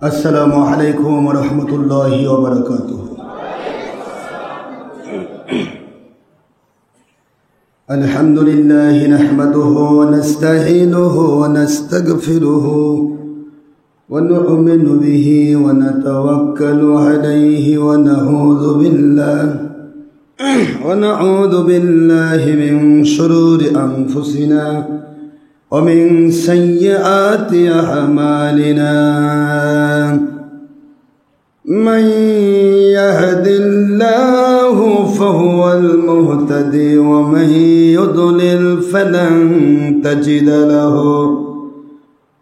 अस्सलामु अलैकुम वरहमतुल्लाहि वबरकातुहू। अल्हम्दुलिल्लाहि नहमदुहु व नस्तईनुहु व नस्तगफिरुहु व नु'मिनु बिही व नतवक्कलु अलैहि व नऊज़ु बिल्लाहि मिन शुरूरि अनफुसिना वमिन सय्यिआति अअमालिना। मन यहदिल्लाहु फहुवल मुहतदी व मन युद्लिल फलन तजिद लहु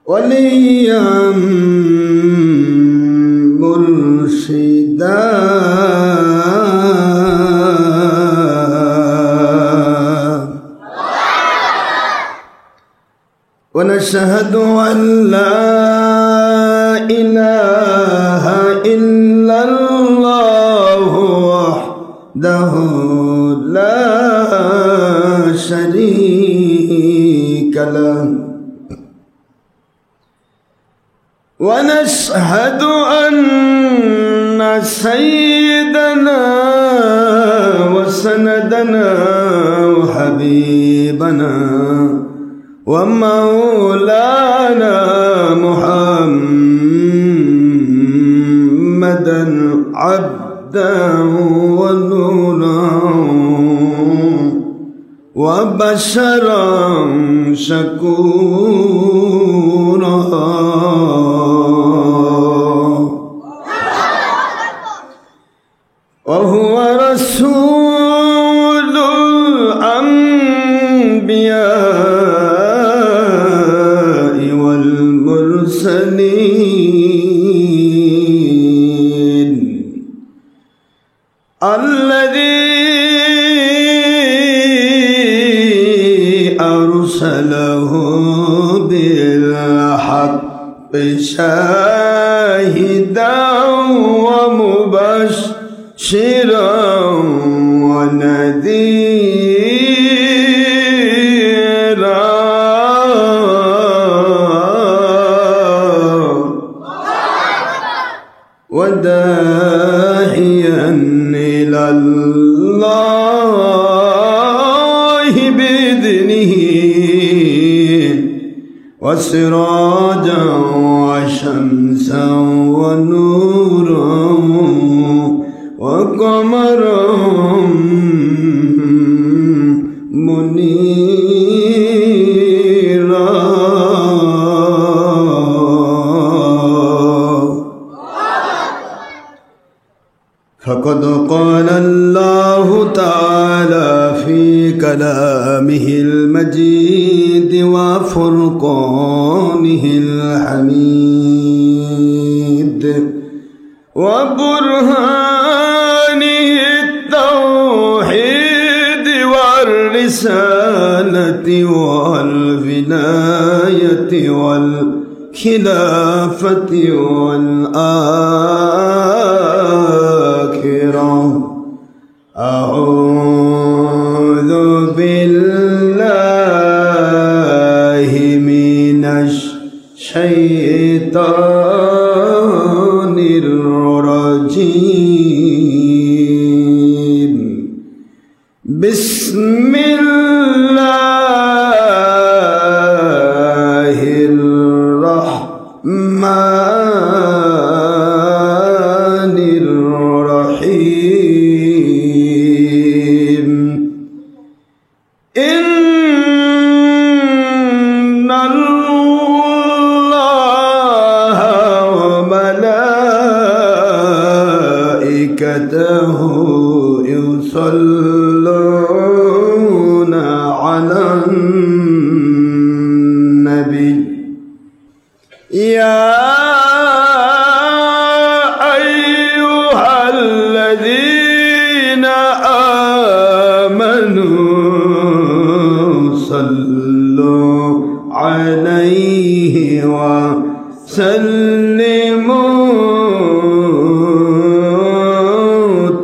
वलिय्यन मुर्शिदा। ونشهد أن لا إله إلا الله وحده لا شريك له ونشهد أن سيدنا وسندنا وحبيبنا ومولانا محمدا عبدا ونورا وبشرا شكورا وهو رسول الأنبياء والمرسلين الذي أرسله بالحق شاهدا ومبشرا ونذيرا وداعيا إلى الله بإذنه وسراجا وشمسا ونورا وقمرا منيرا. فقد قال الله تعالى في كلامه المجيد وفرقانه الحميد وبرهانه التوحيد والرسالة والولاية والخلافة والآخرة. أعوذ بالله من الشيطان الرجيم. بسم الله الرحمن الرحيم. إن الله وملائكته يصلون على النبي يا أيها الذين آمنوا صلوا عليه وسلموا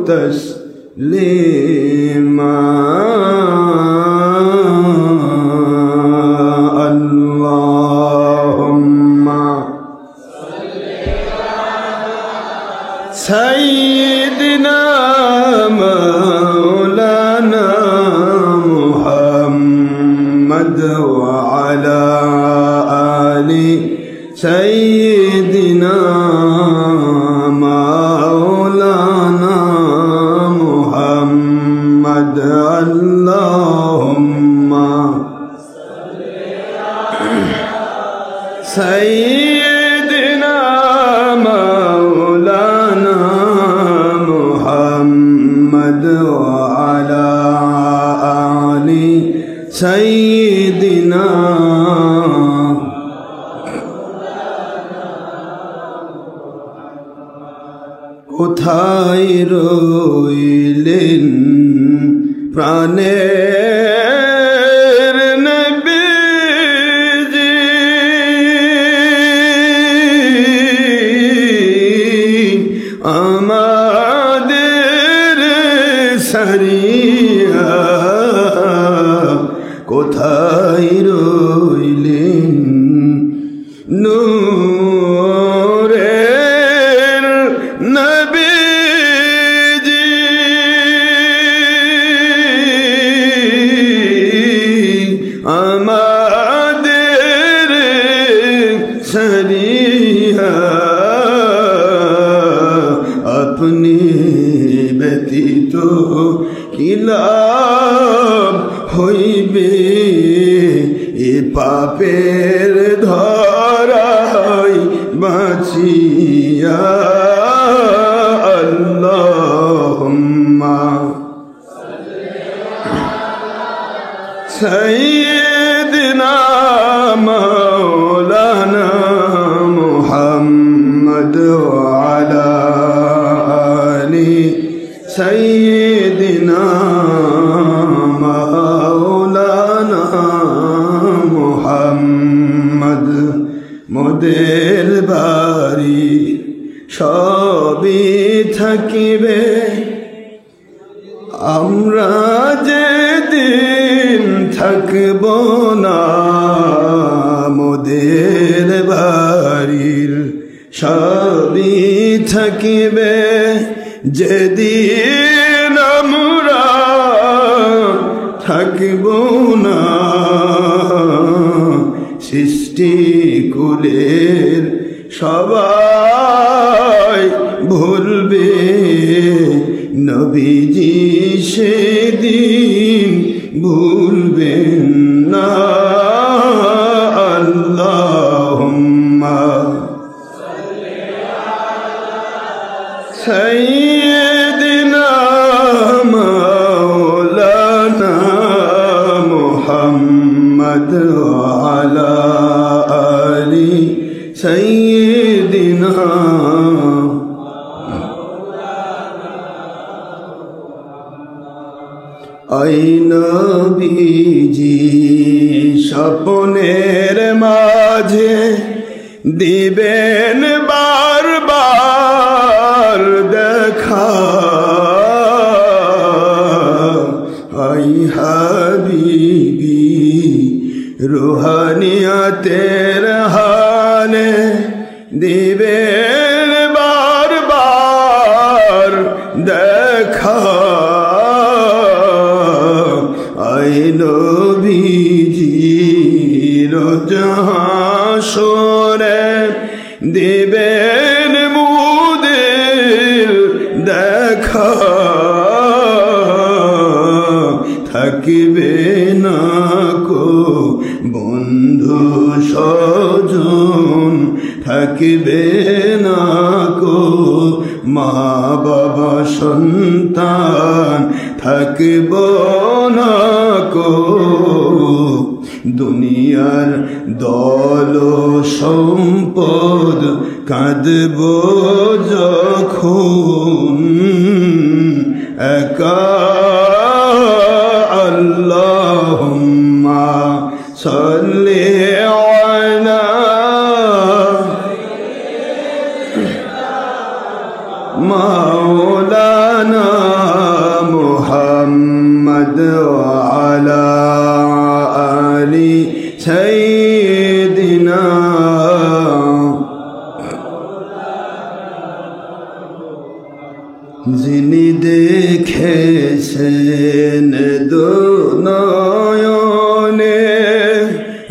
تسليما. سيدنا مولانا محمد وعلى آل سيدنا مولانا محمد اللهم سيدنا مولانا محمد وعلى آل سيدنا কোথায় রইলেন প্রাণের নবীজি আমাদের সারিয়া কোথায় রইলেন নূরের নবীজি আমাদের সারিয়া আপনি ব্যতীত কি লাভ হইবে এ পাপের ধরায় বাঁচিয়া আল্লাহুম্মা সাইয়্যিদিনা মাওলানা মুহাম্মদ ওয়া আলা আলি সাইয়্যিদিনা মাওলানা মুহাম্মদ মোদের বাড়ি সবই থাকিবে আমরা যেদিন থাকব না মোদের বাড়ির সবই থাকিবে যেদিন আমরা থাকব না সৃষ্টি কুলের সবাই ভুলবে নবীজি সেদিন ভুলবেন না আল্লাহুম্মা সাইয়্যিদিনা মাওলানা মুহাম্মদ ওয়া আলা আলি সাইয়্যিদিনা আই নবীজি স্বপ্নের মাঝে দিবেন বারবার দেখা আই হাবিবি রুহানিয়াতের হানে দিবেন বারবার দেখা আই নবীজি রোজাসরে দিবেন মুদের দেখা থাকিবে না কো বন্ধু স্বজন থাকিবে না কো মা বাবা সন্তান থাকিব না কো দুনিয়ার দল সম্পদ কাঁদব যখন একা আল্লাহুম্মা সাল্লি আলা মাওলানা মুহাম্মদ ওয়া আলা আলি সাইয়্যিদিনা যিনি দেখেছেন দুনয়নে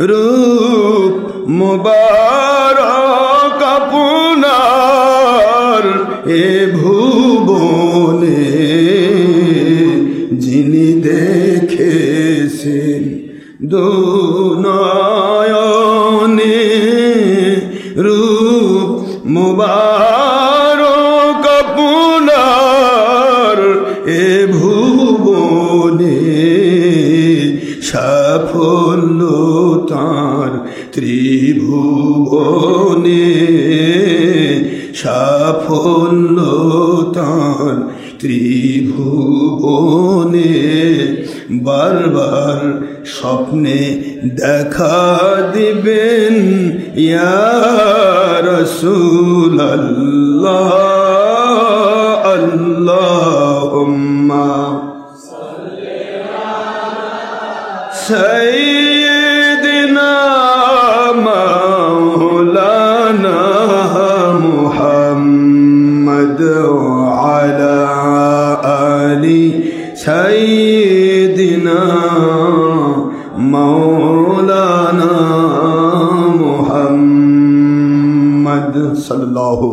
রূপ মুবারক আপনার এ ভুবনে, যিনি দেখেছেন দুনয়নে রূপ মুবারক আপনার এ ভুবনে, সাফল্য তাঁর ত্রিভুবনে, সাফল্য তাঁর ত্রিভুবনে, বারবার স্বপ্নে দেখা দিবেন ইয়া রাসূলুল্লাহ। আল্লাহুম্মা সাইয়্যিদিনা মাওলানা মুহাম্মদ ওয়া আলা আলি সাইয়্যিদিনা মাওলানা মুহাম্মদ সাল্লাল্লাহু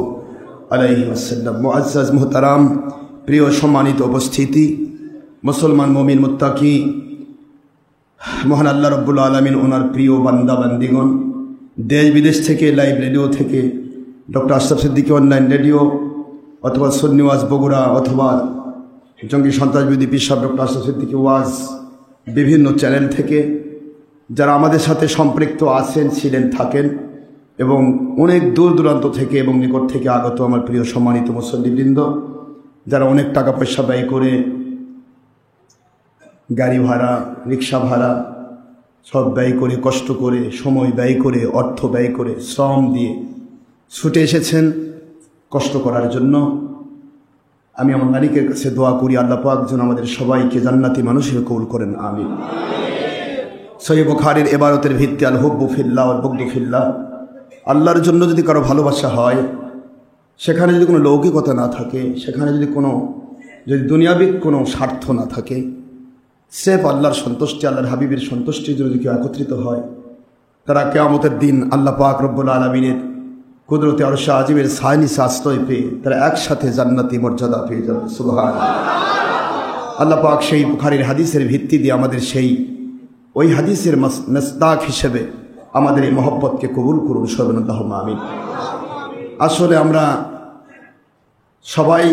আলাইহি ওয়াসাল্লাম। মুআজ্জাজ মুহতারাম, প্রিয় সম্মানিত উপস্থিতি, মুসলমান মুমিন মুত্তাকি, মহান আল্লাহ রব্বুল আলামিন ওনার প্রিয় বান্দা বান্দিগণ, দেশ বিদেশ থেকে, লাইভ রেডিও থেকে, doctor Ashraf Siddiqui online radio অথবা সুন্নি ওয়াজ বগুড়া অথবা জঙ্গি সন্ত্রাসবিরোধী পীর সাহেব ডক্টর আশরাফ সিদ্দিকী ওয়াজ বিভিন্ন চ্যানেল থেকে যারা আমাদের সাথে সম্পৃক্ত আছেন, ছিলেন, থাকেন এবং অনেক দূর দূরান্ত থেকে এবং নিকট থেকে আগত আমার প্রিয় সম্মানিত মুসল্লিবৃন্দ, যারা অনেক টাকা পয়সা ব্যয় করে, গাড়ি ভাড়া, রিক্সা ভাড়া সব ব্যয় করে, কষ্ট করে, সময় ব্যয় করে, অর্থ ব্যয় করে, শ্রম দিয়ে ছুটে এসেছেন কষ্ট করার জন্য। আমি আমার মালিকের কাছে দোয়া করি আল্লাহ পাক যেন আমাদের সবাইকে জান্নাতি মানুষ হিসেবে কবুল করেন, আমিন। সহিহ বুখারীর ইবারতের ভিত্তি আল হুব্বু ফিল্লাহ ওয়াল বুগদু ফিল্লাহ। আল্লাহর জন্য যদি কারো ভালোবাসা হয়, সেখানে যদি কোনো লৌকিকতা না থাকে, সেখানে যদি দুনিয়াবিক কোনো স্বার্থ না থাকে, সেফ আল্লাহর সন্তুষ্টি, আল্লাহর হাবিবের সন্তুষ্টির জন্য যদি কেউ একত্রিত হয়, তারা কিয়ামতের দিন আল্লাহ পাক রব্বুল আলামিনের কুদরতে আরশে আজিমের ছায়া নিচে আশ্রয় পেয়ে তারা একসাথে জান্নাতি মর্যাদা পেয়ে যাবে। সুবহানাল্লাহ। আল্লাহ পাক সেই বুখারীর হাদিসের ভিত্তি দিয়ে আমাদের ওই হাদিসের মিসদাক হিসেবে আমাদের এই মহব্বতকে কবুল করুন, আল্লাহুম্মা আমিন। আসলে আমরা সবাই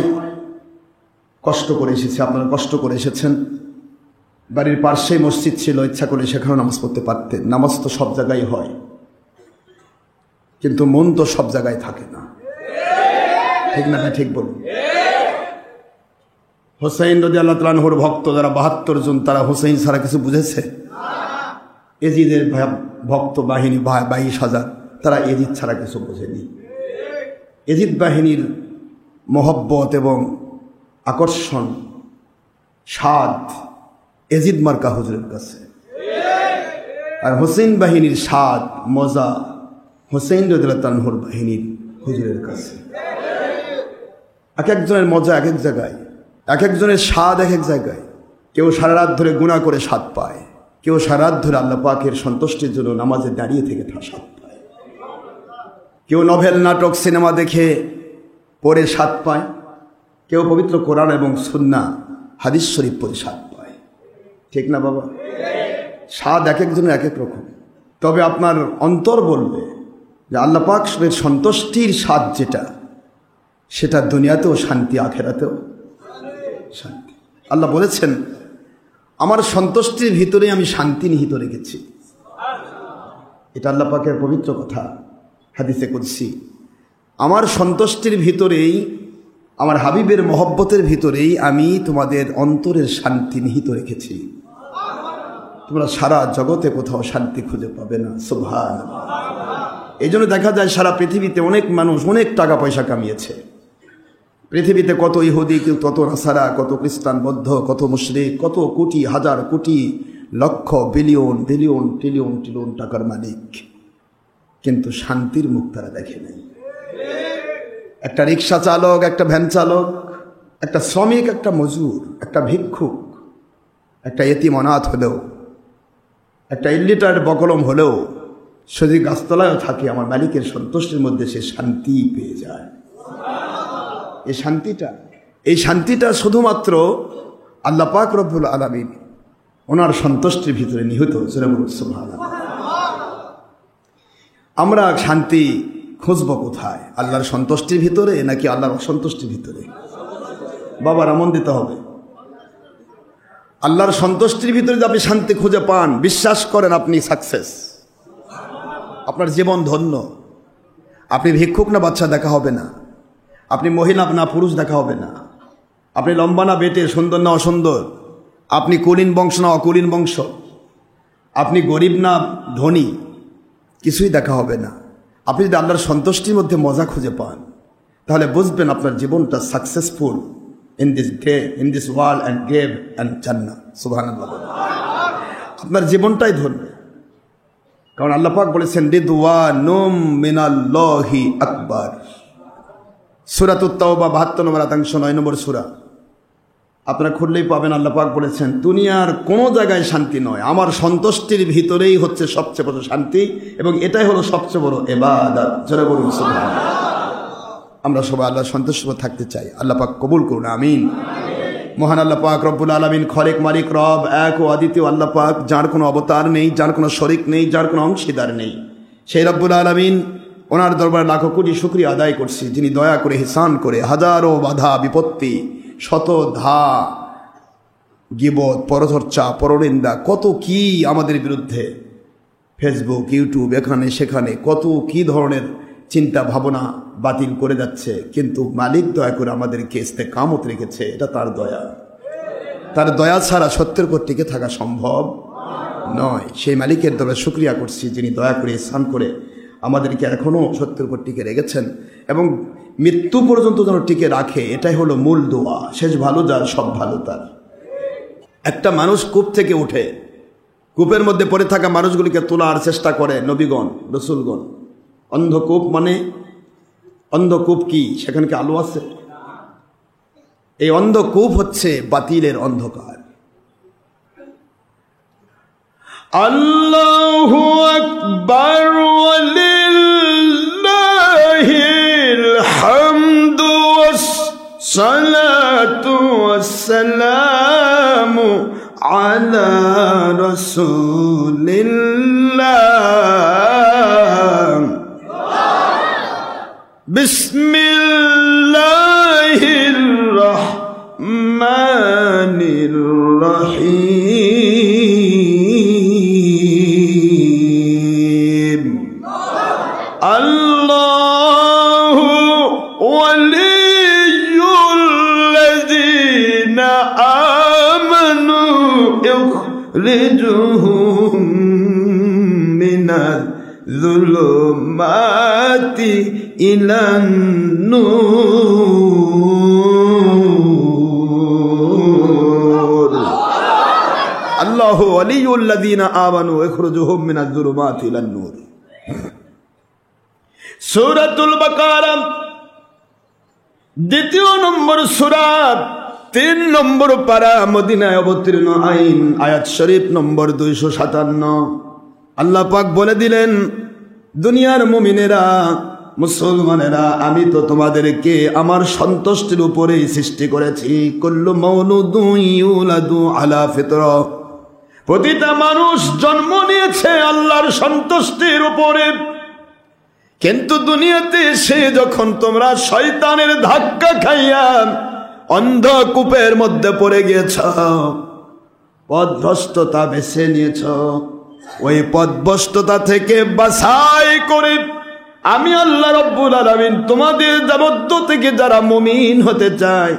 কষ্ট করে এসেছি, আপনারা কষ্ট করে এসেছেন। বাড়ির পাশেই মসজিদ ছিল, ইচ্ছা করে সেখানেও নামাজ পড়তে পারতেন। নামাজ তো সব জায়গায় হয়, কিন্তু মন তো সব জায়গায় থাকে না, ঠিক না? ঠিক বলুন। হোসেন রাদিয়াল্লাহু তাআলা আনহুর ভক্ত যারা ৭২ জন, তারা হোসেন ছাড়া কিছু বুঝেছে? এজিদের ভক্ত বাহিনী ২২,০০০, তারা এজিদ ছাড়া কিছু বোঝেনি। এজিদ বাহিনীর মহব্বত এবং আকর্ষণ, স্বাদ এজিদ মার্কা হুজুরের কাছে, আর হোসেন বাহিনীর স্বাদ, মজা হোসেন রাদিয়াল্লাহু তাআলা আনহুর বাহিনীর হুজুরের কাছে। এক একজনের মজা এক এক জায়গায়, এক একজনের স্বাদ এক এক জায়গায়। কেউ সারা রাত ধরে গুনাহ করে স্বাদ পায়, কেউ সারা রাত ধরে আল্লাহ পাকের সন্তুষ্টির জন্য নামাজে দাঁড়িয়ে থেকে স্বাদ পায়, কেউ নভেল, নাটক, সিনেমা দেখে পড়ে স্বাদ পায়, কেউ পবিত্র কোরআন এবং সুন্নাহ হাদিস শরীফ পড়ে স্বাদ পায়, ঠিক না বাবা? স্বাদ এক একজনের এক এক রকম। তবে আপনার অন্তর বলবে যে আল্লাহ পাকের সন্তুষ্টির স্বাদ যেটা, সেটা দুনিয়াতেও শান্তি, আখেরাতেও শান্তি। আল্লাহ বলেছেন আমার সন্তুষ্টির ভিতরে আমি শান্তি নিহিত রেখেছি। এটা আল্লাহ পাকের পবিত্র কথা, হাদিসে কুদসি। আমার সন্তুষ্টির ভিতরেই, আমার হাবিবের মহব্বতের ভিতরেই আমি তোমাদের অন্তরের শান্তি নিহিত রেখেছি। তোমরা সারা জগতে কোথাও শান্তি খুঁজে পাবে না। সুবহানাল্লাহ। এই জন্য দেখা যায় সারা পৃথিবীতে অনেক মানুষ অনেক টাকা পয়সা কামিয়েছে। পৃথিবীতে কত ইহুদি, কত নাসারা, কত খ্রিস্টান, বৌদ্ধ, কত মুশরিক, কত কোটি, হাজার কোটি, লক্ষ, বিলিয়ন বিলিয়ন ট্রিলিয়ন ট্রিলিয়ন টাকার মালিক, কিন্তু শান্তির মুখ তারা দেখে নেই। একটা রিক্সা চালক, একটা ভ্যান চালক একটা শ্রমিক, একটা মজুর, একটা ভিক্ষুক, একটা এতিম অনাথ হলেও, একটা ইলিটার বকলম হলেও যদি গাছতলায়ও থাকে, আমার মালিকের সন্তুষ্টির মধ্যে সে শান্তি পেয়ে যায়। এই শান্তিটা শুধুমাত্র আল্লাহ পাক রব্বুল আলামিন ওনার সন্তুষ্টির ভিতরে নিহিত। সুবহানাল্লাহ। আমরা শান্তি খুঁজবো কোথায়? আল্লাহর সন্তুষ্টির ভিতরে নাকি আল্লাহর অসন্তুষ্টির ভিতরে? বাবার আমন দিতে হবে। আল্লাহর সন্তুষ্টির ভিতরে যদি আপনি শান্তি খুঁজে পান, বিশ্বাস করেন আপনি সাকসেস, আপনার জীবন ধন্য। আপনি ভিক্ষুক না বাচ্চা দেখা হবে না, আপনি মহিলা না পুরুষ দেখা হবে না, আপনি লম্বা না বেটে, সুন্দর না অসুন্দর, আপনি কুলীন বংশ না অকুলীন বংশ, আপনি গরিব না ধনী, কিছুই দেখা হবে না। আপনি যদি আল্লাহর সন্তুষ্টির মধ্যে মজা খুঁজে পান, তাহলে বুঝবেন আপনার জীবনটা successful in this day, in this world and grave and জান্নাহ। সুবহানাল্লাহ। আপনার জীবনটাই ধন্য। কারণ আল্লাহ পাক বলেছেন রিদওয়ানুম মিনাল্লাহি আকবার। সূরাতুত তাওবা 72 নম্বর আয়াত 9 নম্বর সূরা, আপনারা খুললেই পাবেন। আল্লাহ পাক বলেছেন দুনিয়ার কোনো জায়গায় শান্তি নয়, আমার সন্তুষ্টির ভিতরেই হচ্ছে সবচেয়ে বড় শান্তি, এবং এটাই হলো সবচেয়ে বড় ইবাদত। জোরে বলুন সুবহানাল্লাহ। আমরা সবাই আল্লাহর সন্তুষ্ট থাকতে চাই। আল্লাহ পাক কবুল করুন, আমিন। মহান আল্লাহ পাক রব্বুল আলামিন, খলেক মালিক রব, এক ও অদ্বিতীয় আল্লাহ পাক, যার কোনো অবতার নেই, যার কোনো শরিক নেই, যার কোনো অংশীদার নেই, সেই রব্বুল আলামিন ওনার দরবারে লাখো কোটি শুকরিয়া আদায় করছি, যিনি দয়া করে, হিসান করে, হাজারো বাধা বিপত্তি, শত ধা গীবত, পরচর্চা, পরনিন্দা, কত কি আমাদের বিরুদ্ধে ফেসবুক, ইউটিউব, এখানে সেখানে কত কি ধরনের চিন্তা ভাবনা বাতিল করে যাচ্ছে, কিন্তু মালিক দয়া করে আমাদেরকে ইস্তেকামত রেখেছে। এটা তার দয়া। তার দয়া ছাড়া সত্যের উপর টিকে থাকা সম্ভব নয়। সেই মালিকের দরবারে শুকরিয়া করছি, যিনি দয়া করে, ইহসান করে আমাদেরকে এখনও সত্যের উপর টিকে রেখেছেন এবং মৃত্যু পর্যন্ত যেন টিকে রাখে। এটাই হলো মূল দোয়া। শেষ ভালো যার, সব ভালো তার। একটা মানুষ কূপ থেকে উঠে কূপের মধ্যে পড়ে থাকা মানুষগুলিকে তোলার চেষ্টা করে নবীগণ, রসুলগণ। অন্ধকূপ মানে, অন্ধকূপ কি? সেখানে কি আলো আছে? এই অন্ধকূপ হচ্ছে বাতিলের অন্ধকার। আল্লাহু আকবার ওয়ালিল্লাহিল হামদু ওয়াসসালাতু ওয়াসসালামু আলা রাসূলিল্লাহ। বিসমিল্লাহির রহমানির রহিম। আল্লাহু ওয়ালিয়ুল্লাযীনা আমানু ইখরিজুহুম মিনায-যুলুমাতি ইলান-নূর। আল্লাহু ওয়ালিয়ুল্লাযীনা আমানু ইখরিজুহুম মিনায-যুলুমাতি ইলান-নূর। সূরাতুল বাকারা 2 নম্বর সূরা, 3 নম্বর পারা, মদিনায় অবতীর্ণ আইন, আয়াত শরীফ নম্বর 257। আল্লাহ পাক বলে দিলেন, দুনিয়ার মুমিনেরা, মুসলমানেরা, আমি তো তোমাদেরকে আমার সন্তুষ্টির উপরেই সৃষ্টি করেছি। কুল্লু মাউলুদুন ইউলাদু আলা ফিতরা। প্রতিটা মানুষ জন্ম নিয়েছে আল্লাহর সন্তুষ্টির উপরে, কিন্তু দুনিয়াতে সে যখন তোমরা শয়তানের ধাক্কা খাইয়া অন্ধকূপের মধ্যে পড়ে গিয়েছ, পথভ্রষ্টতা বেছে নিয়েছ, ওই পথভ্রষ্টতা থেকে বাছাই করে আমি আল্লাহ রব্বুল আলামিন তোমাদের মধ্য থেকে যারা মুমিন হতে চায়,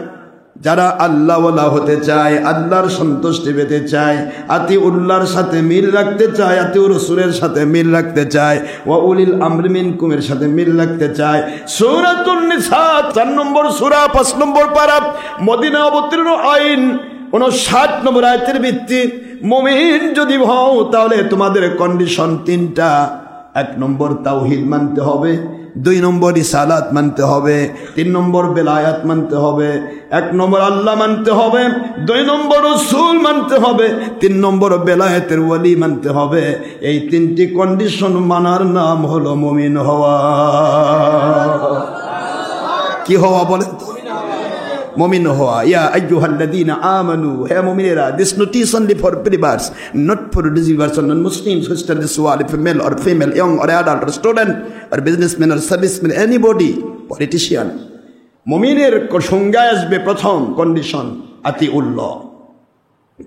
যারা আল্লাহওয়ালা হতে চায়, আল্লাহর সন্তুষ্টি পেতে চায়, আতিউল্লাহর সাথে মিল রাখতে চায়, আতিউর রাসূলের সাথে মিল রাখতে চায়, ওয়া উলিল আমরি মিনকুমের সাথে মিল রাখতে চায়। সূরাতুন নিসা 4 নম্বর সূরা, 5 নম্বর পারা, মদিনা অবতীর্ণ আইন 59 নম্বর আয়াতের ভিত্তি মুমিন যদি হও তাহলে তোমাদের কন্ডিশন 3টা। 1 নম্বর তাওহীদ মানতে হবে, 2 নম্বর রিসালাত মানতে হবে, 3 নম্বর বেলায়াত মানতে হবে, 1 নম্বর আল্লাহ মানতে হবে, 2 নম্বর রাসূল মানতে হবে, 3 নম্বর বেলায়েতের ওলি মানতে হবে। এই 3টি কন্ডিশন মানার নাম হলো মুমিন হওয়া। কি হওয়া বলেন তো? মুমিন হওয়া। ইয়া আইয়ুহাল্লাযীনা আমানু, হে মুমিনেরা, this notice only for believers, not for disbelievers or non-Muslims who study this world, male or female, young or adult or student or businessman or serviceman, anybody, politician. মুমিনের সংজ্ঞায় আসবে প্রথম কন্ডিশন আতিউল্লাহ,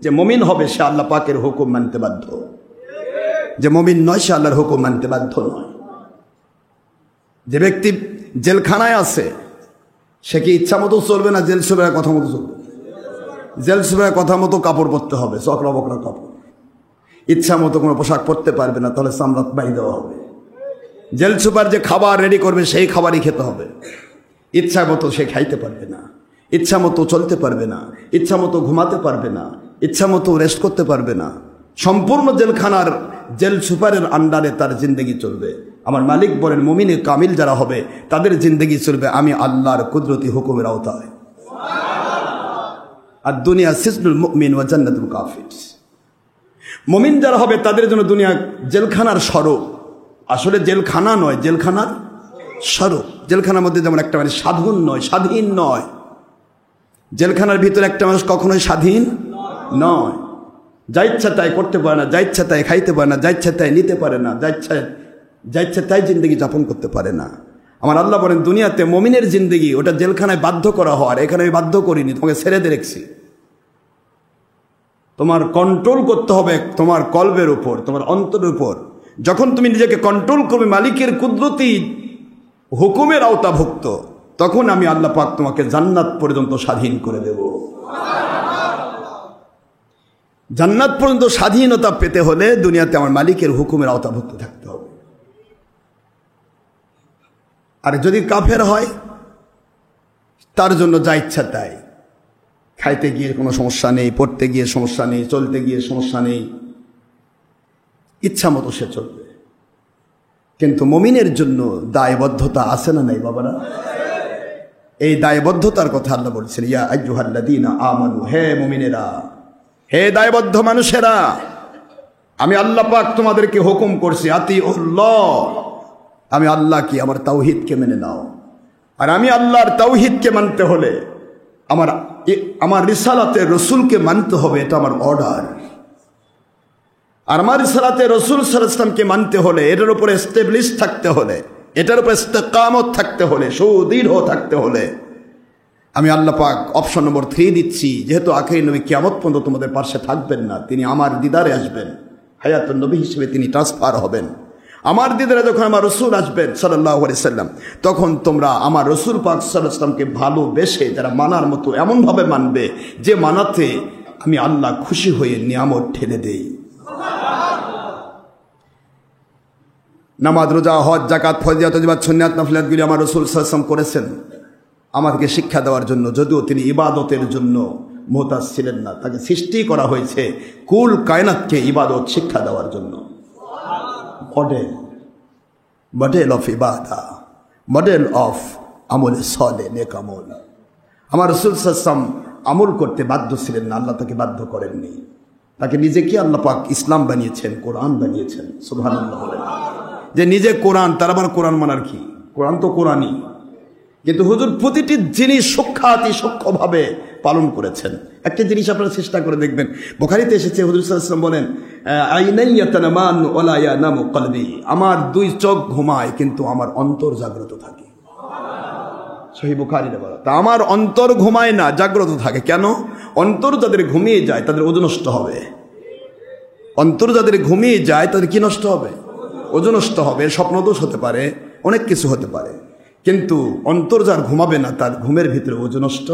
যে মুমিন হবে সে আল্লাহ পাকের হুকুম মানতে বাধ্য। যে মুমিন নয় সে আল্লাহর হুকুম মানতে বাধ্য নয়। যে ব্যক্তি জেলখানায় আছে সে কি ইচ্ছা মতো চলবে না জেল সুপারের কথা মতো চলবে? জেল সুপারের কথা মতো কাপড় পরতে হবে, চকরা বকরা কাপড়। ইচ্ছা মতো কোনো পোশাক পরতে পারবে না, তাহলে চামড়া বাড়ি দেওয়া হবে। জেল সুপার যে খাবার রেডি করবে সেই খাবারই খেতে হবে। ইচ্ছা মতো সে খাইতে পারবে না, ইচ্ছা মতো চলতে পারবে না, ইচ্ছা মতো ঘুমাতে পারবে না, ইচ্ছা মতো রেস্ট করতে পারবে না। সম্পূর্ণ জেলখানার জেল সুপারের আন্ডারে তার জিন্দগি চলবে। আমার মালিক বলেন মুমিনে কামিল যারা হবে তাদের জিন্দগি চলবে আমি আল্লাহর কুদরতি হুকুমের আওতায়। আর দুনিয়া সিজনুল মুমিন ওয়া জান্নাতুল কাফির। মুমিন যারা হবে তাদের জন্য দুনিয়া জেলখানার স্বরূপ। আসলে জেলখানা নয়, জেলখানার স্বরূপ। জেলখানার মধ্যে যেমন একটা মানুষ স্বাধীন নয়, স্বাধীন নয়, জেলখানার ভিতরে একটা মানুষ কখনোই স্বাধীন নয়। যা ইচ্ছা তাই করতে পারে না, যা ইচ্ছা তাই খাইতে পারে না, যা ইচ্ছা তাই নিতে পারে না, যা ইচ্ছা তাই জিন্দগি যাপন করতে পারে না। আমার আল্লাহ বলেন দুনিয়াতে মুমিনের জিন্দগি ওটা জেলখানায় বাধ্য করা হওয়ার, এখানে আমি বাধ্য করিনি, তোমাকে ছেড়ে দিয়ে রেখেছি। তোমার কন্ট্রোল করতে হবে তোমার কলবের উপর, তোমার অন্তরের উপর। যখন তুমি নিজেকে কন্ট্রোল করবে মালিকের কুদরতি হুকুমের আওতাভুক্ত, তখন আমি আল্লাহ পাক তোমাকে জান্নাত পর্যন্ত স্বাধীন করে দেব। জান্নাত পর্যন্ত স্বাধীনতা পেতে হলে দুনিয়াতে আমার মালিকের হুকুমের আওতাভুক্ত থাকতে হবে। আর যদি কাফের হয় তার জন্য যা ইচ্ছা তাই, খাইতে গিয়ে কোনো সমস্যা নেই, পড়তে গিয়ে সমস্যা নেই, চলতে গিয়ে সমস্যা নেই, ইচ্ছা মতো সে চলবে। কিন্তু মুমিনের জন্য দায়বদ্ধতা আছে না নাই বাবারা? এই দায়বদ্ধতার কথা আল্লাহ বলছেন ইয়া আইয়ুহাল্লাযীনা আমানু, হে মুমিনেরা, হে দায়বদ্ধ মানুষেরা, আমি আল্লাহ পাক তোমাদেরকে হুকুম করছি আতিউল্লাহ, আমি আল্লাহ কি আমার তাওহীদকে মেনে নাও। আর আমি আল্লাহর তাওহীদকে মানতে হলে আমার রিসালাতে রসুলকে মানতে হবে, এটা আমার অর্ডার। আর আমার রিসালাতে রসুল সাল্লাল্লাহু আলাইহি ওয়াসাল্লামকে মানতে হলে, এটার উপরে এস্টাবলিশ থাকতে হলে, এটার উপরে ইস্তেকামত থাকতে হলে, সুদৃঢ় থাকতে হলে আমি আল্লাহ পাক অপশন নম্বর 3 দিচ্ছি। যেহেতু আখিরি নবী কিয়ামত পর্যন্ত তোমাদের পাশে থাকবেন না, তিনি আমার দিদারে আসবেন, হায়াতুন নবী হিসেবে তিনি ট্রান্সফার হবেন। আমার দিদারে যখন আমার রসুল আসবেন সাল্লাল্লাহু আলাইহি সাল্লাম, তখন তোমরা আমার রসুল পাক সাল্লাল্লাহু আলাইহি সাল্লামকে ভালোবেসে যারা মানার মতো এমনভাবে মানবে যে মানাতে আমি আল্লাহ খুশি হয়ে নিয়ামত ঠেলে দেই। নামাজ, রোজা, হজ, যাকাত, ফরজিয়াত, ওয়াজিবাত, সুন্নাত, নফলিয়াতগুলি আমার রসুল সাল্লাল্লাহু আলাইহি ওয়াসাল্লাম করেছেন আমাদেরকে শিক্ষা দেওয়ার জন্য। যদিও তিনি ইবাদতের জন্য মুহতাজ ছিলেন না, তাকে সৃষ্টি করা হয়েছে কুল কায়নাতকে ইবাদত শিক্ষা দেওয়ার জন্য। মডেল অফ ইবাদা, মডেল অফ আমল সালেহ, নেক আমল। আমার রাসূল সাল্লাল্লাহু আলাইহি ওয়াসাল্লাম আমল করতে বাধ্য ছিলেন না, আল্লাহ তাকে বাধ্য করেননি। তাকে নিজেকে আল্লাহ পাক ইসলাম বানিয়েছেন, কোরআন বানিয়েছেন। সুবহানাল্লাহ বলেন যে নিজে কোরআন, তার আবার কোরআন মানার কি? কোরআন তো কোরআনই, কিন্তু হুজুর প্রতিটি জিনিস সূক্ষ্মভাবে পালন করেছেন। একটা জিনিস আপনারা চেষ্টা করে দেখবেন, বুখারীতে এসেছে হুজুর সাল্লাল্লাহু আলাইহি ওয়াসাল্লাম বলেন আইনাইয়া তানামানু ওয়ালা ইয়ানামু কলবি, আমার 2 চোখ ঘুমায় কিন্তু আমার অন্তর জাগ্রত থাকে। সহিহ বুখারীতে বলা, তা আমার অন্তর ঘুমায় না, জাগ্রত থাকে। কেন? অন্তর যাদের ঘুমিয়ে যায় তাদের ওযু নষ্ট হবে। অন্তর যাদের ঘুমিয়ে যায় তাদের কি নষ্ট হবে? ওযু নষ্ট হবে, স্বপ্নদোষ হতে পারে, অনেক কিছু হতে পারে। কিন্তু অন্তর যার ঘুমাবে না তার ঘুমের ভিতরে ওযু নষ্ট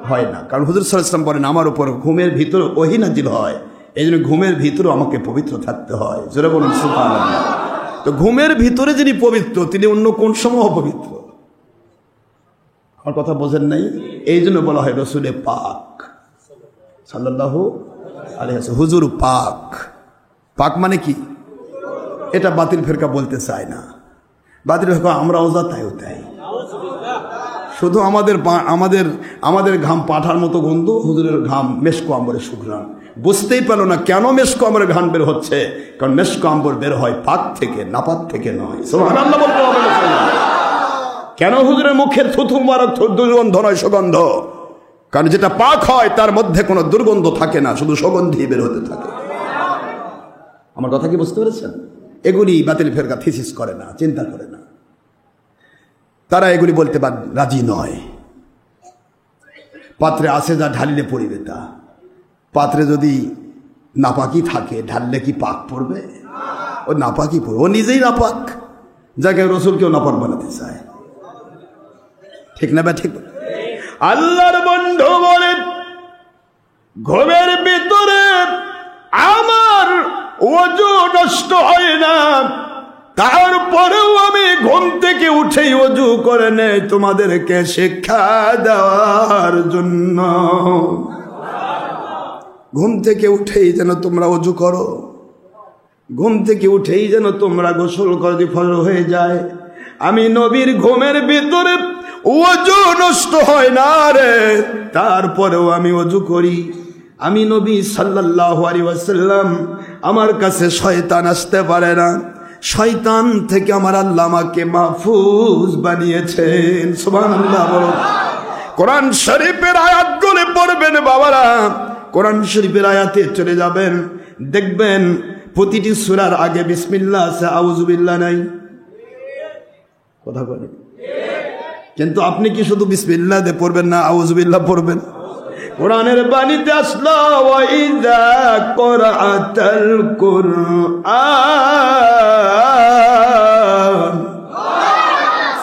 হয় না। কারণ হুজুর সাল্লাল্লাহু আলাইহি ওয়াসাল্লাম বলেন আমার উপর ঘুমের ভিতরে ওহী নাজিল হয়, এই জন্য ঘুমের ভিতরে আমাকে পবিত্র থাকতে হয়। জোরে বলুন সুবহানাল্লাহ। তো ঘুমের ভিতরে যিনি পবিত্র তিনি অন্য কোন সময় অপবিত্র? আমার কথা বোঝেন নাই? এই জন্য বলা হয় রসুলে পাক সাল্লাল্লাহু আলাইহি ওয়াসাল্লাম, হুজুর পাক। পাক মানে কি? এটা বাতিল ফেরকা বলতে চায় না। বাতিল আমরাও যা তাইও তাই। শুধু আমাদের ঘাম পাঠার মতো গন্ধ, হুজুরের ঘাম মেশকো আম্বরের সুঘ্রাণ। বুঝতেই পারলো না কেন মেশকো আম্বরের ঘ্রাণ বের হচ্ছে, কারণ মেশকো আম্বর বের হয় পাক থেকে, নাপাক থেকে নয়। সুবহানাল্লাহ বলতে হবে না। কেন হুজুরের মুখের থুথু মারক দুর্গন্ধ নয়, সুগন্ধ? কারণ যেটা পাক হয় তার মধ্যে কোনো দুর্গন্ধ থাকে না, শুধু সুগন্ধি বের হতে থাকে। আমার কথা কি বুঝতে পেরেছেন? এগুলি বাতিল ফেরকা থিসিস করে না, চিন্তা করে না, তারা এগুলি বলতে রাজি নয়। পাত্রে আসে যা ঢালিলে পড়িবে তা। পাত্রে যদি নাপাকি থাকে, ঢাললে কি পাক পড়বে? ও নাপাকি পড়বে, ও নিজেই নাপাক, যাকে রসুলকেও নাপাক বানাতে চায়। ঠিক না? ঠিক। আল্লাহর বন্ধু বলেন, ঘুমের ভিতরে আমার ওযু নষ্ট হয় না, তারপরেও আমি ঘুম থেকে উঠেই ওযু করে নেই তোমাদেরকে শিক্ষা দেওয়ার জন্য। ঘুম থেকে উঠেই যেন তোমরা ওযু করো, ঘুম থেকে উঠেই যেন তোমরা গোসল করে ফজর হয়ে যায়। আমি নবীর ঘুমের ভিতরে ওযু নষ্ট হয় না রে, তারপরেও আমি ওযু করি। আমি নবী সাল্লাল্লাহু আলাইহি ওয়াসাল্লাম, আমার কাছে শয়তান আসতে পারে না। শয়তান থেকে আমার আল্লাহ আমাকে মাহফুজ বানিয়েছেন। সুবহানাল্লাহ বলো। কোরআন শরীফের আয়াতগুলো পড়বেন বাবারা, কোরআন শরীফের আয়াতে চলে যাবেন, দেখবেন প্রতিটি সূরার আগে বিসমিল্লাহ আছে, আউযু বিল্লাহ নাই। কথা বলেন। কিন্তু আপনি কি শুধু বিসমিল্লাহ দিয়ে পড়বেন না, আউযু বিল্লাহ পড়বেন? কোরআনের বাণীতে আসলো, ওয়াইদা করাআতাল কুরআন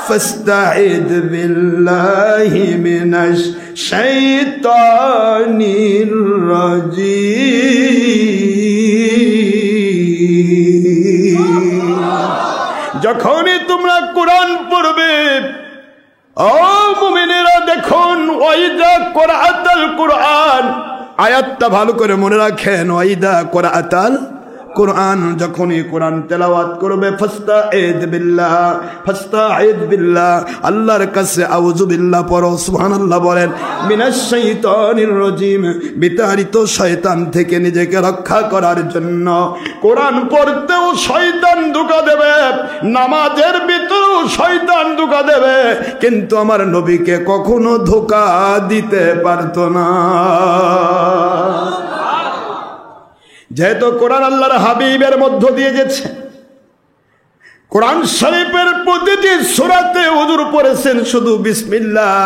ফাস্তাইদ বিল্লাহি মিনাশ শাইতানির রাজিম। যখনই তোমরা কোরআন পড়বে, ও মুমিনেরা, দেখুন, ওয়াইদা করাআতাল কুরআন, আয়াতটা ভালো করে মনে রাখেন। ওয়াইদা করাআতাল কুরআন, যখনই কোরআন তেলাওয়াত করবে, ফাস্তাইদ বিল্লাহ, ফাস্তাইদ বিল্লাহ, আল্লাহর কাছে আউযু বিল্লাহ পড়ো। সুবহানাল্লাহ বলেন। মিনাশ শাইতানির রাজিম, বিতাড়িত শয়তান থেকে নিজেকে রক্ষা করার জন্য। কোরআন পড়তেও শয়তান ধোঁকা দেবে, নামাজের ভিতরেও শয়তান ধোঁকা দেবে, কিন্তু আমার নবীকে কখনো ধোঁকা দিতে পারতো না। যেহেতু কোরআন আল্লাহর হাবিবের মধ্য দিয়ে গেছে, কোরআন শরীফের প্রতিটি সূরাতে হুজুর পড়েছেন শুধু বিসমিল্লাহ।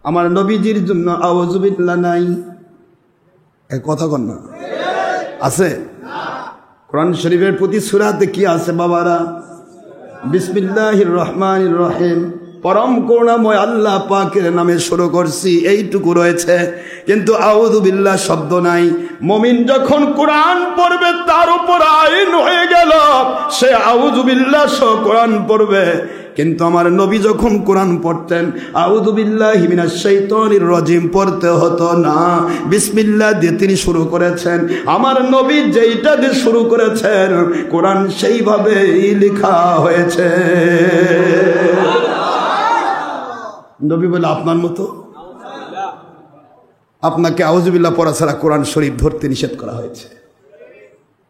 আমার নবীজির জন্য আউযু বিল্লাহ নাই। এই কথা কন না, আছে? কোরআন শরীফের প্রতি সূরাতে কি আছে বাবারা? বিসমিল্লাহির রহমানির রহিম, পরম করুণাময় আল্লাহ পাকের নামে শুরু করছি, এইটুকু রয়েছে, কিন্তু আউযু বিল্লাহ শব্দ নাই। মুমিন যখন কোরআন পড়বে তার উপর আইন হয়ে গেল, সে আউযু বিল্লাহ সহ কোরআন পড়বে। কিন্তু আমার নবী যখন কোরআন পড়তেন, আউযু বিল্লাহি মিনাশ শাইতানির রাজিম পড়তে হতো না, বিসমিল্লাহ দিয়ে তিনি শুরু করেছেন। আমার নবী যেইটা দিয়ে শুরু করেছেন, কোরআন সেইভাবেই লেখা হয়েছে। নবী বলে, আপনার মতো আপনাকে আউযু বিল্লাহ পড়া ছাড়া কোরআন শরীফ ধরতে নিষেধ করা হয়েছে।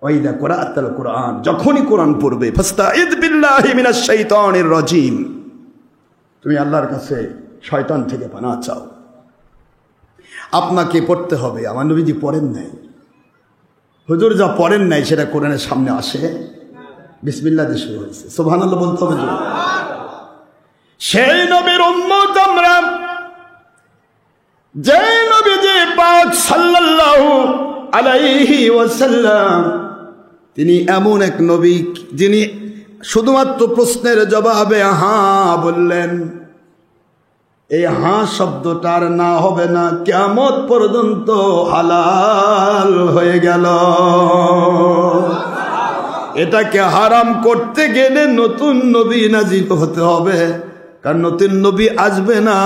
ওয়াইদা করাআতাল কুরআন, যখনই কোরআন পড়বে, ফাস্তাইদ বিল্লাহি মিনাশ শাইতানির রাজিম, তুমি আল্লাহর কাছে শয়তান থেকে পানাহ চাও। আপনাকে পড়তে হবে। আমার নবীজি পড়েন নাই, হুজুর যা পড়েন নাই সেটা কোরআনের সামনে আসে, বিসমিল্লাহ দিয়ে শুরু হয়েছে। সুবহানাল্লাহ বলতে হবে। সেই নবীর উম্মত আমরা, যে নবীজি পাক সাল্লাল্লাহু আলাইহি ওয়াসাল্লাম, তিনি এমন এক নবী যিনি শুধুমাত্র প্রশ্নের জবাবে হ্যাঁ বললেন। এই হ্যাঁ শব্দটার না হবে না, কিয়ামত পর্যন্ত হালাল হয়ে গেল। এটাকে হারাম করতে গেলে নতুন নবী নাজিল হতে হবে, কারণ নতুন নবী আসবে না,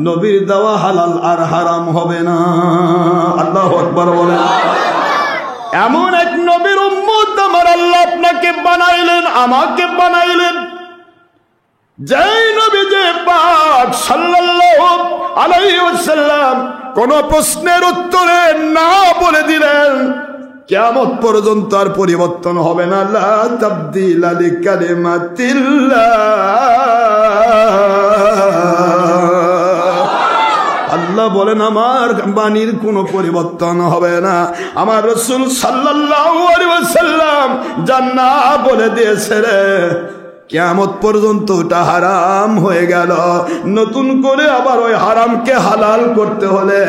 নবীর দেওয়া হালাল আর হারাম হবে না। আল্লাহু আকবার বলেন। এমন এক নবীর উম্মত আমার আল্লাহ আপনাকে বানাইলেন, আমাকে বানাইলেন। যেই নবী যে পাক সাল্লাল্লাহু আলাইহি ওয়াসাল্লাম কোন প্রশ্নের উত্তরে না বলে দিলেন, কিয়ামত পর্যন্ত আর পরিবর্তন হবে না। লা তাবদীলা লিকালিমাতিল্লাহ, আল্লাহ বলেন আমার বাণীর কোনো পরিবর্তন হবে না। আমার রাসূল সাল্লাল্লাহু আলাইহি ওয়াসাল্লাম জান্নাত বলে দিয়েছে রে, কিয়ামত পর্যন্ত ওটা হারাম হয়ে গেল। নতুন করে আবার ওই হারামকে হালাল করতে হলে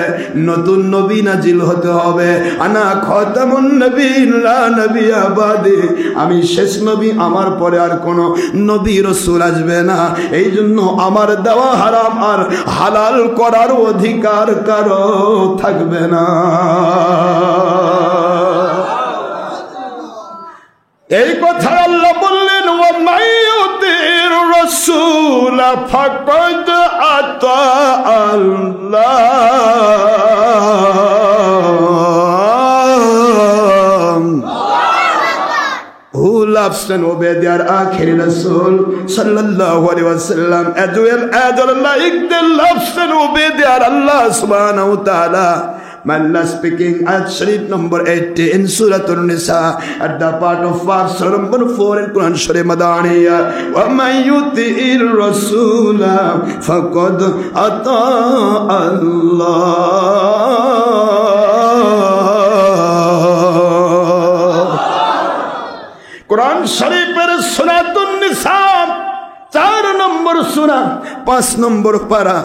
নতুন নবী নাজিল হতে হবে। আনা খাতামুন নবিয়্যিন লা নবিয়্যা বাদি, আমি শেষ নবী, আমার পরে আর কোনো নবী রাসূল আসবে না। এই জন্য আমার দেওয়া হারাম আর হালাল করার অধিকার কারো থাকবে না। এই কথা আল্লাহ বললেন, ওয়া মাইয়ুতির রাসূল ফাকাদ আতা আল্লাহ। Who loves and obeys their akhir Rasul sallallahu alaihi wasallam as well as like they loves and obey their Allah subhanahu wa ta'ala. Allah speaking at Sharif number 80 in Surah An-Nisa at the part of verse number 4 in Quran Sharif Madaniya. Wa man yuti'ir rasula faqad ata Allah. Quran Sharifের সূরাতুন নিসা 4 নম্বর সূরা 5 নম্বর পারা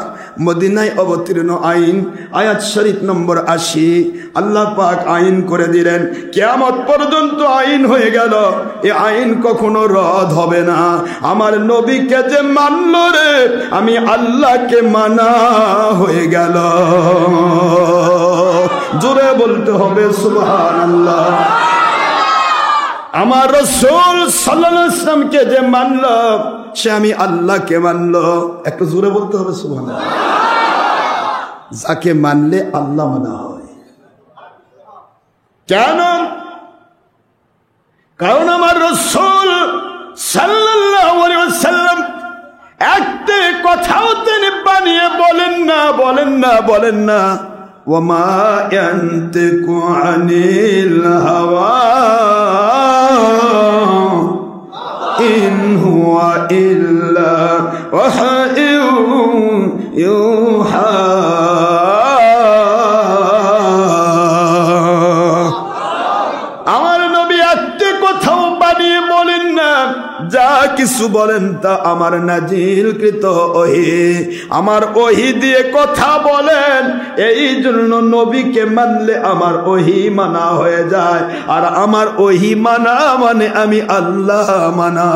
মদিনায় অবতীর্ণ আইন আয়াত শরীফ নম্বর 80 আল্লাহ পাক আইন করে দিলেন, কিয়ামত পর্যন্ত আইন হয়ে গেল। এই আইন কখনো রদ হবে না। আমার নবীকে যে মানল রে, আমি আল্লাহকে মানা হয়ে গেল। জোরে বলতে হবে সুবহানাল্লাহ। আমার রাসূল সাল্লাল্লাহু আলাইহি ওয়াসাল্লামকে যে মানল, সে আমি আল্লাহকে মানল। একটু জোরে বলতে হবে সুবহানাল্লাহ। যাকে মানলে আল্লাহ মানা হয়। কেন? কারণ আমার রাসূল সাল্লাল্লাহু আলাইহি ওয়াসাল্লাম একটা কথাও তিনি বানিয়ে বলেন না। ওয়ামা ইয়ানতিকু আনিল হাওয়া ইন হুয়া ইল্লা ওয়াহয়ুন ইউহা। আমার নবী একটা কথাও বানিয়ে বলেন না, যা কিছু বলেন তা আমার নাজিলকৃত ওহী, আমার ওহী দিয়ে কথা বলেন। এই জন্য নবীকে মানলে আমার ওহী মানা হয়ে যায়, আর আমার ওহী মানা মানে আমি আল্লাহ মানা।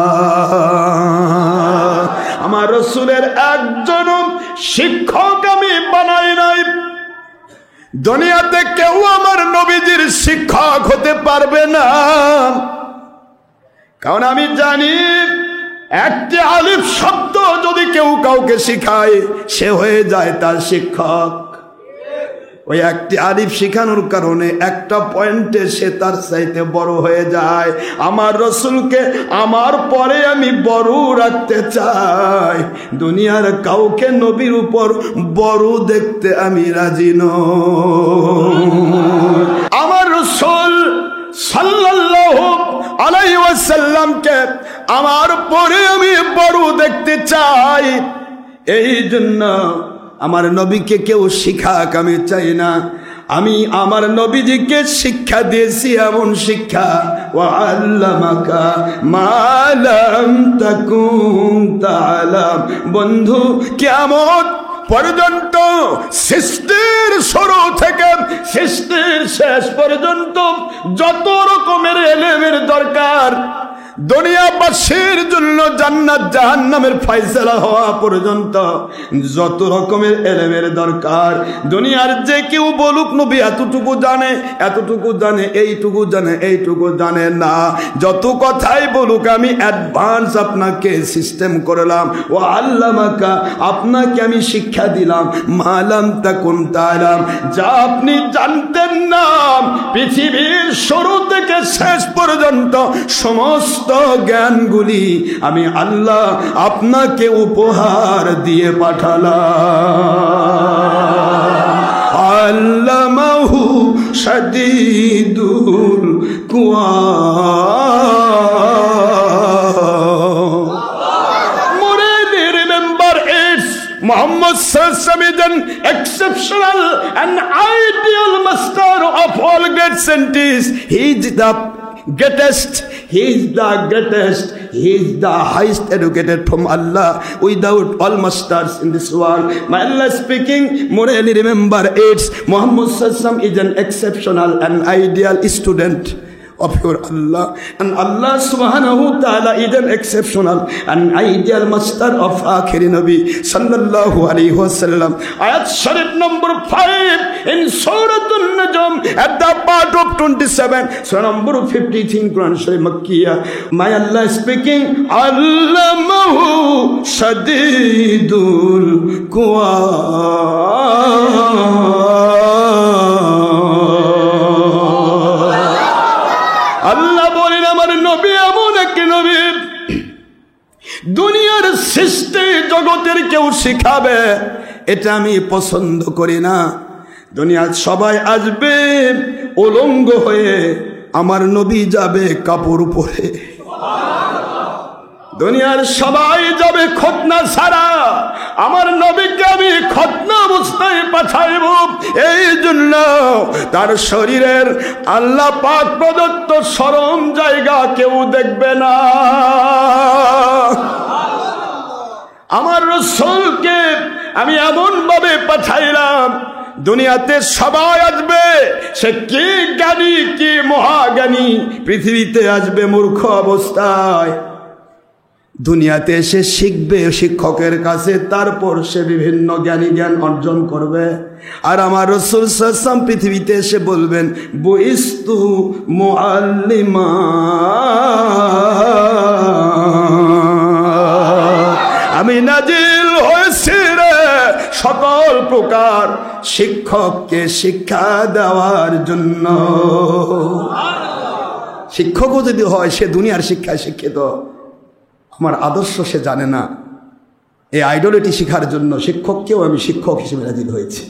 আমার রাসূলের একজন শিক্ষক আমি বানাই নাই। দুনিয়াতে কেউ আমার নবীজির শিক্ষক হতে পারবে না, কারণ আমি জানি একটি আলিফ শব্দ যদি কেউ কাউকে শিখায়, সে হয়ে যায় তার শিক্ষক। ওই একটি আলিফ শিখানোর কারণে একটা পয়েন্টে সে তার চাইতে বড় হয়ে যায়। আমার রাসূলকে আমার পরে আমি বড় রাখতে চাই। দুনিয়ার কাউকে নবীর উপর বড় দেখতে আমি রাজি নই। আমার রাসূল সাল্লাল্লাহু আলাইহি ওয়াসাল্লামকে আমার পরে আমি বড় দেখতে চাই। এই জন্য আমার নবীকে কেউ শিখাক আমি চাই না। আমি আমার নবীজিকে শিক্ষা দিয়েছি, এমন শিক্ষা, ওয়া আল্লামাকা মা লাম তাকুন তা'লাম। বন্ধু, কিয়ামত পর্যন্ত, সৃষ্টির শুরু থেকে সৃষ্টির শেষ পর্যন্ত যত রকমের ইলমের দরকার, দুনিয়াবাসীর জন্য জান্নাত জাহান্নামের ফয়সালা হওয়া পর্যন্ত যত রকমের ইলমের দরকার, দুনিয়ার যে কেউ বলুক নবী এতটুকু জানে, এইটুকু জানে না, যত কথাই বলুক আমি অ্যাডভান্স আপনাকে সিস্টেম করলাম। ও আল্লামাকা, আপনাকে আমি শিক্ষা দিলাম, মালাম তাকুন তা'লাম, যা আপনি জানতেন না। পৃথিবীর শুরু থেকে শেষ পর্যন্ত সমস্ত সমস্ত জ্ঞানগুলি আমি আল্লাহ আপনাকে উপহার দিয়ে পাঠালাম। আল্লামাহু শাদীদুল কুওয়া। Muhammad Sallallahu is an exceptional and ideal master of all great scientists. He is the greatest. He is the greatest. He is the highest educated from Allah without all masters in this world. My Allah speaking, morally remember it's Muhammad Sallallahu is an exceptional and ideal student of your Allah, and Allah subhanahu wa ta'ala is an exceptional and ideal master of Akhir Nabi sallallahu alayhi wa sallam. Ayat Sharif number 5 in Surah An-Najm at the part of 27, Surah number 53 in Quran Sharif Makkiyah. My Allah speaking, Allamahu Shadidul Quwa. আল্লাহ বলেন আমার নবী এমন এক নবী, দুনিয়ার সৃষ্টি জগতের কেউ শিখাবে এটা আমি পছন্দ করি না। দুনিয়ার সবাই আসবে উলঙ্গ হয়ে, আমার নবী যাবে কাপড় পরে। দুনিয়ার সবাই যাবে খতনা ছাড়া, আমার নবীকে আমি খতনা অবস্থায় পাঠাইব। এই জন্য তার শরীরের আল্লাহ পাক প্রদত্ত শরম জায়গা কেউ দেখবে না। আমার রাসূলকে আমি এমন ভাবে পাঠাইলাম, দুনিয়াতে সবাই আসবে, সে কি জ্ঞানী কি মহাজ্ঞানী, পৃথিবীতে আসবে মূর্খ অবস্থায়। দুনিয়াতে এসে শিখবে শিক্ষকের কাছে, তারপর সে বিভিন্ন জ্ঞান অর্জন করবে। আর আমার রাসূল সাল্লাল্লাহু আলাইহি ওয়াসাল্লাম পৃথিবীতে এসে বলবেন বুইস্তু মুআল্লিমা, আমি নাজিল হয়েছি রে সকল প্রকার শিক্ষককে শিক্ষা দেওয়ার জন্য। শিক্ষকও যদি হয় সে দুনিয়ার শিক্ষায় শিক্ষিত, আমার আদর্শ সে জানে না, এই আইডলিটি শিখার জন্য শিক্ষককেও আমি শিক্ষক হিসেবে নাজিল হয়েছি।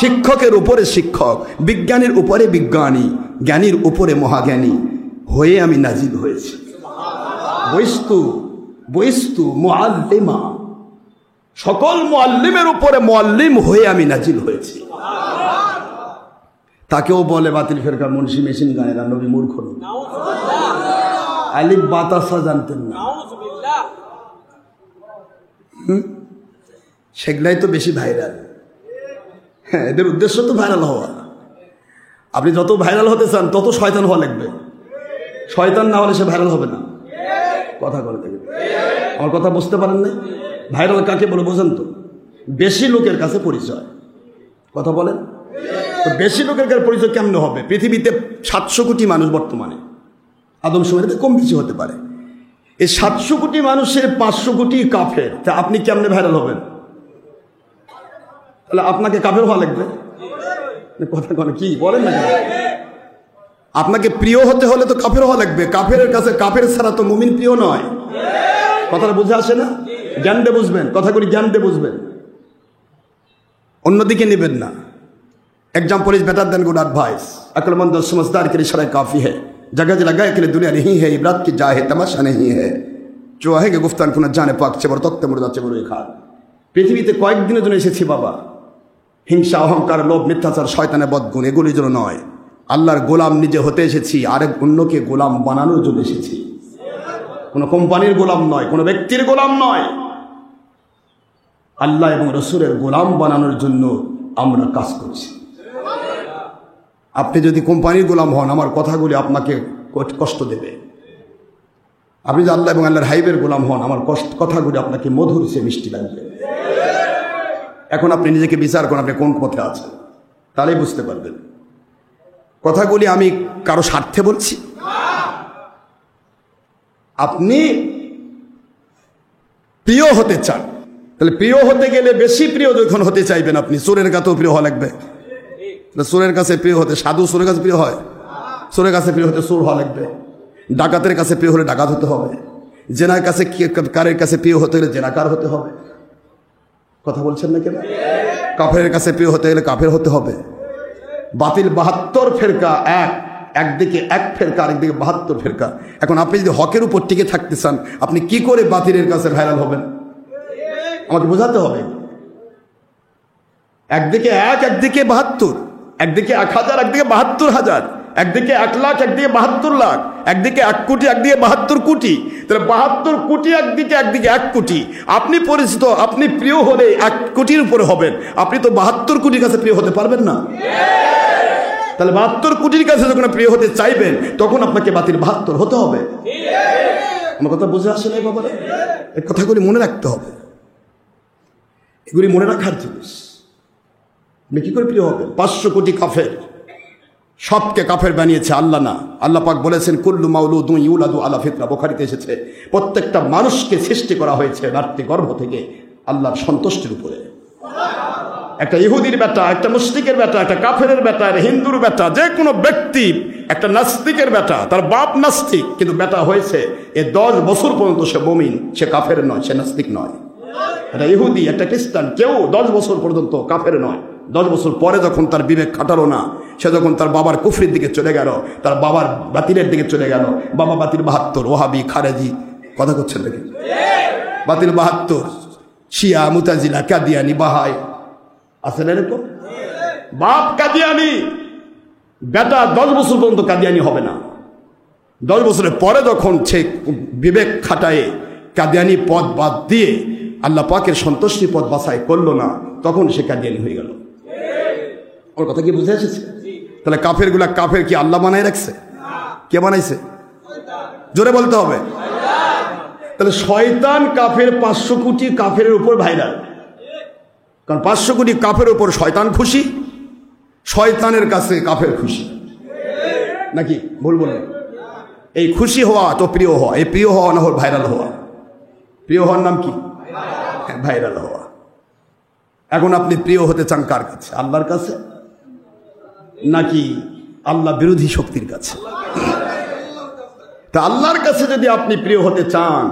শিক্ষকের উপরে শিক্ষক, বিজ্ঞানীর উপরে বিজ্ঞানী, জ্ঞানীর উপরে মহাজ্ঞানী হয়ে আমি নাজিল হয়েছি। বইস্তু মুআল্লিমা, সকল মুআল্লিমের উপরে মুআল্লিম হয়ে আমি নাজিল হয়েছি। তাকেও বলে বাতিল ফেরকা মুন্সি মেশিন গায়েরা নবী মূর্খ নবী, আলিফ বাতাসা জানতেন না। সেগুলাই তো বেশি ভাইরাল। হ্যাঁ, এদের উদ্দেশ্য তো ভাইরাল হওয়া। আপনি যত ভাইরাল হতে চান তত শয়তান হওয়া লাগবে। শয়তান না হলে সে ভাইরাল হবে না। কথা বলে দেখেন, আমার কথা বুঝতে পারেন না? ভাইরাল কাকে বলে বোঝেন তো? বেশি লোকের কাছে পরিচয়। কথা বলেন তো, বেশি লোকের কাছে পরিচয় কেমনে হবে? পৃথিবীতে 700 কোটি মানুষ বর্তমানে, আদম সময়তে কম বেশি হতে পারে। এই 700 কোটি মানুষের 500 কোটি কাফের, তা আপনি কেমনে ভাইরাল হবেন? তাহলে আপনাকে কাফের হওয়া লাগবে। কথা কি বলেন না? আপনাকে প্রিয় হতে হলে তো কাফের হওয়া লাগবে। কাফেরের কাছে কাফের ছাড়া তো মুমিন প্রিয় নয়। কথাটা বুঝে আসে না? জ্ঞান দিয়ে বুঝবেন, কথাগুলি জ্ঞান দিয়ে বুঝবেন, অন্যদিকে নেবেন না। Example is better than good advice. अक्लमंद और समझदार के लिए शरय काफ़ी है, जगह लगाए के लिए दुनिया नहीं है, इबरात की जाए तमाशा नहीं है। जो आएंगे गुफ्तान को न जाने पाक चेबर तख्ते मुर्दा चेबर खाद। পৃথিবীতে কয়েকদিনের জন্য এসেছি বাবা। হিংসা, অহংকার, লোভ, মিথ্যাচার, শয়তানের বদগুণ এগুলির জন্য নয়। আল্লাহর গোলাম নিজে হতে এসেছি, আরেক অন্যকে গোলাম বানানোর জন্য এসেছি। কোনো কোম্পানির গোলাম নয়, কোনো ব্যক্তির গোলাম নয়, আল্লাহ এবং রসুলের গোলাম বানানোর জন্য আমরা কাজ করছি। আপনি যদি কোম্পানির গোলাম হন, আমার কথাগুলি আপনাকে কষ্ট দেবে। আপনি যদি আল্লাহ এবং আল্লাহর হাইবের গোলাম হন, আমার কথাগুলি আপনাকে মধুর সে মিষ্টি লাগবে। এখন আপনি নিজেকে বিচার করুন, আপনি কোন পথে আছেন, তাহলেই বুঝতে পারবেন। কথাগুলি আমি কারো স্বার্থে বলছি। আপনি প্রিয় হতে চান, তাহলে প্রিয় হতে গেলে বেশি প্রিয় যখন হতে চাইবেন আপনি, চোরের কাছেও প্রিয় হওয়া লাগবে। চোরের কাছে প্রিয় হতে, সাধু চোরের কাছে প্রিয় হয়, চোরের কাছে প্রিয় হতে চোর হওয়া লাগবে। ডাকাতের কাছে প্রিয় হলে ডাকাত হতে হবে, জেনার কাছে কারের কাছে প্রিয় হতে হলে জেনাকার হতে হবে। কথা বলছেন না কেন? কাফেরের কাছে প্রিয় হতে গেলে কাফের হতে হবে। বাতিল 72 ফেরকা, একদিকে এক ফেরকা, আরেকদিকে 72 ফেরকা। এখন আপনি যদি হকের উপর টিকে থাকতে চান, আপনি কি করে বাতিলের কাছে ভাইরাল হবেন? আমাকে বোঝাতে হবে। একদিকে একদিকে 72, একদিকে 1000, একদিকে 72,000, একদিকে 1 লাখ, একদিকে 72 লাখ, একদিকে 1 কোটি, একদিকে 72 কোটি। তাহলে 72 কোটি একদিকে, একদিকে 1 কোটি। আপনি পরিচিত, আপনি প্রিয় হলে 1 কোটির উপরে হবেন। আপনি তো 72 কোটির কাছে প্রিয় হতে পারবেন না। তাহলে 72 কোটির কাছে যখন প্রিয় হতে চাইবেন, তখন আপনাকে বাতিল 72 হতে হবে। আমার কথা বুঝে আসে না বাবারা? এই কথাগুলি মনে রাখতে হবে, এগুলি মনে রাখার জিনিস। আপনি কি করে প্রিয় হবেন? 500 কোটি কাফের, সবকে কাফের বানিয়েছে আল্লাহ না। আল্লাহ পাক বলেছেন কুল্লু মাউলুদুন ইউলাদু আলা ফিতরা, বুখারীতে এসেছে প্রত্যেকটা মানুষকে সৃষ্টি করা হয়েছে মাতৃগর্ভ থেকে আল্লাহর সন্তুষ্টির উপরে। একটা ইহুদির বেটা, একটা মুশরিকের বেটা, একটা কাফেরের বেটা, একটা হিন্দুর বেটা, যে কোনো ব্যক্তি, একটা নাস্তিকের বেটা, তার বাপ নাস্তিক কিন্তু বেটা হয়েছে, 10 বছর পর্যন্ত সে মুমিন, সে কাফের নয়, সে নাস্তিক নয়। একটা ইহুদি, একটা খ্রিস্টান, কেউ 10 বছর পর্যন্ত কাফের নয়। 10 বছর পরে যখন তার বিবেক খাটালো না, সে যখন তার বাবার কুফরির দিকে চলে গেল, তার বাবার বাতিলের দিকে চলে গেল, বাবা বাতিল 72, ওহাবি, খারেজি, কথা করছেন নাকি? বাতিল 72, শিয়া, মুতাজিলা, কাদিয়ানি, বাহাই, আছে না এরকম? বাপ কাদিয়ানি, বেটা 10 বছর পর্যন্ত কাদিয়ানি হবে না। 10 বছরের পরে যখন সে বিবেক খাটায় কাদিয়ানি পদ বাদ দিয়ে আল্লাহ পাকের সন্তুষ্টি পদ বাছাই করলো না, তখন সে কাদিয়ানি হয়ে গেল। ওর কথা কি বুঝে এসেছে? তাহলে কাফের গুলা, কাফের কি আল্লাহ বানাই রাখছে? কে বানাইছে? জোরে বলতে হবে। তাহলে শয়তান কাফের 500 কোটি কাফের উপর ভাইরাল, কারণ 500 কোটি কাফের উপর শয়তান খুশি, শয়তানের কাছে কাফের খুশি, নাকি ভুল বললেন? এই খুশি হওয়া তো প্রিয় হওয়া, এই প্রিয় হওয়া না হল ভাইরাল হওয়া। প্রিয় হওয়ার নাম কি? ভাইরাল হওয়া। এখন আপনি প্রিয় হতে চান কার কাছে? আল্লাহর কাছে নাকি আল্লাহ বিরোধী শক্তির কাছে? তা আল্লাহর কাছে যদি আপনি প্রিয় হতে চান,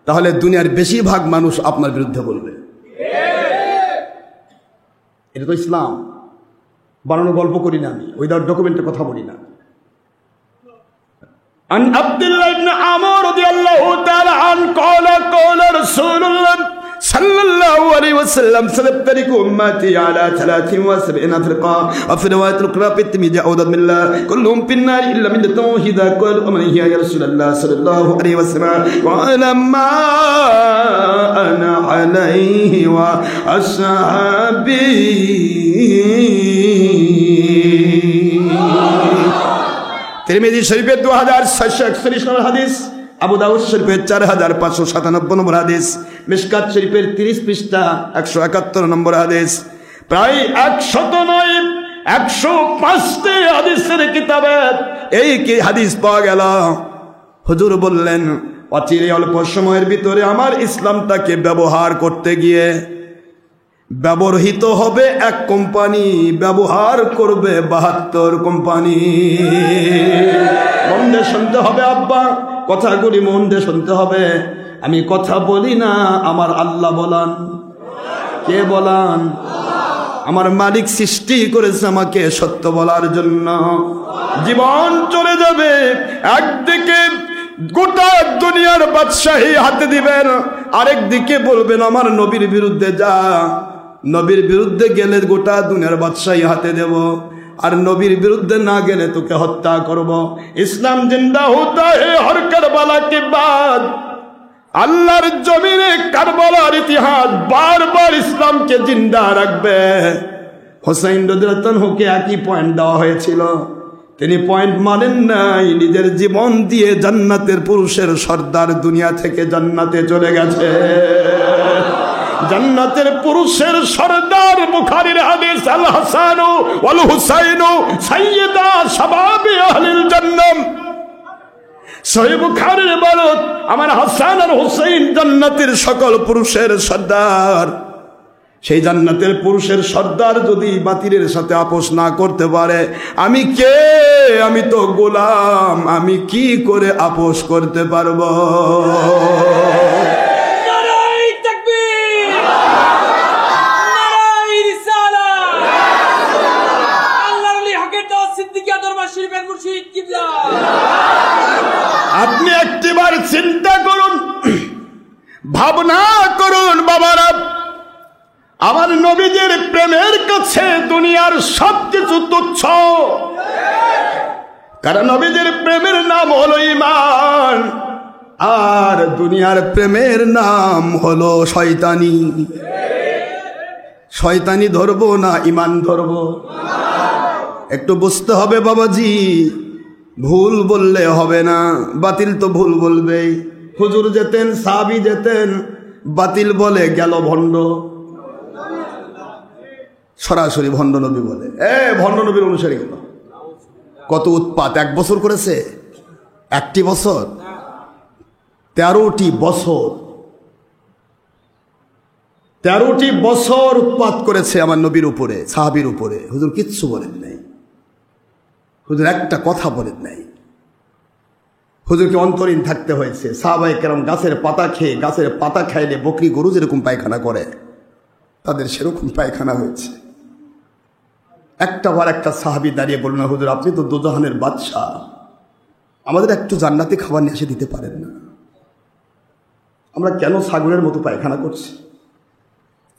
তাহলে দুনিয়ার বেশিরভাগ মানুষ আপনার বিরুদ্ধে বলবে। এটা তো ইসলাম, বানানো গল্প করি না আমি, উইদাউট ডকুমেন্টের কথা বলি না। عن عبد الله بن عمرو رضي الله تعالى عنه قال قال رسول الله صلى الله عليه وسلم سنفترق أمتي على 73 فرقة وفي رواية الأخرى في الترمذي أعوذ بالله كلهم في النار إلا من توحيدا قال ومن هي يا رسول الله صلى الله عليه وسلم قال ما أنا عليه وأصحابي তিরমিজি শরীফের 2641 নম্বর হাদিস, আবু দাউদ শরীফের 4597 নম্বর হাদিস, মিশকাত শরীফের 30 পৃষ্ঠা 171 নম্বর হাদিস। প্রায় 100 নয় 105টি হাদিসের কিতাবে এই কি হাদিস পাওয়া গেল। হুজুর বললেন, অচিরে অল্প সময়ের ভিতরে আমার ইসলামটাকে ব্যবহার করতে গিয়ে ব্যবহৃত হবে 1 কোম্পানি, ব্যবহার করবে 72 কোম্পানি। মন দিয়ে শুনতে হবে আব্বা, কথাগুলি মন দিয়ে শুনতে হবে। আমি কথা বলি না, আমার আল্লাহ বলান। কে বলান? আমার মালিক সৃষ্টি করেছে আমাকে সত্য বলার জন্য। জীবন চলে যাবে, একদিকে গোটা দুনিয়ার বাদশাহী হাতে দিবেন, আরেকদিকে বলবেন আমার নবীর বিরুদ্ধে যা। নবীর বিরুদ্ধে গেলে গোটা দুনিয়ার বাদশাহী হাতে দেব, আর নবীর বিরুদ্ধে না গেলে তোকে হত্যা করব। ইসলাম জিন্দা হতা হে হর কারবালা কে বাদ। আল্লাহর জমিনে কারবালার ইতিহাস বারবার ইসলামকে জিন্দা রাখবে। হোসেন রাদিয়াল্লাহু আনহুকে একই পয়েন্ট দেওয়া হয়েছিল, তিনি পয়েন্ট মানেন নাই, নিজের জীবন দিয়ে জান্নাতের পুরুষের সর্দার দুনিয়া থেকে জান্নাতে চলে গেছে। জান্নাতের পুরুষের সর্দার, বুখারীর হাদিস, আল হাসানু ওয়াল হুসাইনু সাইয়্যিদা শাবাবি আহলিল জান্নাহ। সহিহ বুখারীর ইবারত, আমার হাসান আর হুসাইন জান্নাতের সকল পুরুষের সর্দার। সেই জান্নাতের পুরুষের সর্দার যদি বাতিলের সাথে আপোষ না করতে পারে, আমি কে? আমি তো গোলাম, আমি কি করে আপোষ করতে পারবো? আপনি একটিবার চিন্তা করুন, ভাবনা করুন বাবারা, আমার নবীদের প্রেমের কাছে দুনিয়ার সবকিছু তুচ্ছ। কারণ নবীদের প্রেমের নাম হলো ঈমান, আর দুনিয়ার প্রেমের নাম হলো শয়তানি। শয়তানি ধরবো না ঈমান ধরবো? একটু বুঝতে হবে বাবাজি, ভুল বললে হবে না, বাতিল তো ভুল বলবেই। হুজুর যেতেন, সাহাবী যেতেন, বাতিল বলে গেল ভণ্ড, সরাসরি ভণ্ড নবী বলে, ভণ্ড নবীর অনুসারী গেল। কত উৎপাত! 1 বছর করেছে, 1টি বছর, 13টি বছর, 13টি বছর উৎপাত করেছে আমার নবীর উপরে, সাহাবীর উপরে। হুজুর কিচ্ছু বলেন নাই, হুজুর একটা কথা বলেন নাই। হুজুরকে অন্তরীণ থাকতে হয়েছে। সাহাবায়ে কেরাম গাছের পাতা খেয়ে, গাছের পাতা খাইলে বকরি গরু যেরকম পায়খানা করে, তাদের সেরকম পায়খানা হয়েছে। একটা বার একটা সাহাবী দাঁড়িয়ে বললেন, হুজুর আপনি তো দোজাহানের বাদশাহ, আমাদের একটু জান্নাতি খাবার নিয়ে এসে দিতে পারেন না? আমরা কেন ছাগলের মতো পায়খানা করছি?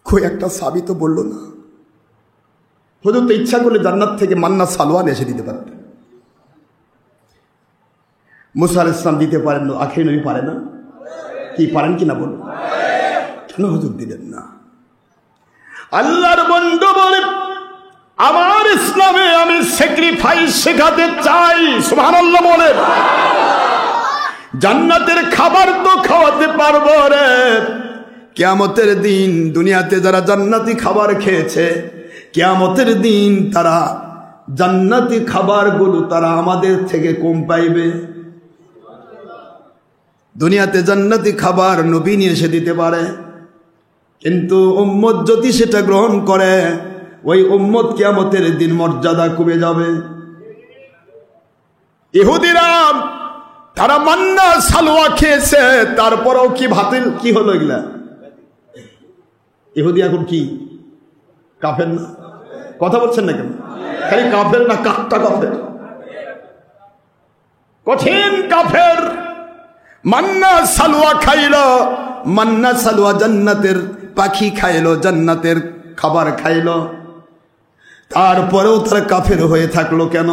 কই একটা সাহাবী তো বলল না। হুজুর তো ইচ্ছা করলে জান্নাত থেকে মান্না সালোয়ান এসে দিতে পারতেন। মুসা আলাইহিস সালাম দিতে পারেন, আখিরি নবী পারে না? কি পারেন কিনা বলুন? কেন হুজুর দিলেন না? আল্লাহর বন্ধু বলে, আমার ইসলামে আমি স্যাক্রিফাইস শেখাতে চাই। সুবহানাল্লাহ বলে, জান্নাতের খাবার তো খাওয়াতে পারবো রে। কিয়ামতের দিন দুনিয়াতে যারা জান্নাতি খাবার খেয়েছে, কিয়ামতের দিন তারা জান্নাতি খাবারগুলো তারা আমাদের থেকে কম পাইবে। দুনিয়াতে জান্নাতি খাবার নবী নিয়ে এসে দিতে পারে, কিন্তু উম্মত যদি সেটা গ্রহণ করে, ওই উম্মত কিয়ামতের দিন মর্যাদা কমে যাবে। ইহুদিরা তারা মান্না সালোয়া খেয়েছে, তারপরেও কি বাতিল কি হলো এগুলা? ইহুদি এখন কি কাফের না? কথা বলছেন না কেন? খালি কাফের না, কাট্টা কাফের, কঠিন কাফের। মান্না সালোয়া খাইল, মান্না সালোয়া জান্নাতের পাখি খাইল, জান্নাতের খাবার খাইল, তারপরেও তারা কাফের হয়ে থাকলো কেন?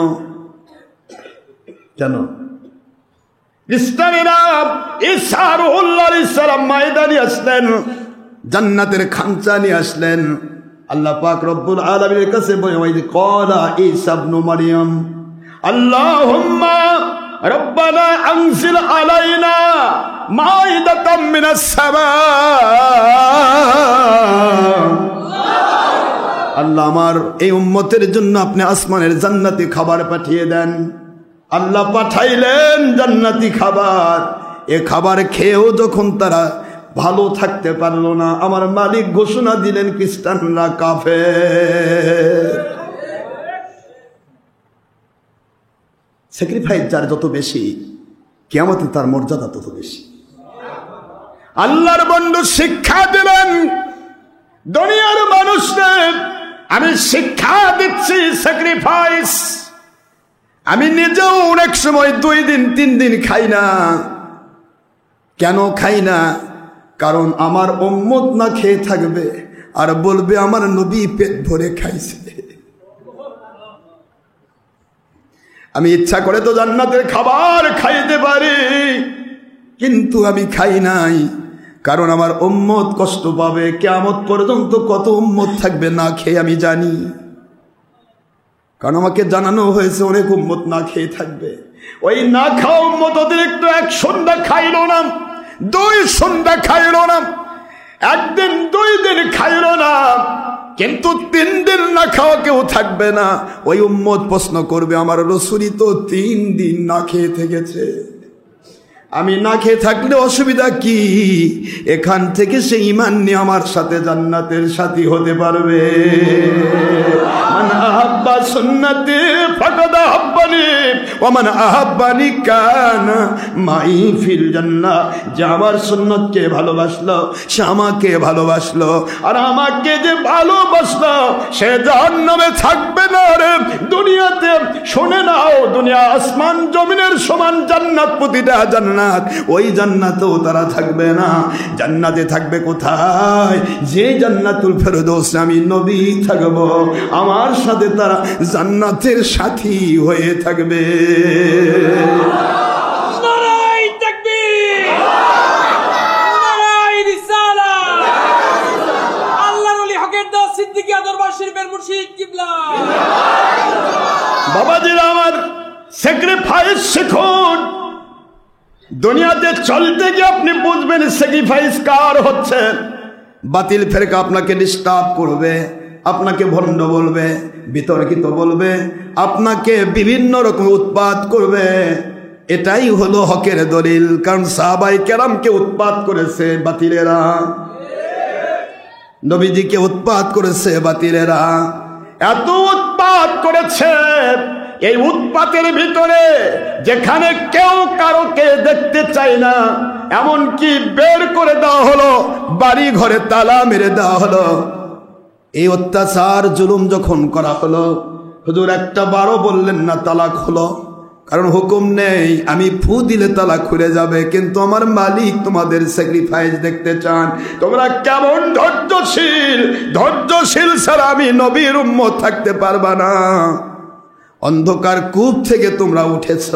কেন? ইসলামেরা ঈসা রুহুল্লাহ আলাইহিস সালাম ময়দানে আসলেন, জান্নাতের খাঞ্চা নিয়ে আসলেন। আল্লাহ পাক রব্বুল আলামিনের কাছে বলে, ক্বালা ঈসা ইবনে মারইয়াম আল্লাহুম্মা রব্বানা আনজিল আলাইনা মাইদাতাম মিনাস সামা। আল্লাহ আমার এই উম্মতের জন্য আপনি আসমানের জান্নাতি খাবার পাঠিয়ে দেন। আল্লাহ পাঠাইলেন জান্নাতি খাবার। এ খাবার খেয়েও যখন তারা ভালো থাকতে পারলো না, আমার মালিক ঘোষণা দিলেন খ্রিস্টানরা কাফের। স্যাক্রিফাইস যার যত বেশি, কিয়ামতে তার মর্যাদা তত বেশি। আল্লাহর বন্ধু শিক্ষা দিলেন দুনিয়ার মানুষদের, আমি শিক্ষা দিচ্ছি স্যাক্রিফাইস। আমি নিজেও অনেক সময় 2 দিন 3 দিন খাই না। কেন খাই না? কারণ আমার উম্মত না খেয়ে থাকবে আর বলবে আমার নবী পেট ভরে খাইছে। আমি ইচ্ছা করে তো জান্নাতের খাবার খাইতে পারি, কিন্তু আমি খাই নাই, কারণ আমার উম্মত কষ্ট পাবে। কিয়ামত পর্যন্ত কত উম্মত থাকবে না খেয়ে আমি জানি, কারণ আমাকে জানানো হয়েছে অনেক উম্মত না খেয়ে থাকবে। ওই না খাওয়া উম্মত অতিরিক্ত 1 সন্ধ্যা খাইল না, 2 সন্ধ্যা খাইল না, 1 দিন 2 দিন খাইল না, কিন্তু 3 দিন না খাওয়া কেউ থাকবে না। ওই উম্মত প্রশ্ন করবে, আমার রাসূলই তো 3 দিন না খেয়ে থেকেছে। আমি না খেয়ে থাকলে অসুবিধা কি? এখান থেকে সে ঈমান নিয়ে আমার সাথে জান্নাতের সাথী হতে পারবে। মান আহাব্বা সুন্নতি ফাকাদ আহাব্বানি ওয়া মান আহাব্বানি কানা মাই ফিল জান্নাহ। যে আমার সুন্নতকে ভালোবাসলো সে আমাকে ভালোবাসলো, আর আমাকে যে ভালোবাসলো সে জাহান্নামে থাকবে না রে। দুনিয়াতে শুনে নাও, দুনিয়া আসমান জমিনের সমান জান্নাত, প্রতিটা জান্নাত, ওই জান্নাতেও তারা থাকবে না। জান্নাতে থাকবে কোথায়? যে জান্নাতুল ফেরদৌস আমি নবী থাকব, আমার সাথে তারা জান্নাতের সাথী হয়ে থাকবে। নারায়ে তাকবীর, নারায়ে রিসালাত। আল্লাহর ওলি হকের দাস সিদ্দিকিয়া দরবার শরীফের মুর্শিদ কিবলা। বাবাজিরা আমার, স্যাক্রিফাইস শিখুন। দুনিয়াতে চলতে গিয়ে আপনি বুঝবেন স্যাক্রিফাইস কার হচ্ছে। বাতিল ফেরকা আপনাকে ডিস্টার্ব করবে, আপনাকে ভণ্ড বলবে, বিতর্কিত বলবে, আপনাকে বিভিন্ন রকম উৎপাত করবে। এটাই হলো হকের দলিল। কারণ সাহাবায়ে কেরামকে উৎপাত করেছে বাতিলেরা, নবীজিকে উৎপাত করেছে বাতিলেরা। এত উৎপাত করেছে, এই উৎপাতের ভিতরে যেখানে কেউ কারোকে দেখতে চায় না, এমনকি বের করে দেওয়া হলো, বাড়ি ঘরে তালা মেরে দেওয়া হলো। এই অত্যাচার জুলুম যখন করা হলো, হুজুর একটা বারও বললেন না তালাক হলো, কারণ হুকুম নেই। আমি ফু দিলে তালাক খুলে যাবে, কিন্তু আমার মালিক তোমাদের স্যাক্রিফাইস দেখতে চান। তোমরা কেমন ধৈর্যশীল, ধৈর্যশীল ছাড়া আমি নবীর উম্মত থাকতে পারবা না। অন্ধকার কূপ থেকে তোমরা উঠেছ,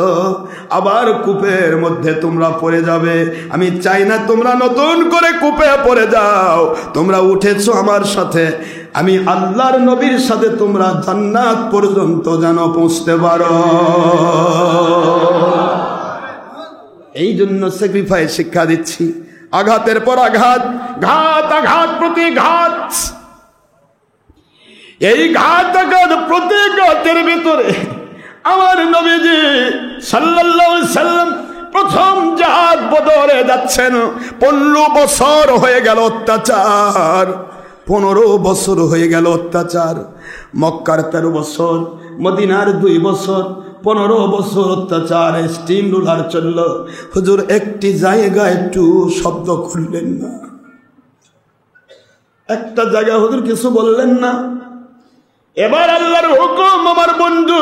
আবার কূপের মধ্যে তোমরা পড়ে যাবে। আমি চাই না তোমরা নতুন করে কূপে পড়ে যাও। তোমরা উঠেছ আমার সাথে, আমি আল্লাহর নবীর সাথে তোমরা জান্নাত পর্যন্ত যেন পৌঁছতে পারো। এই জন্য স্যাক্রিফাইস শিক্ষা দিচ্ছি। আঘাতের পর আঘাত, ঘাত আঘাত প্রতি ঘাত। এই ঘাত আঘাত প্রতিঘাতের ভিতরে আমার নবীজি সাল্লাল্লাহু আলাইহি সাল্লাম প্রথম জিহাদ বদরে যাচ্ছেন। 15 বছর হয়ে গেল অত্যাচার, 15 বছর হয়ে গেল অত্যাচার। মক্কার 13 বছর, মদিনার 2 বছর, 15 বছর অত্যাচার। স্টিম রুলার চলল। হুজুর একটি জায়গায় একটু শব্দ করলেন না, একটা জায়গায় হুজুর কিছু বললেন না। এবার আল্লাহর হুকুম, আমার বন্ধু,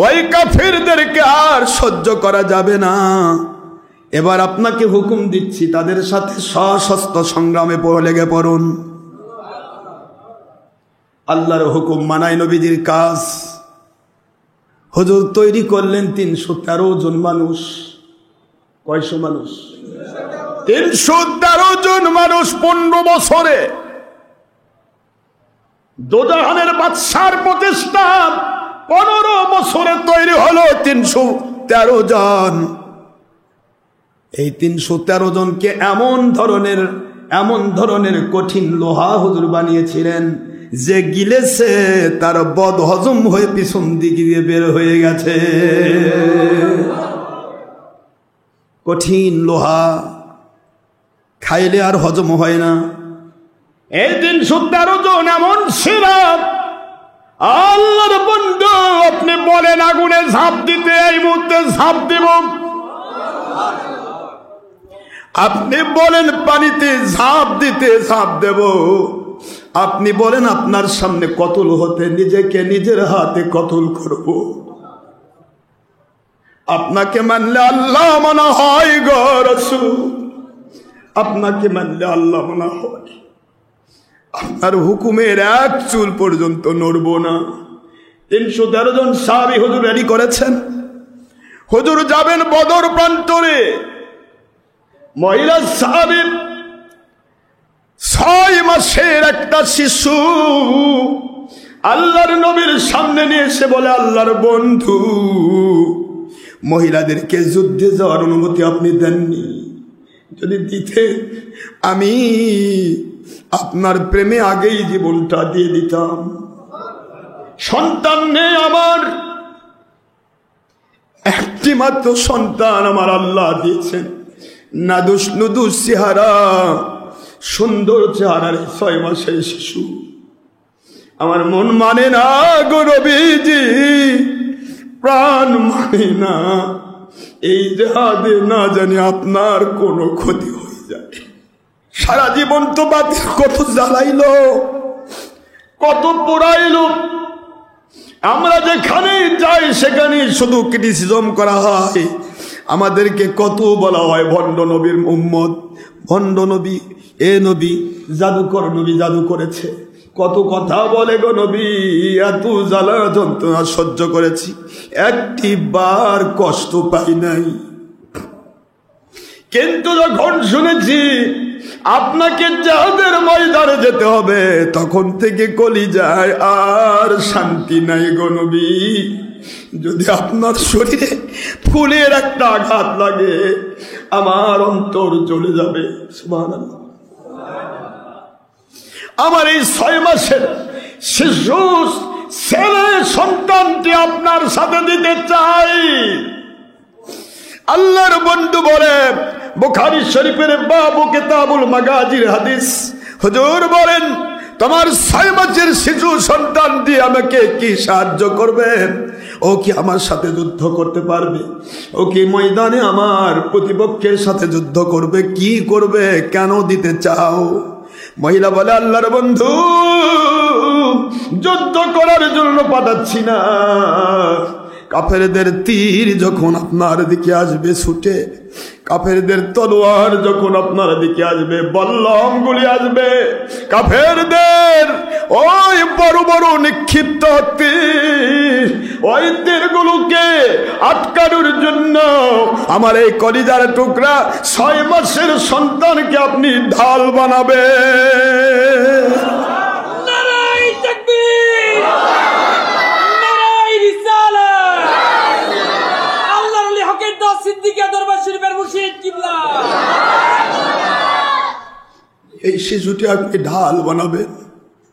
ওই কাফিরদেরকে আর সহ্য করা যাবে না। এবার আপনাকে হুকুম দিচ্ছি, তাদের সাথে সশস্ত্র সংগ্রামে লেগে পড়ুন। আল্লাহর হুকুম মানায় নবীজির কাজ। হুজুর তৈরি করলেন 313 জন মানুষ। কয়শো মানুষ? 313 জন মানুষ 15 বছরে। দোজাহানের বাদশার প্রতিষ্ঠা 15 বছরে তৈরি হলো 313 জন। এই 313 জনকে এমন ধরনের কঠিন লোহা হুজুর বানিয়েছিলেন যে গিলেছে তার বদ হজম হয়ে পিছন দিকে দিয়ে বের হয়ে গেছে। কঠিন লোহা খাইলে আর হজম হয় না। এই 313 জন এমন ছিল, আল্লাহর বন্ধু আপনি বলেন আগুনে ঝাঁপ দিতে, এই মুহূর্তে ঝাঁপ দিব। আপনি বলেন পানিতে ঝাঁপ দিতে, ঝাঁপ দেব। আপনি বলেন আপনার সামনে কতল হতে, নিজেকে নিজের হাতে কতল করব। আপনাকে মানলে আল্লাহ মানা হয় গো রাসূল, আপনাকে মানলে আল্লাহ মানা হয়। আপনার হুকুমের এক চুল পর্যন্ত নড়ব না। 313 জন সাহাবী হুজুর রেডি করেছেন। হুজুর যাবেন বদর প্রান্তরে। মহিলা সাহাবী 6 মাসের একটা শিশু আল্লাহর নবীর সামনে নিয়ে এসে বলে, আল্লাহর বন্ধু, মহিলাদেরকে যুদ্ধে যাওয়ার অনুমতি আপনি দেননি। যদি দিতেন আমি আপনার প্রেমে আগেই জীবনটা দিয়ে দিতাম। সন্তান নেই আমার, একটি মাত্র সন্তান আমার আল্লাহ দিয়েছেন, নাদুস নুদুস চেহারা, সুন্দর চেহারার 6 মাসের শিশু। আমার মন মানে না গো নবীজি, প্রাণ মানে না এই জেহাদে না জানি আপনার কোনো ক্ষতি হয়ে যায়। সারা জীবন তো বাতিল কত জ্বালাইলো, কত পোড়াইলো। আমরা যেখানে যাই সেখানে শুধু ক্রিটিসিজম করা হয়, আমাদেরকে কত বলা হয় ভণ্ড নবীর উম্মত, ভণ্ড নবী, এ নবী জাদুকর, নবী জাদু করেছে, কত কথা বলে গো নবী। এত জ্বালা যন্ত্রণা সহ্য করেছি, একটি বার কষ্ট পাই নাই। কিন্তু যখন শুনেছি আপনাকে জিহাদের ময়দানে যেতে হবে, তখন থেকে কলিজায় আর শান্তি নাই গো নবী। যদি আপনার শরীরে ফুলের একটা আঘাত লাগে, আমার অন্তর চলে যাবে। সুবহানাল্লাহ। আমার এই 6 মাসের শিশু ছেলে সন্তানটি আপনার সাথে দিতে চাই। আল্লাহর বন্ধু বলে, বুখারী শরীফের বাবু কিতাবুল মাগাজির হাদিস, হুজুর বলেন তোমার 6 মাসের শিশু সন্তান দিয়ে আমাকে কি সাহায্য করবে? ও কি আমার সাথে যুদ্ধ করতে পারবে? ও কি ময়দানে আমার প্রতিপক্ষের সাথে যুদ্ধ করবে? কি করবে? কেন দিতে চাও? মহিলা বলে, আল্লাহর বন্ধু, যুদ্ধ করার জন্য পাঠাচ্ছি না, কাফেরদের তীর যখন আপনার দিকে আসবে ছুটে, কাফেরদের তলোয়ার যখন আপনার দিকে আসবে, বল্লম গুলি আসবে, কাফেরদের ওই বড় বড় নিক্ষিপ্ত তীর, ওই তীরগুলোকে আটকানোর জন্য আমার এই কলিজার টুকরা 6 মাসের সন্তানকে আপনি ঢাল বানাবে। নারায়ে তাকবীর, নারায়ে রিসালাত। আল্লাহর ওলি হকের দাস সিদ্দিকী দরবার শরীফের মুর্শিদ কিবলা। এই শিশুটি আপনি ঢাল বানাবেন,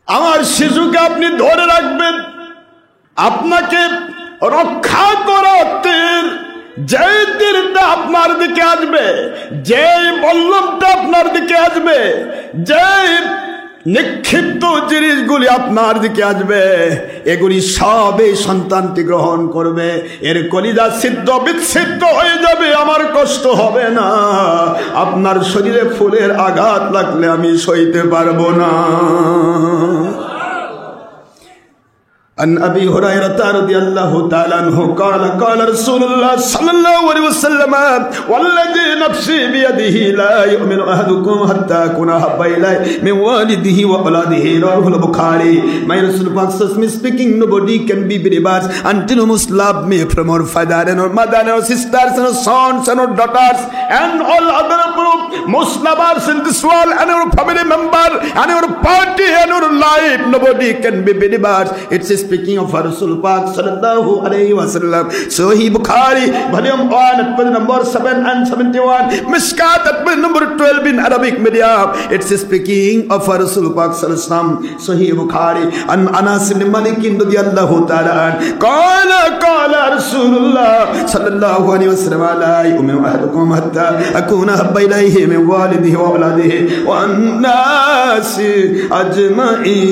আমার শিশুকে আপনি ধরে রাখবেন, আপনাকে রক্ষা করতে যে তীরটা আপনার দিকে আসবে, যে বল্লমটা আপনার দিকে আসবে, যে নিক্ষিপ্ত জিনিসগুলি আপনার দিকে আসবে, এগুলি সব এই সন্তানটি গ্রহণ করবে। এর কলিজা সিদ্ধ বিচ্ছিন্ন হয়ে যাবে, আমার কষ্ট হবে না। আপনার শরীরে ফুলের আঘাত লাগলে আমি সইতে পারবো না। عن أبي هريرة رضي الله تعالى عنه قال قال رسول الله صلى الله عليه وسلم والذي نفسي بيده لا يؤمن أحدكم حتى أكون أحب إليه من والده وأولاده رواه البخاري. My Rasul says me speaking, nobody can be believers until you must love me from our father and our mother and our sisters and our sons and our daughters and all other Muslims in this world and our family member and our party and our life. Nobody can be believers. It's speaking of Rasul Pak sallallahu alayhi wa sallam. Sahih Bukhari volume 1 at page number 7 and 71, Mishkat at page number 12 in Arabic medium. It's speaking of Rasul Pak sallallahu alayhi wa sallam. Sahih Bukhari an Anas ibn Malik radiyallahu ta'ala an qala Rasulullah sallallahu alayhi wa sallam la yu'minu ahadukum hatta akuna habba ilayhi min walidihi wa awladihi wa an-nasi ajma'in.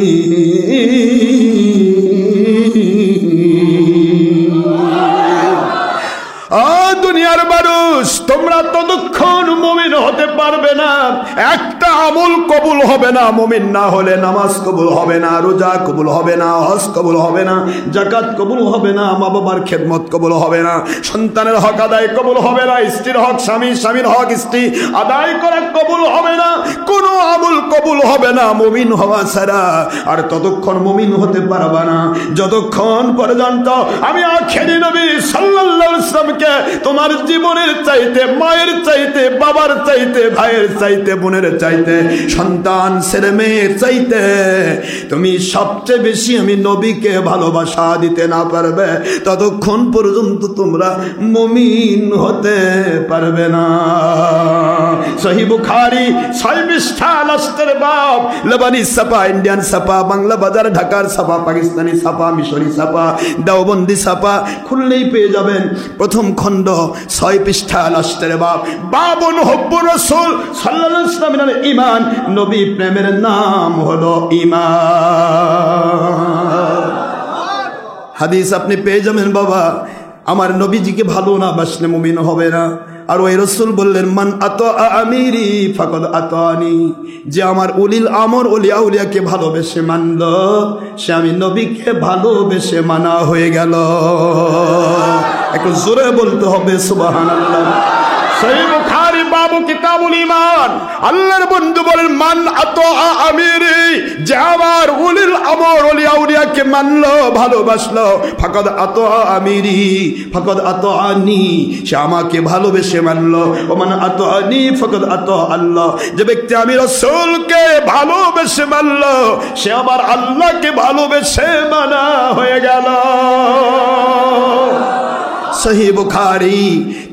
দুনিয়ার মানুষ, তোমরা ততক্ষণ মুমিন হতে পারবে না, একটা আমল কবুল হবে না। মুমিন না হলে নামাজ কবুল হবে না, রোজা কবুল হবে না, হজ কবুল হবে না, যাকাত কবুল হবে না, মা বাবার খেদমত কবুল হবে না, সন্তানের হক আদায় কবুল হবে না, স্ত্রীর হক স্বামী, স্বামীর হক স্ত্রী আদায় করা কবুল হবে না, কোনো আমল কবুল হবে না মুমিন হওয়া ছাড়া। আর ততক্ষণ মুমিন হতে পারবা না যতক্ষণ পর্যন্ত আমি আখেরি নবী সাল্লাল্লাহু আলাইহি ওয়াসাল্লামকে তোমার জীবনের চাইতে, মায়ের চাইতে, বাবার চাইতে, ভাইয়ের চাইতে, বোনের চাইতে, সন্তান ছেলে মেয়ের চাইতে তুমি সবচেয়ে বেশি আমি নবীকে ভালোবাসা দিতে না পারবে ততক্ষণ পর্যন্ত তোমরা মুমিন হতে পারবে না। সহিহ বুখারী 6 পৃষ্ঠা লাস্টের বাব, লেবানি ছাপা, ইন্ডিয়ান ছাপা, বাংলা বাজার, ঢাকার ছাপা, পাকিস্তানি ছাপা, মিশরি ছাপা, দেওবন্দি ছাপা, খুললেই পেয়ে যাবেন। প্রথম খণ্ড 6 পৃষ্ঠা লাস্টের বাব, বাবুন হুব্বুর রাসূল সাল্লাল্লাহু আলাইহি ওয়াসাল্লামের ঈমান, নবী প্রেমের নাম হলো ঈমান। হাদিস আপনি পেয়ে যাবেন বাবা, আমার নবীজিকে ভালো না বাসলে মুমিন হবে না। আর ওই রাসূল বললেন, মান আতা আমিরি ফাকাদ আতানি, যে আমার উলিল আমর ওলিয়া উলিয়াকে ভালোবেসে মানল সে আমি নবীকে ভালোবেসে মানা হয়ে গেল। একটু জোরে বলতে হবে সুবহানাল্লাহ। সহিহ বুখারী বাবু কিতাবুল ঈমান, আল্লাহর বন্ধু বলেন, মান আতা আমিরি, যে আমার উলিল আমর ওলিয়া উলিয়াকে মানলো ভালোবাসলো, ফাকাদ আতা আমিরি ফাকাদ আতানি, সে আমাকে ভালোবেসে মানলো। ও মান আতানি ফাকাদ আতা আল্লাহ, যে ব্যক্তি আমি রাসূলকে ভালোবেসে মানলো সে আবার আল্লাহকে ভালোবেসে মানা হয়ে গেল। সহিহ বুখারী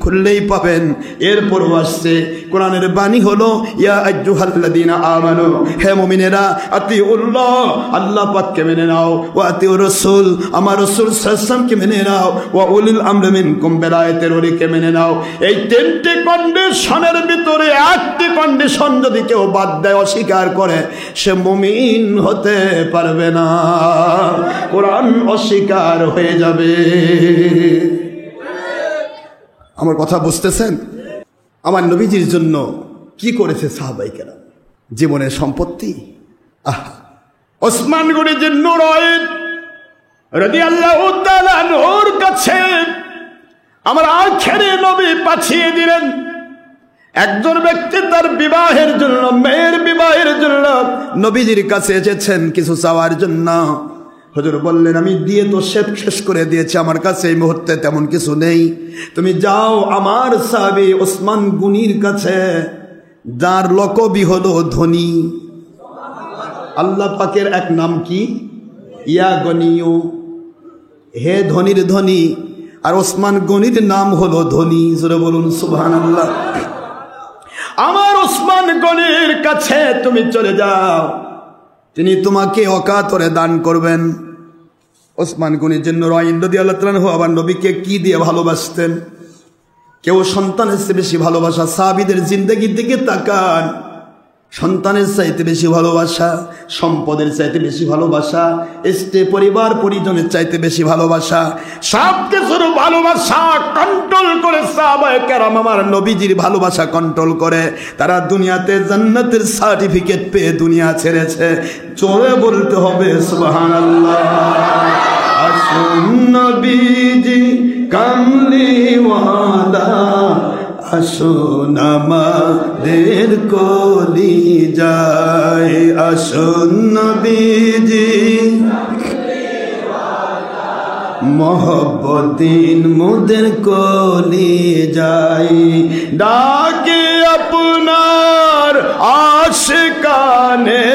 খুললেই পাবেন। এরপর আসছে কোরআনের বাণী হলো, ইয়া আইয়ুহাল্লাযীনা আমানু, হে মুমিনেরা, আতিউল্লাহ, আল্লাহ পাককে মেনে নাও, ওয়া আতিউর রাসূল, আমার রাসূল সাল্লাল্লাহু আলাইহি ওয়াসাল্লামকে মেনে নাও, ওয়া উলিল আমরি মিনকুম, বেলায়েতের ওলিকে মেনে নাও। এই তিনটি কন্ডিশনের ভিতরে একটি কন্ডিশন যদি কেউ বাদ দেয়, অস্বীকার করে, সে মুমিন হতে পারবে না, কোরআন অস্বীকার হয়ে যাবে। আমার কথা বুঝতেছেন? আমার নবীজির জন্য কি করেছে সাহাবায়ে কেরাম, জীবনের সম্পত্তি। ওসমান গনি জিন্নুরাইন রাদিয়াল্লাহু তাআলা আনহুর কাছে আমার আখেরে নবী পাঠিয়ে দিলেন। একজন ব্যক্তি তার বিবাহের জন্য, মেয়ের বিবাহের জন্য নবীজির কাছে এসেছেন কিছু চাওয়ার জন্য। হুজুর বললেন, আমি দিয়ে তো শেষ করে দিয়েছি, আমার কাছে এই মুহূর্তে তেমন কিছু নেই, তুমি যাও আমার সাহাবী ওসমান গনির কাছে, যার লকবি হলো ধনী। আল্লাহ পাকের এক নাম কি? ইয়া গনিয়ু, হে ধনীর ধনী। আর ওসমান গনির নাম হলো ধনী। জোরে বলুন সুবহানাল্লাহ। আমার ওসমান গনির কাছে তুমি চলে যাও, তিনি তোমাকে অকাতরে দান করবেন। ওসমান গনি জিন্নুরাইন রাদিয়াল্লাহু তাআলা আনহু আবার নবীকে কি দিয়ে ভালোবাসতেন? কেউ সন্তানের চেয়ে বেশি ভালোবাসা। সাহাবীদের জিন্দেগির দিকে তাকান, সন্তানের চাইতে বেশি ভালোবাসা, সম্পদের চাইতে বেশি ভালোবাসা, স্ত্রী পরিবার পরিজনের চাইতে বেশি ভালোবাসা, সব কিছুর ভালোবাসা কন্ট্রোল করে সাহাবায়ে কেরাম আমার নবীজির ভালোবাসা কন্ট্রোল করে তারা দুনিয়াতে জান্নাতের সার্টিফিকেট পেয়ে দুনিয়া ছেড়েছে। জোরে বলতে হবে সুবহানাল্লাহ। আসুন নবীজি কামলিওয়ালা, আসুন আমাদের কলি যায়, আসুন নবীজি মোহব্বতিন মুদের কলি যায়, ডাকে আপনার আশিকানে,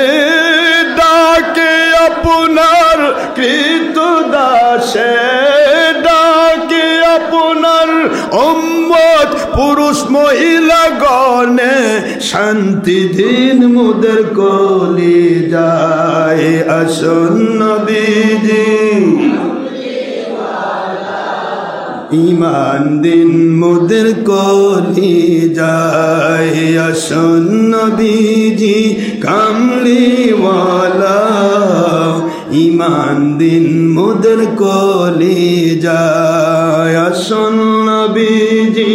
ডাকে আপনার কৃতদাসে, ডাকে আপনার উম্মত পুরুষ মহিলা গণে, শান্তি দিন মুদের কলি যায়, আসুন নবীজি ঈমান দিন মুদের কলি যায়, আসুন নবীজি কামলিওয়ালা, ঈমান দিন মুদের কলি যায়, আসুন নবীজি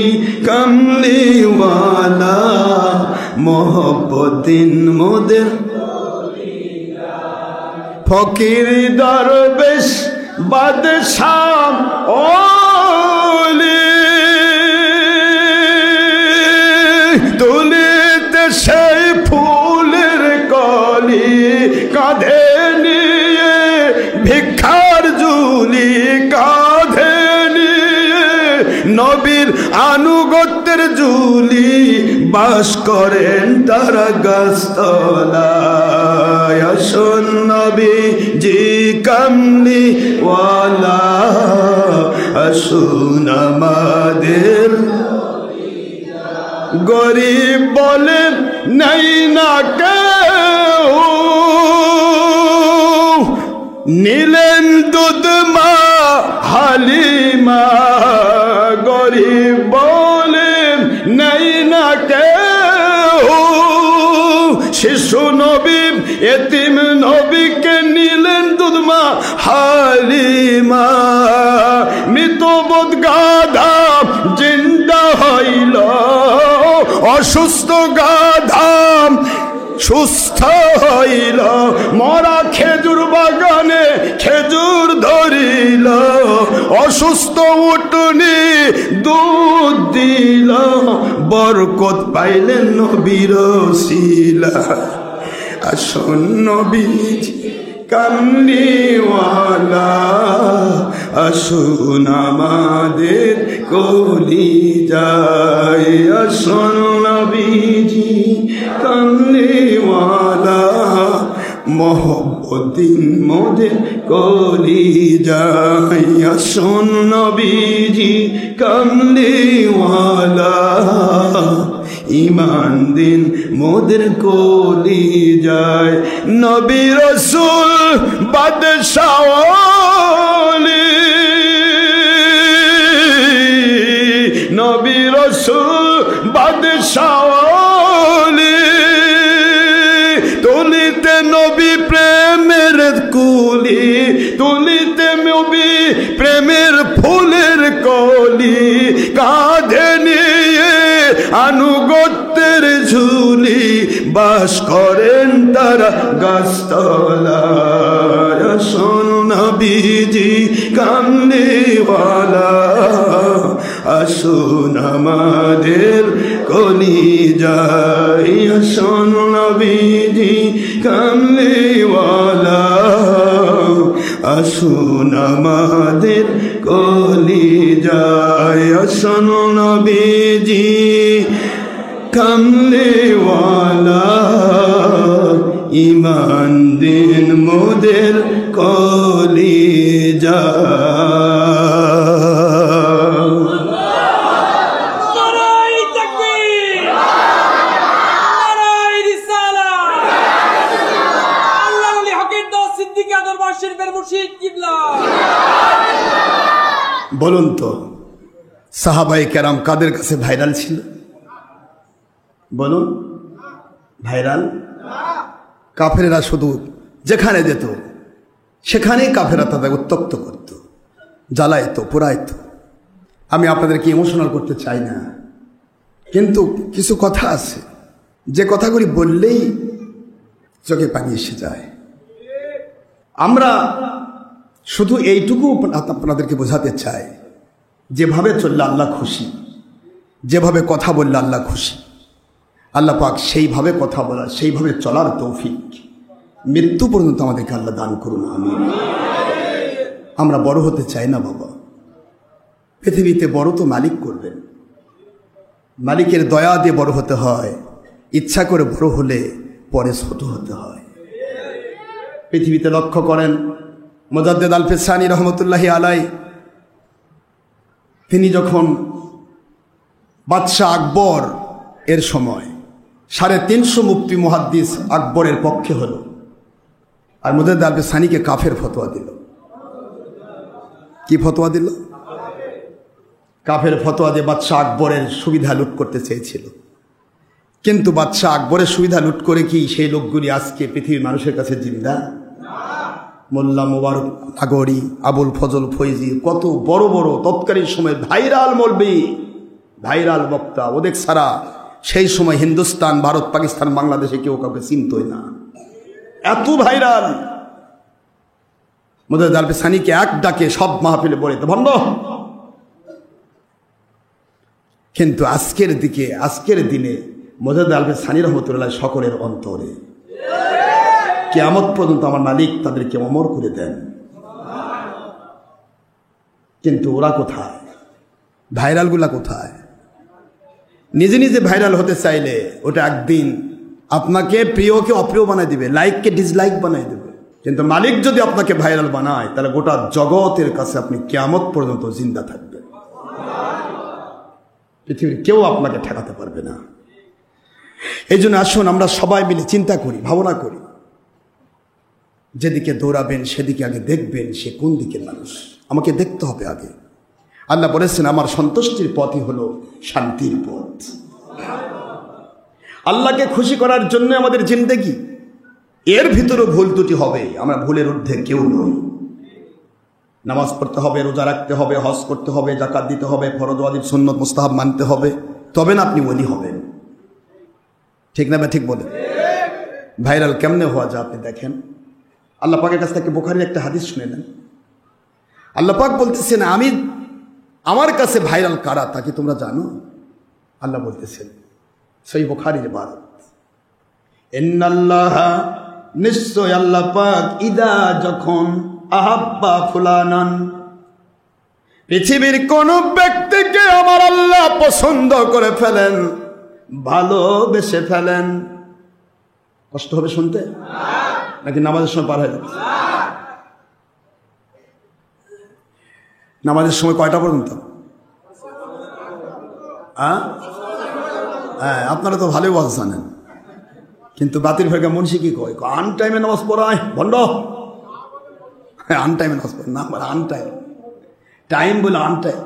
কামলিওয়ালা, মোহব্বতিন মুদের ফকির দরবেশ বাদশাহ ওলি, তুলিতে সেই ফুলের কলি, কাঁধে নিয়ে ভিক্ষার ঝুলি, কাঁধে নিয়ে নবীর আনুগত্যের ঝুলি, বাস করেন তারা গাছতলায়। আসুন নবীজি কামলিওয়ালা, আসুন আমাদের গরিব বলে নাই না কেউ, নিলেন দুধ মা হালিমা। গরিব বলে নাই না কেউ, শিশু নবী এতিম নবীকে নিলেন দুধ মা হালিমা। মৃতবোধ গাধা জিন্দা হইল, অসুস্থ গাধা সুস্থ হইল। মরা খেজুর বাগানে খেজুর ধরিল, অসুস্থ উটনি দুধ দিল। বরকত পাইলেন নবীর ওসিলা। আসুন নবীজি কামলিওয়ালা, আসুন আমাদের কলিজায়। আসুন নবীজি কামলিওয়ালা, মোহব্বতিন মোদের কলিজায়। আসুন নবীজি কামলিওয়ালা, ঈমান দিন মোদের কলিজায়। নবী রাসূল বাদশাহ ওলি, নবী রাসূল বাদশাহ ওলি। তুলিতে নবী প্রেমের কুলি, তুলিতে নবী প্রেমের ফুলের কলি। কাঁধে নিয়ে আনুগত্যের ঝুলি, বাস করেন তারা গাছতলায়। আসুন নবীজি কামলিওয়ালা, আসুন আমাদের কলিজায়। আসুন নবীজি কামলিওয়ালা, আসুন আমাদের কলিজায়। আসুন নবীজি কামলিওয়ালা, ঈমান দিন মোদের কলিজায়। নারায়ে তাকবীর, নারায়ে রিসালাত। আল্লাহর ওলি হকের দাস সিদ্দিকী দরবার শরীফের মুর্শিদ কিবলা। বলুন তো, সাহাবায়ে কেরাম কাদের কাছে ভাইরাল ছিল? বলুন, ভাইরাল? কাফেরেরা শুধু যেখানে যেত সেখানেই কাফেরা তাদের উত্তপ্ত করত, জ্বালাইতো, পোড়াইতো। আমি আপনাদেরকে ইমোশনাল করতে চাই না, কিন্তু কিছু কথা আছে যে কথাগুলি বললেই চোখে পানি এসে যায়। আমরা শুধু এইটুকু আপনাদেরকে বোঝাতে চাই, যেভাবে চললে আল্লাহ খুশি, যেভাবে কথা বললে আল্লাহ খুশি, আল্লাহ পাক সেইভাবে কথা বলার, সেইভাবে চলার তৌফিক মৃত্যু পর্যন্ত আমাদেরকে আল্লাহ দান করুন, আমিন। আমরা বড় হতে চাই না বাবা। পৃথিবীতে বড় তো মালিক করবেন, মালিকের দয়া দিয়ে বড় হতে হয়। ইচ্ছা করে বড় হলে পরে ছোট হতে হয়। পৃথিবীতে লক্ষ্য করেন, মুজাদ্দেদ আল ফেসানি রহমতুল্লাহি আলাই, তিনি যখন বাদশাহ আকবর এর সময় 350 মুফতি মুহাদ্দিস আকবরের পক্ষে হলো, আর মুজাদ্দেদ আল ফেসানিকে কাফের ফতোয়া দিল। কি ফতোয়া দিল? কাফের ফতোয়া দিয়ে বাদশাহ আকবরের সুবিধা লুট করতে চেয়েছিল। কিন্তু বাদশাহ আকবরের সুবিধা লুট করে কি সেই লোকগুলি আজকে পৃথিবীর মানুষের কাছে জিন্দা? মোল্লা মোবারক নাগরি, আবুল ফজল ফৈজি, কত বড় বড় তৎকালীন সময় ভাইরাল মৌলবি, ভাইরাল বক্তা, ওদের ছাড়া সেই সময় হিন্দুস্তান, ভারত, পাকিস্তান, বাংলাদেশে কেউ কাউকে চিনতই না, এত ভাইরাল। মুজাদ্দেদ আল ফেসানিকে এক ডাকে সব মাহফিলে বলে তো ভণ্ড। কিন্তু আজকের দিনে মুজাদ্দেদ আল ফেসানি রহমতুল্লাহ সকলের অন্তরে, কিয়ামত পর্যন্ত আমার মালিক তাদেরকে অমর করে দেন। কিন্তু ওরা কোথায়? ভাইরালগুলা কোথায়? নিজে নিজে ভাইরাল হতে চাইলে ওটা একদিন আপনাকে প্রিয়কে অপ্রিয় বানাই দিবে, লাইককে ডিসলাইক বানাই দেবে। কিন্তু মালিক যদি আপনাকে ভাইরাল বানায় তাহলে গোটা জগতের কাছে আপনি কিয়ামত পর্যন্ত জিন্দা থাকবেন। পৃথিবীর কেউ আপনাকে ঠেকাতে পারবে না। এই জন্য আসুন আমরা সবাই মিলে চিন্তা করি, ভাবনা করি। যেদিকে দৌড়াবেন সেদিকে আগে দেখবেন সে কোন দিকের মানুষ। আমাকে দেখতে হবে আগে। আল্লাহ বলেছেন আমার সন্তুষ্টির পথই হলো শান্তির পথ। আল্লাহকে খুশি করার জন্য আমাদের জিন্দেগি। এর ভিতরেও ভুল ত্রুটি হবে, আমরা ভুলের ঊর্ধ্বে কেউ নই। নামাজ পড়তে হবে, রোজা রাখতে হবে, হজ করতে হবে, যাকাত দিতে হবে, ফরজ ওয়াজিব সুন্নত মুস্তাহাব মানতে হবে, তবে না আপনি ওলি হবেন। ঠিক না? ঠিক বলেন। ভাইরাল কেমনে হওয়া যায় আপনি দেখেন। আল্লাহ পাকের কাছ থেকে বুখারীর একটা হাদিস শুনে নেন। আল্লাহ পাক বলতেছেন আমার কাছে ভাইরাল কারা তা কি তোমরা জানো? আল্লাহ বলতেছেন সহিহ বুখারীর ইবারত, ইন্নাল্লাহা নিশ্চয় আল্লাহ পাক ইদা যখন আহাব্বা ফুলানান পৃথিবীর কোন ব্যক্তিকে আমার আল্লাহ পছন্দ করে ফেলেন, ভালোবেসে ফেলেন। কষ্ট হবে শুনতে নাকি নামাজের সময় পার হয়ে যাচ্ছে? নামাজের সময় কয়টা পর্যন্ত? হ্যাঁ, আপনারা তো ভালোই ওয়াজ জানেন, কিন্তু বাতিল ফেরকা মুন্সি কি কয়, আন টাইমে নামাজ পড়ায় ভণ্ড। আন টাইমে নামাজ পড়ে না, আন টাইম, টাইম বলে আন টাইম।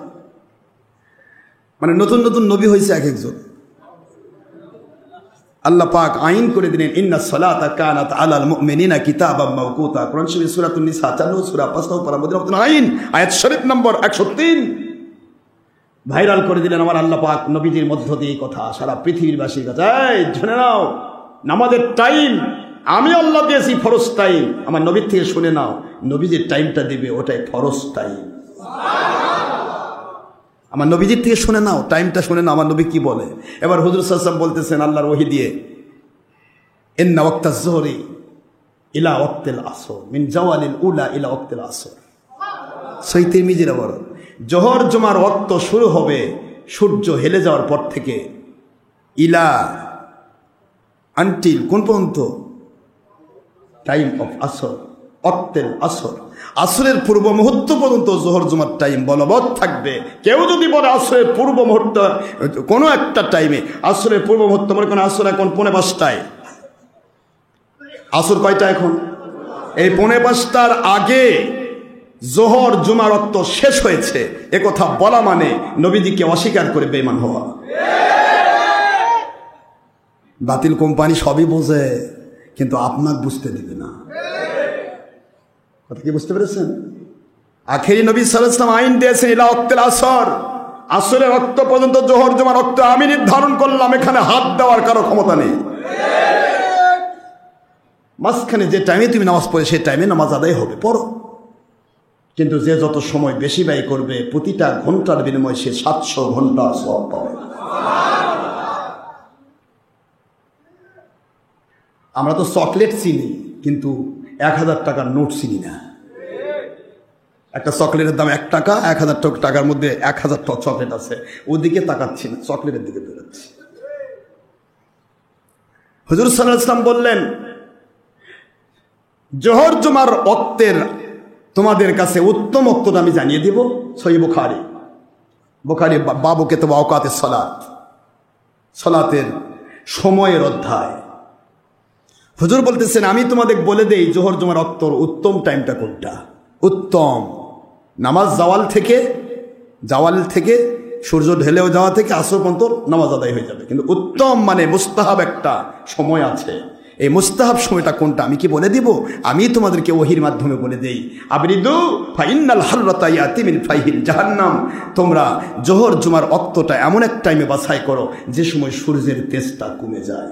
মানে নতুন নতুন নবী হয়েছে এক একজন। আল্লাহ পাক আইন করে দিলেন ইন্নাস সালাতা কানাত আলাল মুমিনিনা কিতাবাম মাওকুতা। কোরআন শরীফ সূরাতুন নিসা 4 সূরা 5 পারা মধ্যে আইন আয়াত শরীফ নম্বর 103 ভাইরাল করে দিলেন আমার আল্লাহ পাক নবীজির মধ্য দিয়ে কথা সারা পৃথিবীর বাসীর কাছে। এই শুনে নাও, নামাজের টাইম আমি আল্লাহ দিয়েছি ফরজ টাইম, আমার নবীর থেকে শুনে নাও, নবীজির টাইমটা দিবে ওটাই ফরজ টাইম। আমার নবীজির থেকে শুনে নাও, টাইমটা শুনে নাও আমার নবী কি বলে। এবার হুজুর সাল্লাল্লাহু আলাইহি ওয়াসাল্লাম বলতেছেন আল্লাহর ওহী দিয়ে, ইন্না ওয়াক্তাজ যুহরি ইলা ওয়াক্তিল আসর মিন জাওয়ালিল উলা ইলা ওয়াক্তিল আসর। সহিহ তিরমিজির আবার জোহর জুমার ওয়াক্ত শুরু হবে সূর্য হেলে যাওয়ার পর থেকে, ইলা আনটিল কোন পর্যন্ত? টাইম অফ আসর, ওয়াক্তিল আসর, আসরের পূর্ব মুহূর্ত পর্যন্ত জোহর জুমার টাইম বলবৎ থাকবে। কেউ যদি বলে আসরের পূর্ব মুহূর্ত কোনো একটা টাইমে, আসরের পূর্ব মুহূর্ত মনে করেন আসর এখন 4:45, আসর কয়টা এখন? এই 4:45 আগে জোহর জুমার ওয়াক্ত শেষ হয়েছে, এ কথা বলা মানে নবীজিকে অস্বীকার করে বেঈমান হওয়া। বাতিল কোম্পানি সবই বোঝে, কিন্তু আপনাকে বুঝতে দিবে না। কথা কি বুঝতে পেরেছেন? আখেরি নবী সাল্লাল্লাহু আলাইহি ওয়াসাল্লাম আইন দিয়েছেন ইলা ওয়াক্তিল আসর, আসরের ওয়াক্ত পর্যন্ত জোহর জুমার ওয়াক্ত আমি নির্ধারণ করলাম, এখানে হাত দেওয়ার কারো ক্ষমতা নেই। মাঝখানে যে টাইমে তুমি নামাজ পড়ে সেই টাইমে নামাজ আদায় হবে, পড়ো। কিন্তু যে যত সময় বেশি ব্যয় করবে প্রতিটা ঘন্টার বিনিময়ে সে 700 ঘন্টা সওয়াব পাবে। আমরা তো চকলেট চিনি কিন্তু 1000 টাকার নোট চিনি না। একটা চকলেটের দাম 1 টাকা, 1000 টাকার মধ্যে 1000 চকলেট আছে, ওদিকে তাকাচ্ছি না, চকলেটের দিকে দৌড়াচ্ছি। হুজুর সাল্লাল্লাহু আলাইহি ওয়াসাল্লাম বললেন জোহর জুমার ওয়াক্তের তোমাদের কাছে উত্তম ওয়াক্তটা আমি জানিয়ে দিব। সহিহ বুখারী বাবু কিতাব আওকাতিস সালাত, সালাতের সময়ের অধ্যায়। হুজুর বলতেছেন আমি তোমাদের বলে দেই জোহর জুমার ওয়াক্তর উত্তম টাইমটা কোনটা। উত্তম নামাজ জাওয়াল থেকে সূর্য ঢেলেও যাওয়া থেকে আসর পর্যন্ত নামাজ আদায় হয়ে যাবে, কিন্তু উত্তম মানে মুস্তাহাব একটা সময় আছে। এই মুস্তাহাব সময়টা কোনটা আমি কি বলে দিব? আমি তোমাদেরকে ওহির মাধ্যমে বলে দেই। আবরিদু ফাইন্নাল হাররাতা ইয়াতি মিন ফাইহিল জাহান্নাম। তোমরা জোহর জুমার ওয়াক্তটা এমন এক টাইমে বাছাই করো যে সময় সূর্যের তেজটা কমে যায়।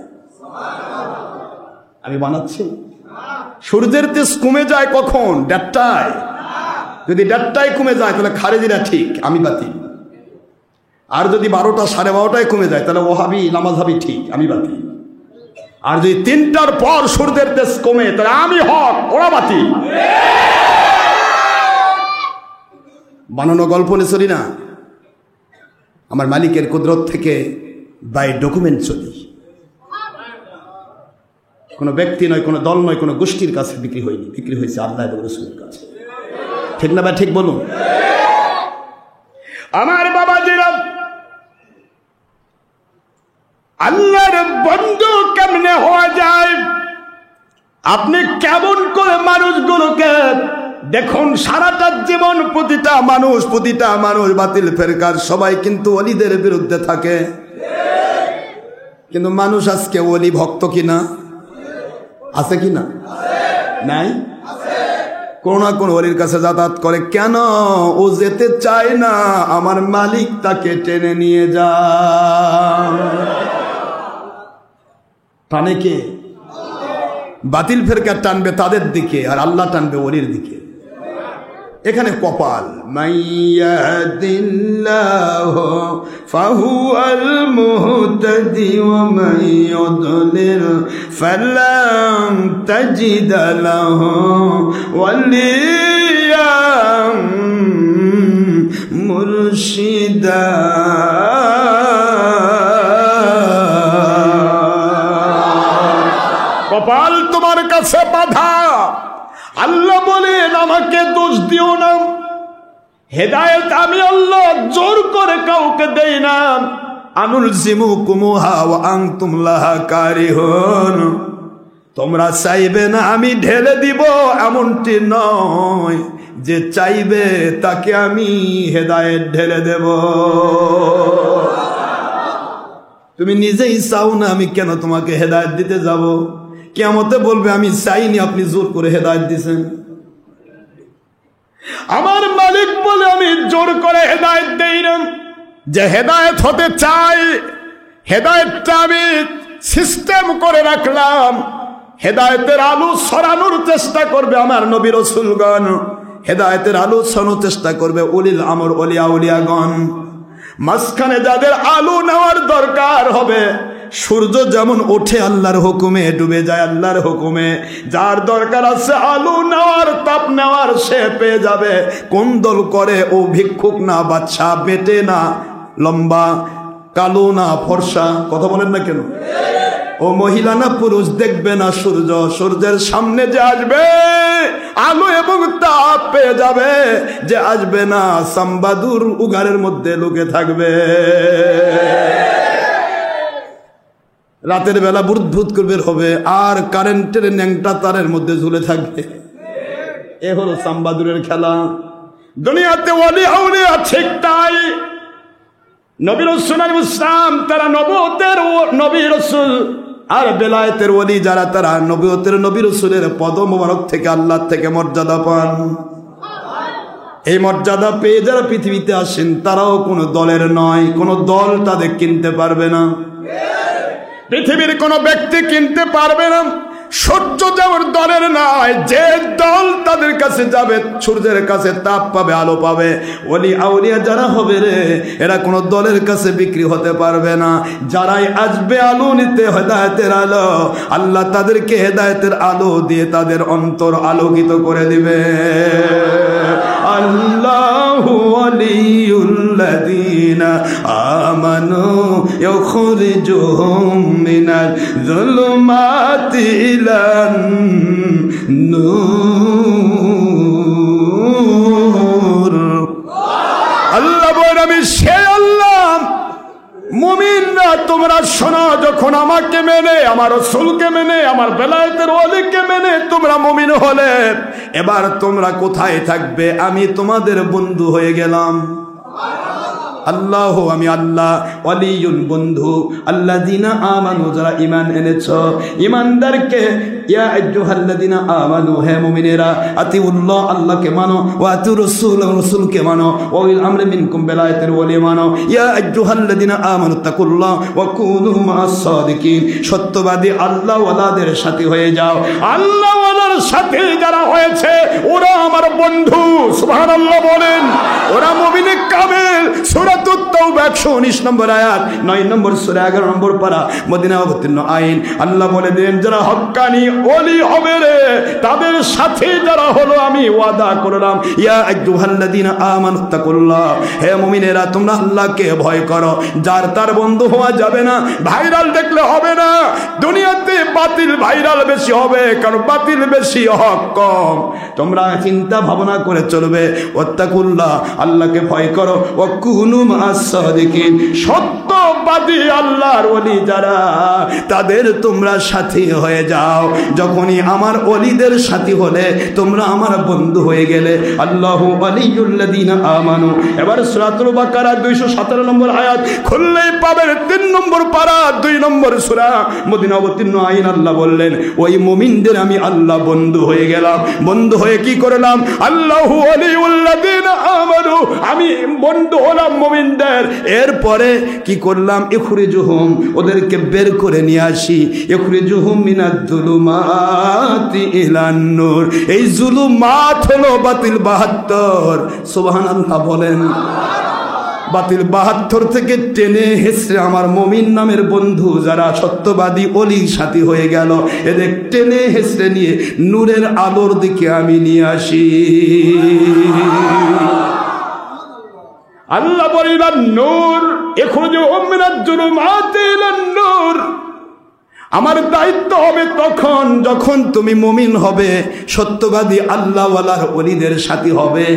আমি বানাচ্ছি, সূর্যের তেজ কমে যায় কখন? 1:30টায়। যদি 1:30টায় কমে যায় তাহলে খারেজিরা ঠিক, আমি বাতিল। আর যদি 12টা 12:30টায় কমে যায় তাহলে ওহাবি নামাজহাবি ঠিক, আমি বাতিল। আর যদি 3টার পর সূর্যের তেজ কমে তাহলে আমি হক, ওরা বাতিল। বানানো গল্প নিয়ে চলি না। আমার মালিকের কুদরত থেকে বাই ডকুমেন্ট চলি। কোনো ব্যক্তি নয়, কোনো দল নয়, কোনো গোষ্ঠীর কাছে বিক্রি হয়নি, বিক্রি হয়েছে আল্লাহ এবং রাসূলের কাছে। ঠিক না ভাই? ঠিক বলুন। আমার বাবাজিরা, আল্লাহর বন্ধু কেমনে হওয়া যায়? আপনি কেমন করে মানুষগুলোকে দেখুন, সারাটা জীবন প্রতিটা মানুষ বাতিল ফেরকার সবাই কিন্তু ওলিদের বিরুদ্ধে থাকে, কিন্তু মানুষ আজকে ওলি ভক্ত কিনা? আছে কিনা? নাই? কোন না কোন ওলির কাছে যাতায়াত করে। কেন? ও যেতে চায় না, আমার মালিক তাকে টেনে নিয়ে যায়। টানে কে? বাতিল ফেরকা টানবে তাদের দিকে, আর আল্লাহ টানবে ওলির দিকে। এখানে কপাল। মাইয়াদিল্লাহু ফাহুয়াল মুহতাদি ওয়া মাইয়ুদলিল ফালাম তাজিদ লাহু ওয়ালিয়াম মুরশিদা। কপাল তোমার কাছে বাধা। আল্লাহ বলেন, আমাকে দোষ দিও না, হেদায়েত আমি আল্লাহ জোর করে কাউকে দেই না। আনুলজিমুকুমুহা ওয়া আনতুম লাহা কারিহুন। তোমরা চাইবে না আমি ঢেলে দিব, এমনটি নয় যে চাইবে তাকে আমি হেদায়েত ঢেলে দেব। তুমি নিজেই চাও না, আমি কেন তোমাকে হেদায়েত দিতে যাব? কিয়ামতে বলবে আমি চাইনি, আপনি জোর করে হেদায়েত দিয়েছেন। আমার মালিক বলে, আমি জোর করে হেদায়েত দেই না। যে হেদায়েত হতে চাই, হেদায়েতটা আমি সিস্টেম করে রাখলাম। হেদায়েতের আলো ছড়ানোর চেষ্টা করবে আমার নবী রাসূলগণ, হেদায়েতের আলো ছড়ানোর চেষ্টা করবে উলিল আমর ওলিয়া উলিয়াগণ। মাঝখানে যাদের আলো নেওয়ার দরকার হবে, সূর্য যেমন ওঠে আল্লাহর হুকুমে, ডুবে যায় আল্লাহর হুকুমে, যার দরকার আছে আলো নেওয়ার, তাপ নেওয়ার, সে পেয়ে যাবে। কোন দল করে? ও ভিক্ষুক না, বাদশা, বেটে না, লম্বা, কালো না, ফর্সা, কথা বলেন না কেন? ও মহিলা না পুরুষ, দেখবে না সূর্য, সূর্যের সামনে যে আসবে আলো এবং তাপ পেয়ে যাবে, যে আসবে না সাম্বাদুর উগারের মধ্যে লুকে থাকবে। রাতের বেলা বুদবুদ করে হবে, আর কারেন্টের ন্যাংটা তারের মধ্যে ঝুলে থাকবে। এ হলো সাম্বাদুরের খেলা। দুনিয়াতে ওলি আউলিয়া ঠিক তাই। নবী রাসূল ইসলাম তারা নবুয়তের নবী রাসূল আর বেলায়েতের ওলি যারা, তারা নবুয়তের নবী রাসূলের পদ মোবারক থেকে আল্লাহ থেকে মর্যাদা পান। এই মর্যাদা পেয়ে যারা পৃথিবীতে আসেন, তারাও কোনো দলের নয়, কোনো দল তাদের কিনতে পারবে না, পৃথিবীর কোনো ব্যক্তি কিনতে পারবে না। সূর্য যেমন দলের নয়, যে দল তাদের কাছে যাবে সূর্যের কাছে তাপ পাবে, আলো পাবে। ওলি আউলিয়া যারা হবে রে, এরা কোনো দলের কাছে বিক্রি হতে পারবে না। যারাই আসবে আলো নিতে, হেদায়েতের আলো, আল্লাহ তাদেরকে হেদায়েতের আলো দিয়ে তাদের অন্তর আলোকিত করে দিবে। আল্লাহু ওয়ালিউল্লাযীনা আমানু ইখরিজুহুম মিনাল যুলুমাতি ইলান নূর। আল্লাহ বলেন, আমি সে আল্লাহ। মুমিনরা তোমরা শোনো, যখন আমাকে মেনে, আমার রাসূলকে মেনে, আমার বেলায়েতের ওলিকে মেনে তোমরা মুমিন হলে, এবার তোমরা কোথায় থাকবে? আমি তোমাদের বন্ধু হয়ে গেলাম। আল্লাহ, আমি আল্লাহ, ওয়ালিউল বন্ধু, আল্লাযিনা আমানু, যারা ঈমান এনেছো, ঈমানদারকে, ইয়া আইয়ুহাল্লাযিনা আমানু, হে মুমিনেরা, আতিউল্লাহ, আল্লাহকে মানো, ওয়া আতিউর রাসূল, রাসূলকে মানো, ওয়া উলিল আমরি মিনকুম, বেলায়েতের ওলি মানো। ইয়া আইয়ুহাল্লাযিনা আমানু তাকুল্লাহ ওয়া কুনু মা'আস সাদিকিন, সত্যবাদী আল্লাহ ওয়ালাদের সাথে হয়ে যাও। আল্লাহ ওয়ালার সাথে যারা হয়েছে ওরা আমার বন্ধু। সুবহানাল্লাহ বলেন। ওরা মুমিনে কামেল। সূরাতুত তাওবা 119 নম্বর আয়াত 9 নম্বর সূরা 11 নম্বর পারা মদিনা অবতীর্ণ আইন। আল্লাহ বলে দিলেন যারা হক্কানি ওলি হবে রে তাদের সাথে যারা হলো আমি ওয়াদা করলাম, ইয়া আইয়ুহাল্লাযীনা আমানু তাকুল্লাহ, হে মুমিনেরা তোমরা আল্লাহকে ভয় করো। যার তার বন্ধু হওয়া যাবে না, ভাইরাল দেখলে হবে না। দুনিয়াতে বাতিল ভাইরাল বেশি হবে, কারণ বাতিল বেশি হক কম। তোমরা চিন্তা ভাবনা করে চলবে। ওয়াত্তাকুল্লাহ, আল্লাহকে ভয় করো। ওয়া কুনু মা'আস সাদিকিন, সত্যবাদী আল্লাহর ওলি যারা তাদের তোমরা সাথী হয়ে যাও। যখনই আমার ওলিদের সাথী হলে তোমরা আমার বন্ধু হয়ে গেলে। আল্লাহু ওয়ালিয়ুল্লাযীনা আমানু। এবার সূরাতুল বাকারা 217 নম্বর আয়াত খুললেই পাবেন 3 নম্বর পারা 2 নম্বর সূরা মদিনা অবতীর্ণ আইন। আল্লাহ বললেন ওই মুমিনদের আমি আল্লাহ বন্ধু হয়ে গেলাম। বন্ধু হয়ে কি করলাম? আল্লাহু ওয়ালিয়ুল্লাযীনা আমানু, আমি বন্ধু হলাম মুমিনদের। এরপরে কি করলাম? ইখরিজুহুম, ওদেরকে বের করে নিয়ে আসি। ইখরিজুহুম মিনাজ যুলুমাতি ইলান নূর। এই যুলুমাত হলো বাতিল 72। সুবহানাল্লাহ বলেন। বাতিল 72 থেকে টেনে হেসড়ে আমার মুমিন নামের বন্ধু যারা সত্যবাদী অলির সাথী হয়ে গেল, এদের টেনে হেসড়ে নিয়ে নূরের আলোর দিকে আমি নিয়ে আসি। আল্লাহ বলিলেন নূর, ইখরিজুহুম মিনাজ যুলুমাতি ইলান নূর। আমার দায়িত্ব হবে তখন যখন তুমি মুমিন হবে, সত্যবাদী আল্লাহওয়ালার ওলিদের সাথী হবে।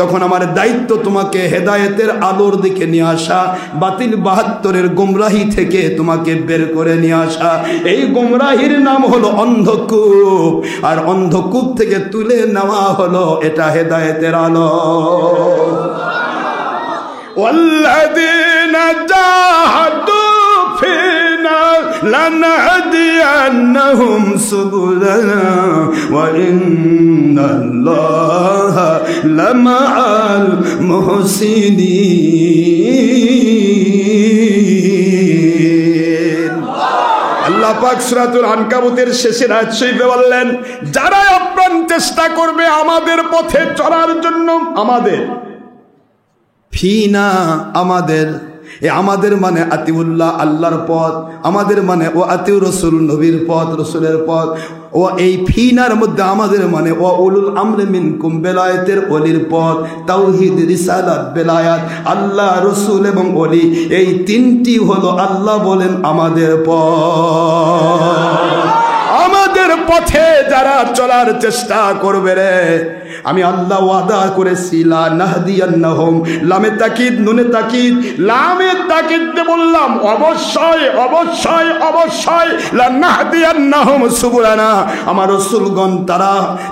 তখন আমার দায়িত্ব তোমাকে হেদায়েতের আলোর দিকে নিয়ে আসা, বাতিল 72-এর গোমরাহি থেকে তোমাকে বের করে নিয়ে আসা। এই গোমরাহির নাম হলো অন্ধকূপ, আর অন্ধকূপ থেকে তুলে নেওয়া হলো এটা হেদায়েতের আলো। ওয়াল্লাযীনা জাহাদু ফিনা লানহদিয়ান্নাহুম সুবুলানা ওয়া ইন্নাল্লাহা লামাআল মুহসিনিন। আল্লাহ পাক সূরাতুল আনকাবুতের শেষের আয়াত শরীফে বললেন যারা আপ্রাণ চেষ্টা করবে আমাদের পথে চলার জন্য, আমাদের ফিনা, আমাদের, এ আমাদের মানে আতিউল্লাহ আল্লাহর পথ, আমাদের মানে ও আতিউ রসুল নবীর পথ, রসুলের পথ। ও এই ফিনার মধ্যে আমাদের মানে ও উলুল আমরে মিনকুম, বেলায়েতের অলির পথ, তাওহীদ, রিসালাত, বেলায়াত, আল্লাহ, রসুল এবং অলি, এই তিনটি হলো আল্লাহ বলেন আমাদের পথ। আমাদের পথে যারা চলার চেষ্টা করবে রে, আমি আল্লাহ ওয়াদা করেছি লা নাহদিয়ান্নাহুম, লামে তাকিদ নুনে তাকিদ, লামে তাকিদ বললাম অবশ্যই অবশ্যই অবশ্যই, লা নাহদিয়ান্নাহুম সুবুলানা, আমার রাসূলগণ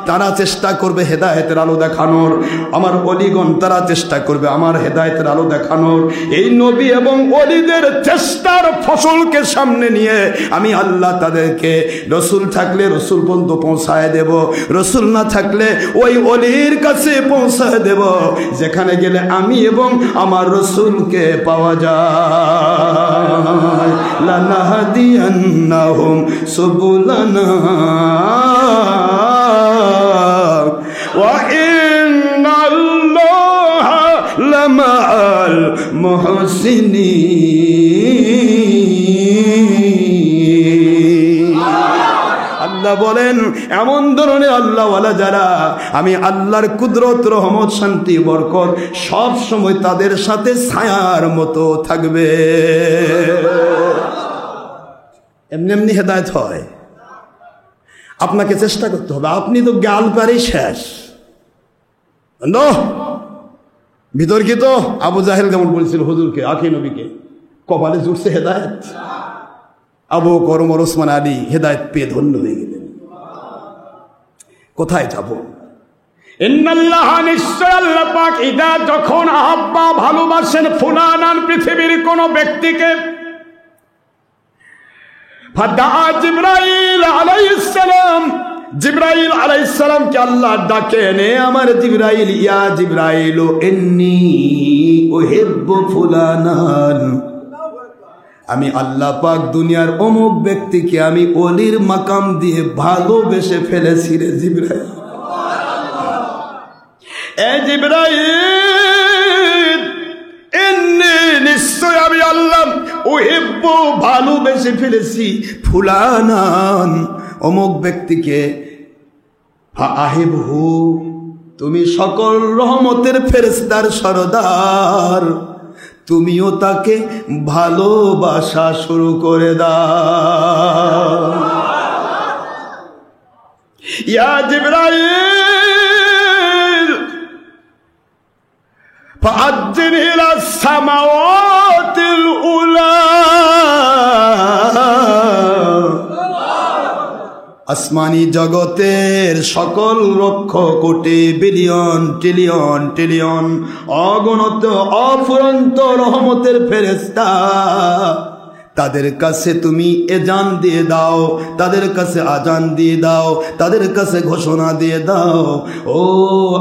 তারা চেষ্টা করবে হেদায়েতের আলো দেখানোর, আমার ওলিগণ তারা চেষ্টা করবে আমার হেদায়েতের আলো দেখানোর। এই নবী এবং ওলিদের চেষ্টার ফসলকে সামনে নিয়ে আমি আল্লাহ তাদেরকে রসুল থাকলে রসুল পর্যন্ত পৌঁছায় দেব, রসুল না থাকলে ওই অলির কাছে পৌঁছায় দেব, যেখানে গেলে আমি এবং আমার রসুলকে পাওয়া যায়। লানাহদিয়ান্নাহুম সুবুলানা ওয়া ইন্নাল্লাহা লামাআল মুহসিনিন। আল্লাহ বলেন এমন ধরনের আল্লাহওয়ালা যারা, আমি আল্লাহর কুদরত, রহমত, শান্তি, বরকত সব সময় তাদের সাথে ছায়ার মতো থাকবে। এমনি এমনি হেদায়েত হয়, আপনাকে চেষ্টা করতে হবে। আপনি তো গাল পারে শেষ বিতর্কিত। আবু জাহেল যেমন বলছিল হুজুরকে, আখি নবীকে, কপালে জুটছে হেদায়েত। আবু বকর, ওমর, ওসমান, আলী হেদায়েত পেয়ে ধন্য হয়ে গেলেন। কোথায় যাব? ইন্নাল্লাহ, নিশ্চয় আল্লাহ পাক, ইদা, যখন, আহাব্বা, ভালোবাসেন, ফুলানান, পৃথিবীর কোন ব্যক্তিকে, ফাদা জিবরাইল আলাইহিস সালাম, জিবরাইল আলাইহিস সালামকে আল্লাহ ডাকেন, এ আমার জিবরাইল, ইয়া জিবরাইল ইন্নী উহিব্বু ফুলানান, আমি আল্লাহ পাক দুনিয়ার অমুক ব্যক্তিকে আমি ওলির মাকাম দিয়ে ভালোবেসে ফেলেছি রে জিবরাইল। এ জিবরাইল, ইন্নী, নিশ্চয় আমি আল্লাহ উহিব্বু ভালোবেসে ফেলেছি ফুলানান অমুক ব্যক্তিকে, ফাআহিবহু তুমি সকল রহমতের ফেরেশতার সরদার, তুমিও তাকে ভালোবাসা শুরু করে দাও। ইয়া জিবরাইল ফাআজ্জিল ইলাস সামাওয়াতিল উলা, আসমানি জগতের সকল lakh crore billion trillion trillion অগণিত অফুরন্ত রহমতের ফেরেশতা, তাদের কাছে তুমি এজান দিয়ে দাও, তাদের কাছে আজান দিয়ে দাও, তাদের কাছে ঘোষণা দিয়ে দাও, ও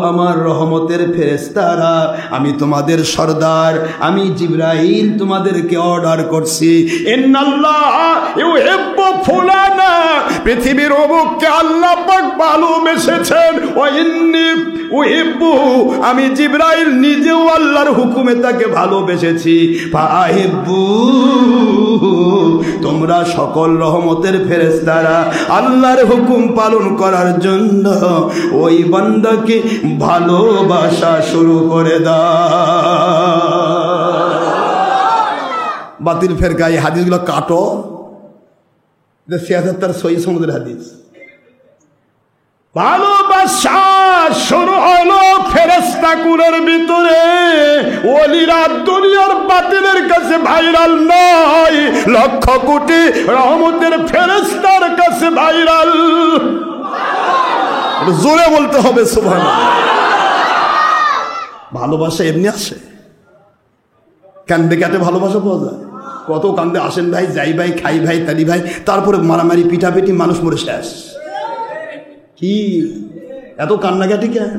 আমার রহমতের ফেরেশতারা, আমি তোমাদের সরদার, আমি জিবরাইল তোমাদেরকে অর্ডার করছি, ইন্নাল্লাহ ইউহিব্বু ফুলানা, পৃথিবীর অমুককে আল্লাহ পাক ভালোবেসেছেন, ওয়া ইন্নী উহিব্বু, আমি জিবরাইল নিজেও আল্লাহর হুকুমে তাকে ভালোবেসেছি, ফাআহিব্বু, তোমরা সকল রহমতের ফেরেশতারা আল্লাহর হুকুম পালন করার জন্য ওই বান্দাকে ভালোবাসা শুরু করে দাও। বাতিল ফেরকা এই হাদিসগুলো কাটো, ৭৬ সহিহ সনদের হাদিস। ভালোবাসা শুরু হলো ফেরেশতা কুলের ভিতরে, ওলিরা দুনিয়ার বাতিলের কাছে ভাইরাল নয়, লক্ষ কোটি রহমতের ফেরেশতার কাছে ভাইরাল। জোরে বলতে হবে সুবহানাল্লাহ। ভালোবাসা এমনি আসে, কান্দে কাটে ভালোবাসা পাওয়া যায়। কত কান্দে আসেন ভাই, যাই ভাই, খাই ভাই, তালি ভাই, তারপরে মারামারি পিটাপিটি, মানুষ মরে শেষ। কি এত কান্নাকাটি কেন?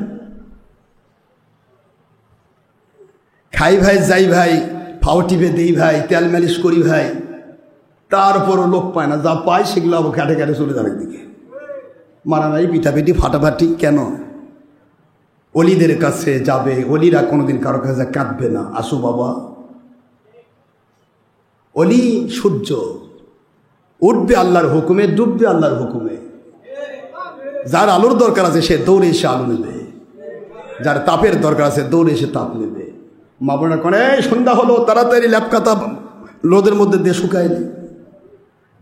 খাই ভাই, যাই ভাই, ফাও টিপে দেই ভাই, তেল মালিশ করি ভাই, তারপরও লোক পায় না, যা পায় সেগুলো আবার কাটে কাটে চলে যাবে দিকে। মারামারি পিটাপিটি ফাটাফাটি কেন? অলিদের কাছে যাবে, অলিরা কোনোদিন কারো কাছে কাঁদবে না। আসো বাবা, অলি সূর্য উঠবে আল্লাহর হুকুমে, ডুববে আল্লাহর হুকুমে। যার আলোর দরকার আছে সে দৌড়ে এসে আলো নেবে, যার তাপের দরকার আছে দৌড়ে এসে তাপ নেবে। মা বোনেরা কোন সন্ধ্যা হলো, তাড়াতাড়ি ল্যাপ কাতা রোদের মধ্যে দিয়ে শুকায় নি।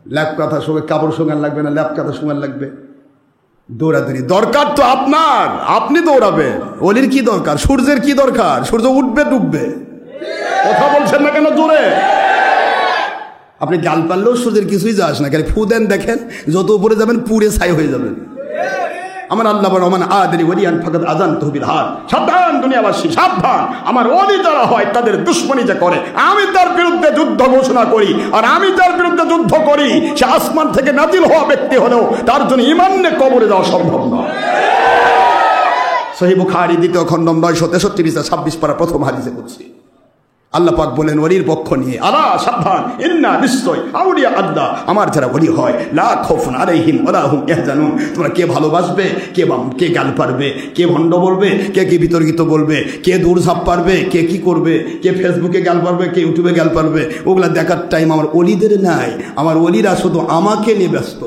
ল্যাপ কাতা শুকে কাপড় শুকান লাগবে না, ল্যাপ কাতা শুকান লাগবে। দৌড়াদৌড়ি দরকার তো আপনার, আপনি দৌড়াবেন। অলির কি দরকার? সূর্যের কি দরকার? সূর্য উঠবে ডুববে। কথা বলছেন না কেন জোরে? আপনি গাল পারলেও সূর্যের কিছুই যাস না, খালি ফু দেন, দেখেন যত উপরে যাবেন পুড়ে ছাই হয়ে যাবেন। আমার আল্লাহ রহমান আদরি ওলিয়ান ফাকাদ আযান তহবিল হার, সাবধান দুনিয়াবাসী সাবধান, আমার ওলি যারা হয় তাদের দুশমনী যে করে, আমি তার বিরুদ্ধে যুদ্ধ ঘোষণা করি। আর আমি যার বিরুদ্ধে যুদ্ধ করি সে আসমান থেকে নাজিল হওয়া ব্যক্তি হলেও তার জন্য ঈমান নিয়ে কবরে যাওয়া সম্ভব নয়। সহিহ বুখারী 2 খণ্ড 963 পৃষ্ঠা 26 পারা প্রথম হাদিসে বলছি। আল্লাহ পাক বলেন ওলির পক্ষ নিয়ে, আলা সাবধান, ইন্না নিশ্চয় আউলিয়া আল্লাহ, আমার যারা ওলি হয়, লা খাউফুন আলাইহিম ওয়ালা হুম ইয়াহজানুন। তোমরা কে ভালোবাসবে, কে গাল পারবে, কে ভণ্ড বলবে, কে বিতর্কিত বলবে, কে দূরঝাপ পারবে, কে কি করবে, কে ফেসবুকে গাল পারবে, কে ইউটিউবে গাল পারবে, ওগুলা দেখার টাইম আমার ওলিদের নাই। আমার ওলিরা শুধু আমাকে নিয়ে ব্যস্ত।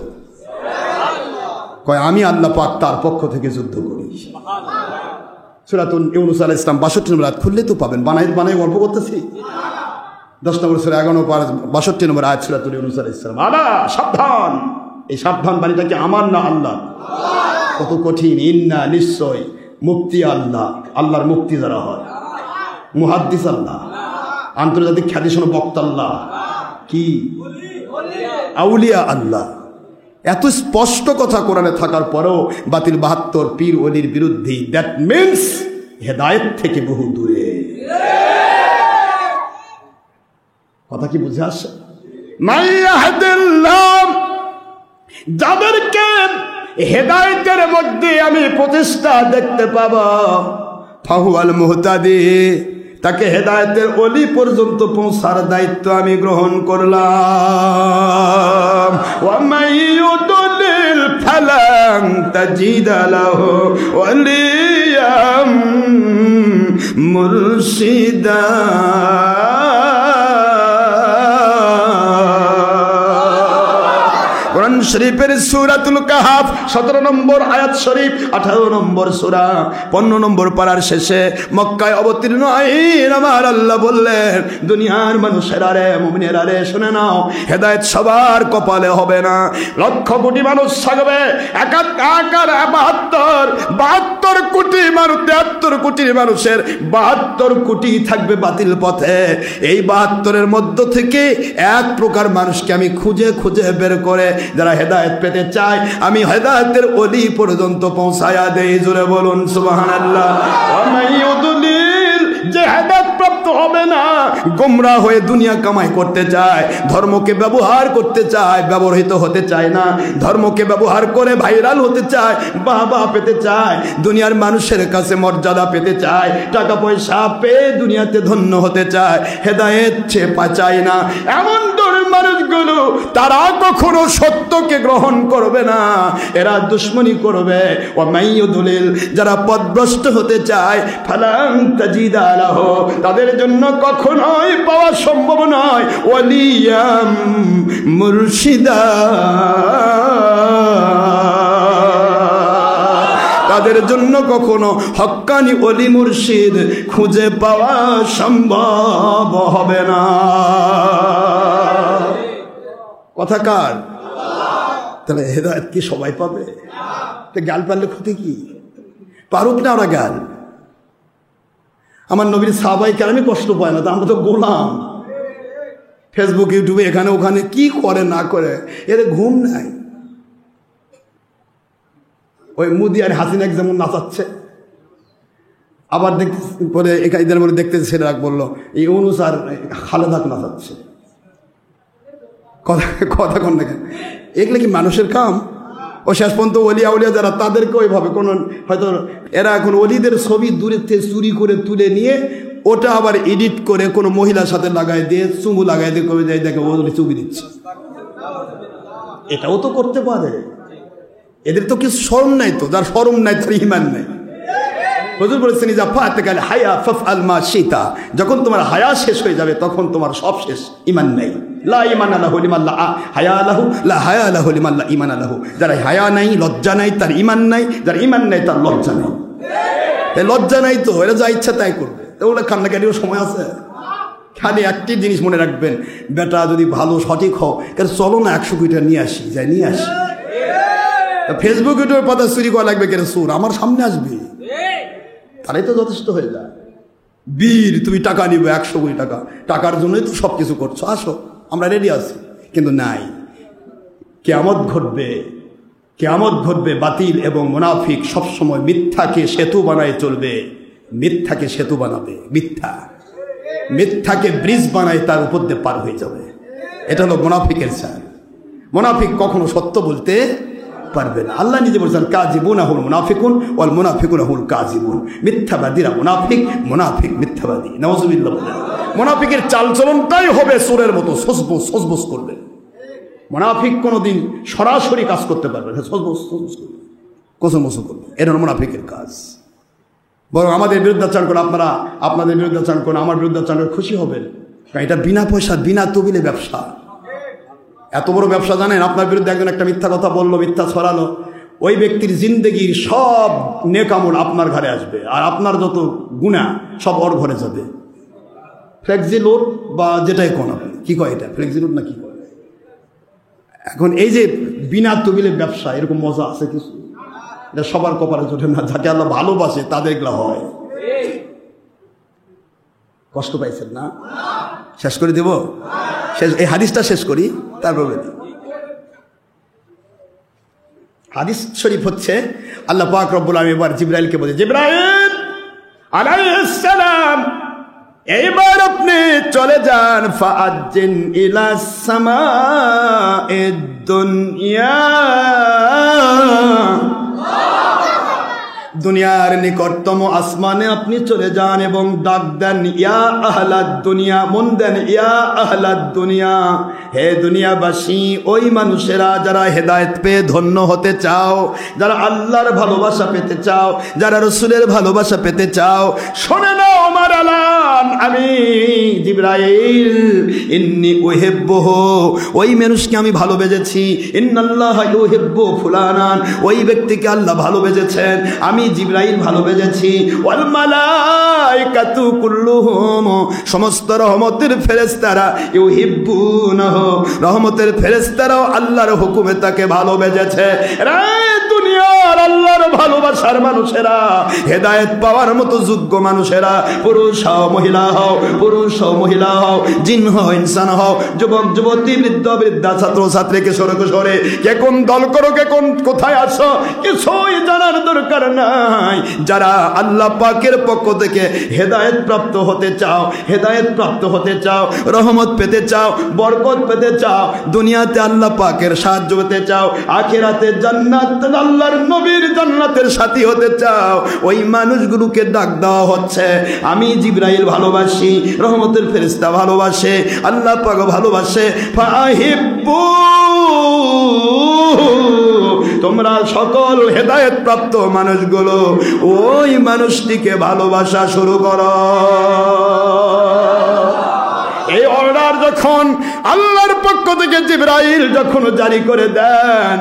কয় আমি আল্লাহ পাক তার পক্ষ থেকে যুদ্ধ করি। সূরাতুল ইউনূস আলাইহিস সালাম 62 নম্বর আয়াত খুললে তো পাবেন। বানাই গল্প করতেছি। 10 নম্বর সূরা 62 নম্বর আয়াত সূরাতুল ইউনূস আলাইহিস সালাম। আলা সাবধান, এই সাবধান বাণীটা কি আমার না আল্লাহ? কত কঠিন। ইন্না নিশ্চয়, মুক্তি আল্লাহ, আল্লাহর মুক্তি যারা হয়, মুহাদ্দিস আল্লাহ, আন্তর্জাতিক খ্যাতিসম্পন্ন বক্তা আল্লাহ, কি আউলিয়া আল্লাহ। এত স্পষ্ট কথা কোরআনে থাকার পরেও বাতিল 72 পীর ওলির বিরুদ্ধে, দ্যাট মিন্স হেদায়েত থেকে বহু দূরে। কথা কি বুঝে আসে? যাদেরকে হেদায়েতের মধ্যে আমি প্রতিষ্ঠা দেখতে পাবো, ফাহুয়াল মুহতাদি, তাকে হেদায়েতের ওলি পর্যন্ত পৌঁছার দায়িত্ব আমি গ্রহণ করলাম। ওয়া মাইয়ুদলিল ফালান তাজিদা লাহু ওয়ালিয়াম মুরশিদা। শরীফের সূরাতুল কাহাফ 17 নম্বর আয়াত শরীফ, 18 নম্বর সূরা, 15 নম্বর পারার শেষে মক্কায় অবতীর্ণ আইন আমার আল্লাহ বললেন, দুনিয়ার মানুষেরা রে, মুমিনেরা রে, শুনে নাও, হেদায়েত সবার কপালে হবে না। লক্ষ কোটি মানুষ থাকবে, একাকার 72 কোটি মানুষ, 73 কোটির মানুষের 72 কোটি থাকবে বাতিল পথে। এই 72-এর মধ্য থেকে এক প্রকার মানুষকে আমি খুঁজে খুঁজে বের করে যারা হেদায়েত পেতে চায়, আমি হেদায়েতের অলি পর্যন্ত পৌঁছায়া দেই। জোরে বলুন সুবহানাল্লাহ। যে হেদায়েত প্রাপ্ত হবে না, গোমরা হয়ে দুনিয়া কামাই করতে চায়, ধর্মকে ব্যবহার করতে চায়, ব্যবহৃত হতে চায় না, ধর্মকে ব্যবহার করে ভাইরাল হতে চায়, বাহবা পেতে চায়, দুনিয়ার মানুষের কাছে মর্যাদা পেতে চায়, টাকা পয়সা পেয়ে দুনিয়াতে ধন্য হতে চায়, হেদায়েত চায় না, এমন মানুষগুলো তারা কখনো সত্যকে গ্রহণ করবে না, এরা দুশ্মনী করবে। ও মাইয়ুদলিল, যারা পথভ্রষ্ট হতে চায়, ফালান তাজিদা লাহু, তাদের জন্য কখনোই পাওয়া সম্ভব নয় ওয়ালিয়াম মুরশিদা, তাদের জন্য কখনো হক্কানি ওলি মুর্শিদ খুঁজে পাওয়া সম্ভব হবে না। কথা কার? তাহলে হেদায়েত কি সবাই পাবে? তো গাল পারলে ক্ষতি কি? পারুক না ওরা গাল। আমার নবীর সাহাবায়ে কেরামই কষ্ট পায় না, তা আমরা তো গোলাম। ফেসবুক, ইউটিউবে, এখানে ওখানে কি করে না করে, এদের ঘুম নাই। ওই মোদি আর হাসিনা যেমন নাচাচ্ছে, আবার দেখতে পরে এদের মধ্যে দেখতেছে ছেলেরা বললো এই ইউনূস আর খালেদাকে নাচাচ্ছে। কথা কোন দেখেন, এগুলো কি মানুষের কাম? ও শেষ পর্যন্ত অলিয়া উলিয়া যারা, তাদেরকে ওইভাবে কোনো হয়তো এরা এখন অলিদের ছবি দূরের থেকে চুরি করে তুলে নিয়ে ওটা আবার এডিট করে কোনো মহিলার সাথে লাগাই দিয়ে, চুমু লাগাই দিয়ে কবে যাই দেখে ওগুলি চুবি দিচ্ছে। এটাও তো করতে পারে। এদের তো কিছু শরম নাই, তো যার শরম নাই তার ঈমান নাই। হুজুর বলেছেন ইজা ফাতাকাল হায়া ফাফআল মা শিতা, যখন তোমার হায়া শেষ হয়ে যাবে তখন তোমার সব শেষ, ঈমান নাই। লা ঈমানা লাহু লিমান লা হায়া লাহু, লা হায়া লাহু লিমান লা ঈমানা লাহু। যার হায়া নাই, লজ্জা নাই, তার ঈমান নাই, যার ঈমান নাই তার লজ্জা নাই। এই লজ্জা নাই তো এরা যা ইচ্ছা তাই করবে, তো ওরা কান্নাকাটির সময় আছে? খালি একটি জিনিস মনে রাখবেন, বেটা যদি ভালো সঠিক হও, চলো না 100 কোটি নিয়ে আসি, যাই নিয়ে আসি। ফেসবুক, ইউটিউবের পাতা চুরি করা লাগবে কেন? সুর আমার সামনে আসবে, তারাই তো যথেষ্ট হয়ে যায়। বীর, তুমি টাকা নিবে 100 কোটি টাকা, টাকার জন্যই তো সব কিছু করছো, আসো আমরা রেডি আছি। কিন্তু নাই, কিয়ামত ঘটবে, কিয়ামত ঘটবে। বাতিল এবং মুনাফিক সবসময় মিথ্যাকে সেতু বানায় চলবে, মিথ্যাকে সেতু বানাবে, মিথ্যাকে ব্রিজ বানায় তার উপর দিয়ে পার হয়ে যাবে। এটা হলো মুনাফিকের চাল। মুনাফিক কখনো সত্য বলতে পারবে না। আল্লাহ নিজে বলছেন কাযিবুনা হুল মুনাফিকুন ওয়াল মুনাফিকুনা হুল কাযিবুন, মিথ্যাবাদীরা মুনাফিক, মুনাফিক মিথ্যাবাদী। নাউযুবিল্লাহ। মুনাফিকের চালচলনটাই হবে সুরের মতো, সসবস করবে। মুনাফিক কোনোদিন সরাসরি কাজ করতে পারবে না, সসবস করবে, কসমস করবে। এটা হলো মুনাফিকের কাজ। বরং আমাদের বিরুদ্ধাচারণ করে আপনারা, আপনাদের বিরুদ্ধাচারণ করে আমার বিরুদ্ধাচারণ করে খুশি হবেন, কারণ এটা বিনা পয়সা, বিনা তবিলে ব্যবসা। এত বড় ব্যবসা জানেন? আপনার বিরুদ্ধে একজন একটা মিথ্যা কথা বললো, মিথ্যা ছড়ালো, ওই ব্যক্তির জিন্দগির সব নেকামল আপনার ঘরে আসবে, আর আপনার যত গুনাহ সব ওর ঘরে যাবে। ফ্লেক্সিলোড বা যেটাই কোন, কি কয় এটা, ফ্লেক্সিলোড না কি কয়? এখন এই যে বিনা তবিলের ব্যবসা, এরকম মজা আছে কিছু? এটা সবার কপালে জোটে না, যাকে আল্লাহ ভালোবাসে তাদের এগুলা হয়। কষ্ট পাইছেন না? শেষ করে দেব, এই হাদিসটা শেষ করি, তারপর হাদিস শরীফ হচ্ছে আল্লাহ পাক রব্বুল আলামিন এবার জিবরাইলকে বলে, জিবরাইল আলাইহিস সালাম, এইবার আপনি চলে যান, ফাআজ্জিন ইলাস সামাইদ দুনিয়া, দুনিয়ার নিকটতম আসমানে আপনি চলে যান এবং ডাক দেন, ইয়া আহলাদ দুনিয়া, মন দেন, ইয়া আহলাদ দুনিয়া, হে দুনিয়াবাসী, ওই মানুষেরা যারা হেদায়েত পেয়ে ধন্য হতে চাও, যারা আল্লাহর ভালোবাসা পেতে চাও, যারা রসুলের ভালোবাসা পেতে চাও, শোনে নাও আমার আলান, আমি জিবরাইল ইন্নী উহিব্বুহু, ওই মানুষকে আমি ভালোবেসেছি। ইন্নাল্লাহা ইউহিব্বু ফুলানান, ওই ব্যক্তিকে আল্লাহ ভালোবেসেছেন, আমি জিবরাইল ভালোবেসেছি। ওয়াল মালাইকাতু কুল্লুহুম, সমস্ত রহমতের ফেরেশতারা ইউহিব্বুনাহু, রহমতের ফেরেশতারাও আল্লাহর হুকুমে তাকে ভালোবেসেছে। দুনিয়ার আল্লাহর ভালোবাসার মানুষেরা, হেদায়েত পাওয়ার মতো যোগ্য মানুষেরা, পুরুষ হও মহিলা হও, পুরুষ হও মহিলা হও, জিন হও ইনসান হও, যুবক যুবতী, বৃদ্ধ বৃদ্ধা, ছাত্র ছাত্রী, কিশোর কিশোরী, কে কোন দল করো, কে কোন কোথায় আসো, কিছুই জানার দরকার নাই। যারা আল্লাহ পাকের পক্ষ থেকে হেদায়েত প্রাপ্ত হতে চাও, হেদায়েত প্রাপ্ত হতে চাও, রহমত পেতে চাও, বরকত পেতে চাও, দুনিয়াতে আল্লাহ পাকের সাহায্য পেতে চাও, আখিরাতে জান্নাত, আল্লাহর নবীর জান্নাতের সাথী হতে চাও, ওই মানুষগুলোকে ডাক দেওয়া হচ্ছে। আমি জিবরাইল ভালোবাসি, রহমতের ফেরেশতা ভালোবাসে, আল্লাহ পাক ভালোবাসে। ফাহিব্বু, তোমরা সকল হেদায়েত প্রাপ্ত মানুষগুলো ওই মানুষটিকে ভালোবাসা শুরু করো। এই অর্ডার যখন আল্লাহর পক্ষ থেকে জিবরাইল যখন জারি করে দেন,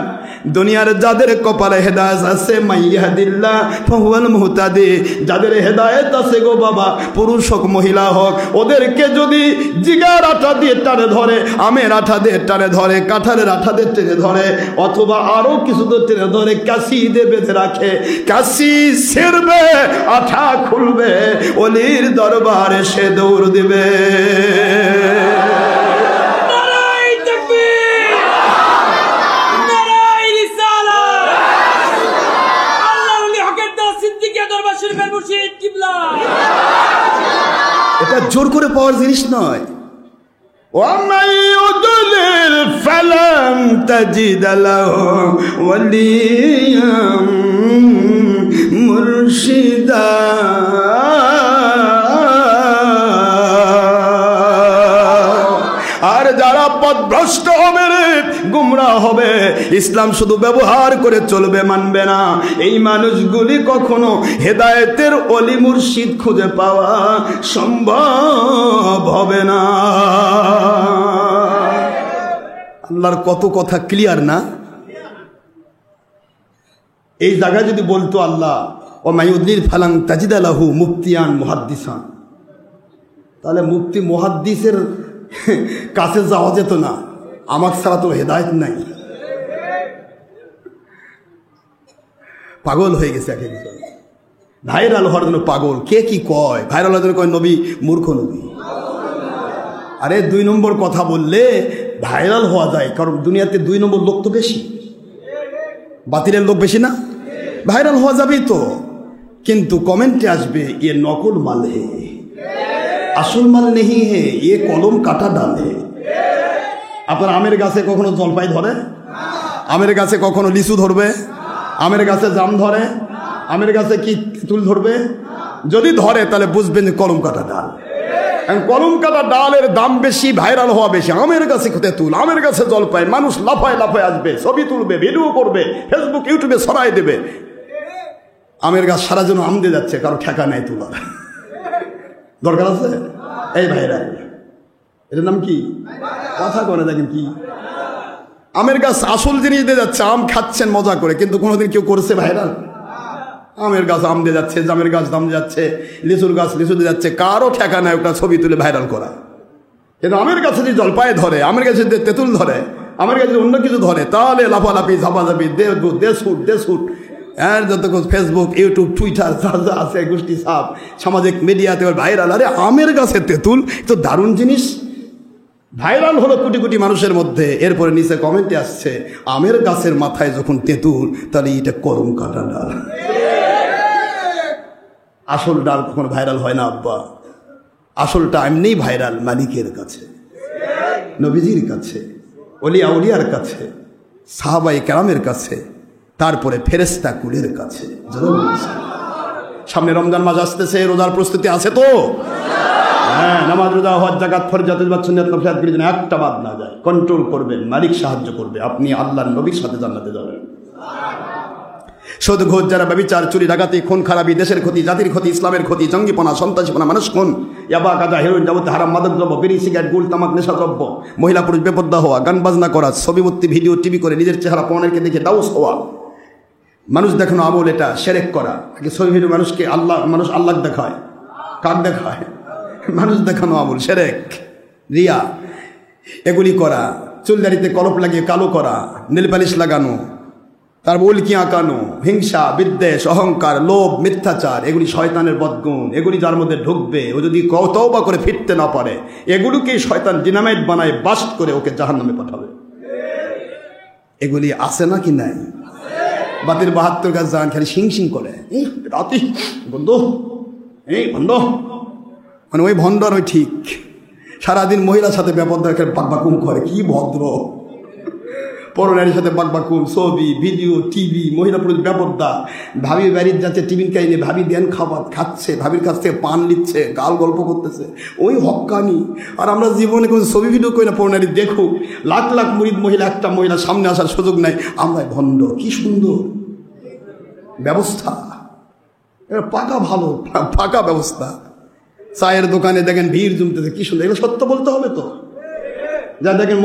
দুনিয়ার যাদের কপালে হেদায়েত আছে, মাইয়াহদিল্লাহ ফাহুয়াল মুহতাদি, যাদের হেদায়েত আছে গো বাবা, পুরুষ হোক মহিলা হোক, ওদেরকে যদি জিগার আঠা দিয়ে টানে ধরে, আমের আঠা দিয়ে টানে ধরে, কাঁঠালের আঠা দিয়ে টেনে ধরে, অথবা আরো কিছু তো টেনে ধরে, কাশি দিয়ে বেঁধে রাখে, কাশি ছেড়বে, আঠা খুলবে, ওলির দরবারে সে দৌড় দিবে। এটা জোর করে পাওয়ার জিনিস নয়। وَمَن يُضْلِلْ فَلَن تَجِدَ لَهُ وَلِيًّا مُرْشِدًا। আর যারা পথভ্রষ্ট হবে, গুমরাহ হবে, ইসলাম শুধু ব্যবহার করে চলবে, মানবে না, এই মানুষগুলি কখনো হেদায়েতের ওলি মুর্শিদ খুঁজে পাওয়া সম্ভব হবে না। আল্লাহর কত কথা ক্লিয়ার না? এই জায়গায় যদি বলতো আল্লাহ ও মাইউদ্দিন ফালাং তাজিদা লাহু মুফতিয়ান মুহাদ্দিসান, তাহলে মুফতি মুহাদ্দিসের কাছে যাওয়া যেত না, আমার ছাড়া তো হেদায়েত নাই। পাগল হয়ে গেছে একেকজন, ভাইরাল হওয়ার জন্য পাগল। কে কি কয় ভাইরাল হওয়ার জন্য? কয় নবী মূর্খ নবী। আরে 2 নম্বর কথা বললে ভাইরাল হওয়া যায়, কারণ দুনিয়াতে 2 নম্বর লোক তো বেশি, বাতিলের লোক বেশি না, ভাইরাল হওয়া যাবেই তো। কিন্তু কমেন্টে আসবে এ নকল মাল হে, আসল মাল নেহি হে, এ কলম কাটা ডাল হে। আপনার আমের গাছে কখনো জলপাই ধরে? আমের গাছে কখনো লিচু ধরবে? আমের গাছে জাম ধরে? আমের গাছে কি তুল ধরবে? যদি ধরে তাহলে বুঝবেন যে কলম কাটা ডাল। কলম কাটা ডালের দাম বেশি, ভাইরাল হওয়া বেশি। আমের গাছে তেঁতুল, আমের গাছে জলপাই, মানুষ লাফায় লাফায় আসবে, ছবি তুলবে, ভিডিও করবে, ফেসবুক ইউটিউবে ছড়াই দেবে। আমের গাছ সারা জন্য আম দিয়ে যাচ্ছে, কারো ঠেকা নেই তোলার দরকার আছে? এই ভাইরা, এটার নাম কি? কথা করে দেখেন কি? আমের গাছ আসল জিনিস দিয়ে যাচ্ছে, আম খাচ্ছেন মজা করে, কিন্তু কোনোদিন কেউ করেছে ভাইরাল? আমের গাছ আম দিয়ে যাচ্ছে, জামের গাছ দাম যাচ্ছে, লিচুর গাছ লিচু দিয়ে যাচ্ছে, কারো ঠেকা নেই ওটা ছবি তুলে ভাইরাল করা। কিন্তু আমের গাছে যদি জলপাই ধরে, আমের গাছে যদি তেঁতুল ধরে, আমের গাছে অন্য কিছু ধরে, তাহলে লাফালাফি ঝাপাঝাপি, দে শুট, আর যত ফেসবুক ইউটিউব টুইটার যা যা আছে গোষ্ঠী সাপ সামাজিক মিডিয়াতে ভাইরাল। আরে আমের গাছে তেঁতুল তো দারুণ জিনিস, ভাইরাল হলো কোটি কোটি মানুষের মধ্যে। এরপরে নিচে কমেন্টে আসছে আমের গাছের মাথায় যখন তেঁতুল, তাহলে এটা করম কাটা ডাল। আসল ডাল কখনো ভাইরাল হয় না আব্বা, আসলটা এমনিই ভাইরাল মালিকের কাছে, নবীজির কাছে, ওলিয়া উলিয়ার কাছে, সাহাবায়ে কেরামের কাছে, তারপরে ফেরেশতা কুলের কাছে। সামনে রমজান মাস আসতেছে, রোজার প্রস্তুতি আছে তো? হ্যাঁ, নামাজ রোজা হজ যাকাত ফরজ সুন্নাত নফিলাত করে যেন একটা বাদ না যায়, কন্ট্রোল করবেন, মালিক সাহায্য করবে, আপনি আল্লাহর নবীর সাথে জান্নাতে যাবেন। সুদ ঘুষ যারা ব্যভিচার চুরি ডাকাতি খুন খারাপি দেশের ক্ষতি জাতির ক্ষতি ইসলামের ক্ষতি জঙ্গিপনা সন্ত্রাসীপনা মানুষ খুন ইয়াবা গাঁজা হেরোইন যাবতীয় হারাম মাদক দ্রব্য বিড়ি সিগারেট গুল তামাক নেশা দ্রব্য মহিলা পুরুষ বেপর্দা হওয়া গান বাজনা করা ছবি মূর্তি ভিডিও টিভি করে নিজের চেহারা পনেরকে দেখে দাউস হওয়া মানুষ দেখানো আমল এটা শিরক করা আগে ছবি ভিডিও মানুষ আল্লাহ দেখায় কাক দেখায় মানুষ দেখানো আমল শিরক রিয়া এগুলি করা চুলদারিতে কলপ লাগিয়ে কালো করা নীলপালিশ লাগানো তারপর উল্কি আঁকানো হিংসা বিদ্বেষ অহংকার লোভ মিথ্যাচার এগুলি শয়তানের বদগুণ এগুলি যার মধ্যে ঢুকবে ও যদি তওবা করে ফিরতে না পারে এগুলোকেই শয়তান ডিনামাইট বানায় বাস্ট করে ওকে জাহান্নামে পাঠাবে। এগুলি আছে না কি নাই? বাতির ৭২ গাছ যান খালি শিং শিং করে এই রাতি বন্ধ এই বন্ধ মানে ওই ভণ্ড আর ওই ঠিক সারাদিন মহিলার সাথে ব্যাপার বাকবাকুম করে কি ভদ্র পরনারীর সাথে বাকবাকুম ছবি ভিডিও টিভি মহিলা পুরুষ ব্যাপারদা ভাবি বাড়ির যাচ্ছে টিফিন খাইলে ভাবি দেন খাবার খাচ্ছে ভাবির কাছ থেকে পান নিচ্ছে গাল গল্প করতেছে ওই হক্কানি। আর আমরা জীবনে কোনো ছবি ভিডিও করি না পরনারী দেখুক লাখ লাখ মুরিদ মহিলা একটা মহিলা সামনে আসার সুযোগ নাই আমরা ভণ্ড কি সুন্দর ব্যবস্থা পাকা ভালো পাকা ব্যবস্থা। চায়ের দোকানে দেখেন ভিড় জমতেছে কি সুন্দর এগুলো সত্য বলতে হবে তো যা দেখেন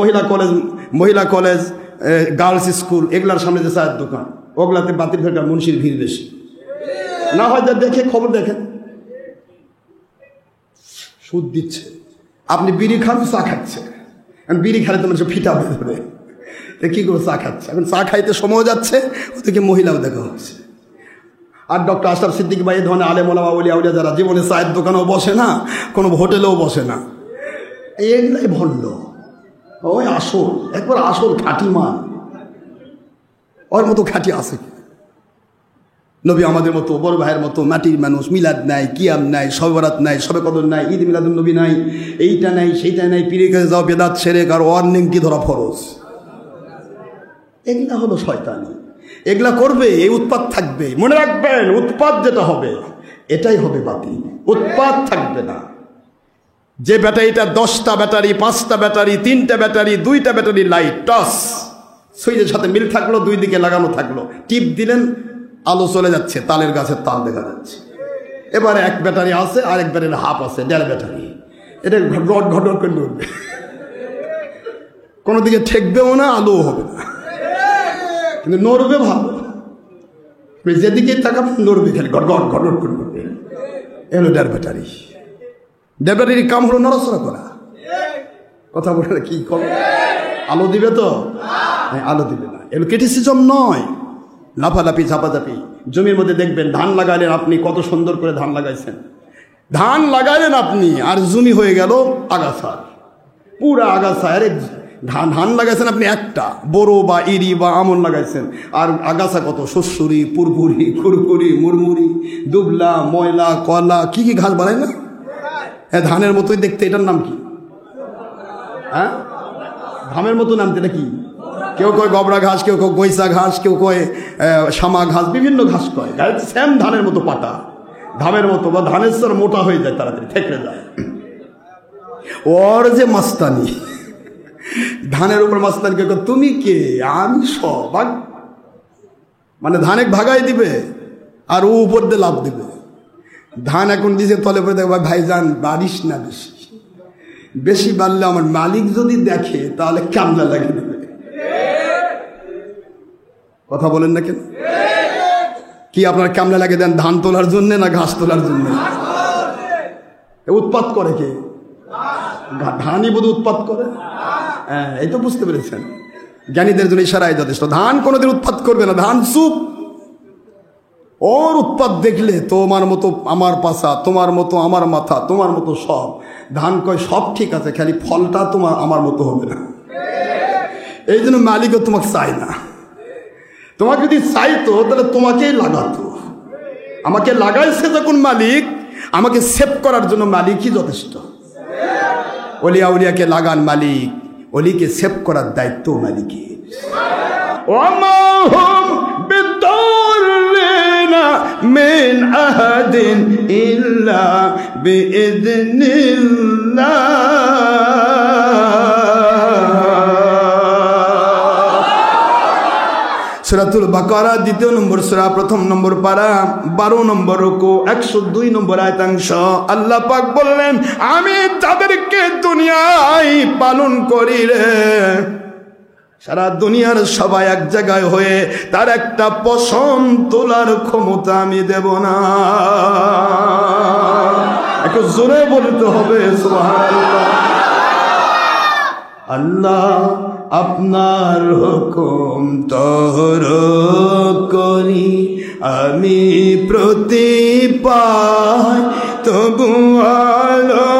মহিলা কলেজ গার্লস স্কুল এগুলার সামনে যে চায়ের দোকান ওগুলাতে বাতিল ফেরকার মুন্সির ভিড় বেশি না হয় যা দেখে খবর দেখেন সুদ দিচ্ছে আপনি বিড়ি খান চা খাচ্ছে এখন বিড়ি খালে তো মানুষ ফিটা ধরে কী করে চা খাচ্ছে এখন চা খাইতে সময় যাচ্ছে ওদিকে মহিলাও দেখা হচ্ছে। আর ডক্টর আশরাফ সিদ্দিকী ভাই এই ধরনের আলেম ওলামা ওলিয়া আউলিয়া যারা জীবনে চায়ের দোকানেও বসে না কোনো হোটেলেও বসে না এইগুলাই ভণ্ড ওই আসল একবার আসল খাঁটি মান ওর মতো খাঁটি আছে কি? নবী আমাদের মতো বড় ভাইয়ের মতো মাটির মানুষ মিলাদ নাই কিয়াম নাই শবে বরাত নাই শবে কদর নাই ঈদ মিলাদুন নবী নাই এইটা নাই সেইটা নাই পীরের কাছে যাও বেদাত শিরক আর ওয়ার্নিং কি ধরা ফরজ এগুলা হলো শয়তানি এগুলা করবে এই উৎপাত থাকবে মনে রাখবেন উৎপাত যেটা হবে এটাই হবে বাতিল উৎপাত থাকবে না। যে ব্যাটারিটা 10টা ব্যাটারি 5টা ব্যাটারি 3টা ব্যাটারি 2টা ব্যাটারি লাইট টস সুইচের সাথে মিল থাকলো দুই দিকে লাগানো থাকলো টিপ দিলেন আলো চলে যাচ্ছে তালের গাছের তাল দেখা যাচ্ছে। এবারে এক ব্যাটারি আছে আর এক ব্যাটারি হাফ আছে 1.5 ব্যাটারি এটা ঘট ঘট করে নড়বে কোনো দিকে ঠেকবেও না আলোও হবে না কিন্তু নড়বে ভালো যেদিকে তাকাবে নড়বে খালি ঘট ঘট ঘট করে নড়বে এলো 1.5 ব্যাটারি। ব্যাটারির কাম হলো নড়াচড়া করা কথা বলে কি করবে আলো দিবে তো আলো দিবে না এগুলো ক্রিটিসিজম নয় লাফালাফি ঝাপাঝাপি। জমির মধ্যে দেখবেন ধান লাগাইলেন আপনি কত সুন্দর করে ধান লাগাইছেন ধান লাগাইলেন আপনি আর জমি হয়ে গেল আগাছার পুরা আগাছা আরে ধান লাগাইছেন আপনি একটা বড় বা ইরি বা আমন লাগাইছেন আর আগাছা কত শস্যরি পুরপুরি খুরকুরি মুরমুরি দুবলা ময়লা কলা কি কি ঘাস বানায় না হ্যাঁ ধানের মতোই দেখতে এটার নাম কি হ্যাঁ ধানের মতো নামতে এটা কি কেউ কয় গবরা ঘাস কেউ কয় গৈসা ঘাস কেউ কয় শামা ঘাস বিভিন্ন ঘাস কয় সেম ধানের মতো পাতা ধানের মতো বা ধানের স্যার মোটা হয়ে যায় তাড়াতাড়ি থেকড়ে যায় ওর যে মাস্তানি ধানের উপর মাস্তানি কে তুমি কে আমি সব মানে ধানে ভাগাই দিবে আর ও উপর দিয়ে লাভ দিবে ধান এখন দিছে তলে পরে দেখবা ভাইজান বাড়িস না বেশি বেশি বাড়লে আমার মালিক যদি দেখে তাহলে কামলা লাগিয়ে দেবে কথা বলেন না কেন কি আপনার কামলা লাগিয়ে দেন ধান তোলার জন্য না ঘাস তোলার জন্য উৎপাত করে কে ধানই বোধ উৎপাত করে হ্যাঁ এই তো বুঝতে পেরেছেন জ্ঞানীদের জন্য ইশারাই যথেষ্ট ধান কোনোদিন উৎপাত করবে না ধান চুপ ওর উৎপাত দেখলে তোমার মতো আমার পাশা তোমার মতো আমার মাথা তোমার মতো সব ধান কয় সব ঠিক আছে খালি ফলটা তোমার আমার মতো হবে না এই জন্য মালিকও তোমাকে চায় না তোমাকে যদি চাইতো তাহলে তোমাকেই লাগাতো আমাকে লাগাইছে যখন মালিক আমাকে সেভ করার জন্য মালিকই যথেষ্ট ওলিয়া উলিয়াকে লাগান মালিক ওলিকে সেভ করার দায়িত্ব মালিকের من أحد إلا بإذن الله সূরাতুল বাকারা 2 নম্বর সূরা 1 নম্বর পারা 12 নম্বর রুকু 102 নম্বর আয়াতাংশ আল্লাহ পাক বললেন আমি তাদেরকে দুনিয়ায় পালন করি রে সারা দুনিয়ার সবাই এক জায়গায় হয়ে তার একটা পশম তোলার ক্ষমতা আমি দেব না। একটু জোরে বলতে হবে সুবহানাল্লাহ। আল্লাহ আপনার হুকুম তোর করি আমি প্রতি পাই তবু আলো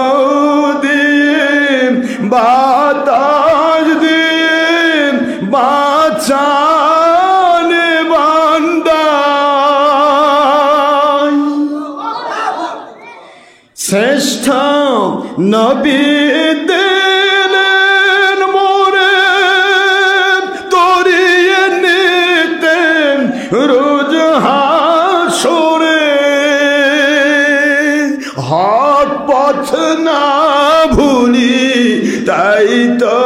দিন বাতাস দিন বাঁচান বান্দাই শ্রেষ্ঠ নবী রোজ হাসরে হাট পথ না ভুলি তাই তো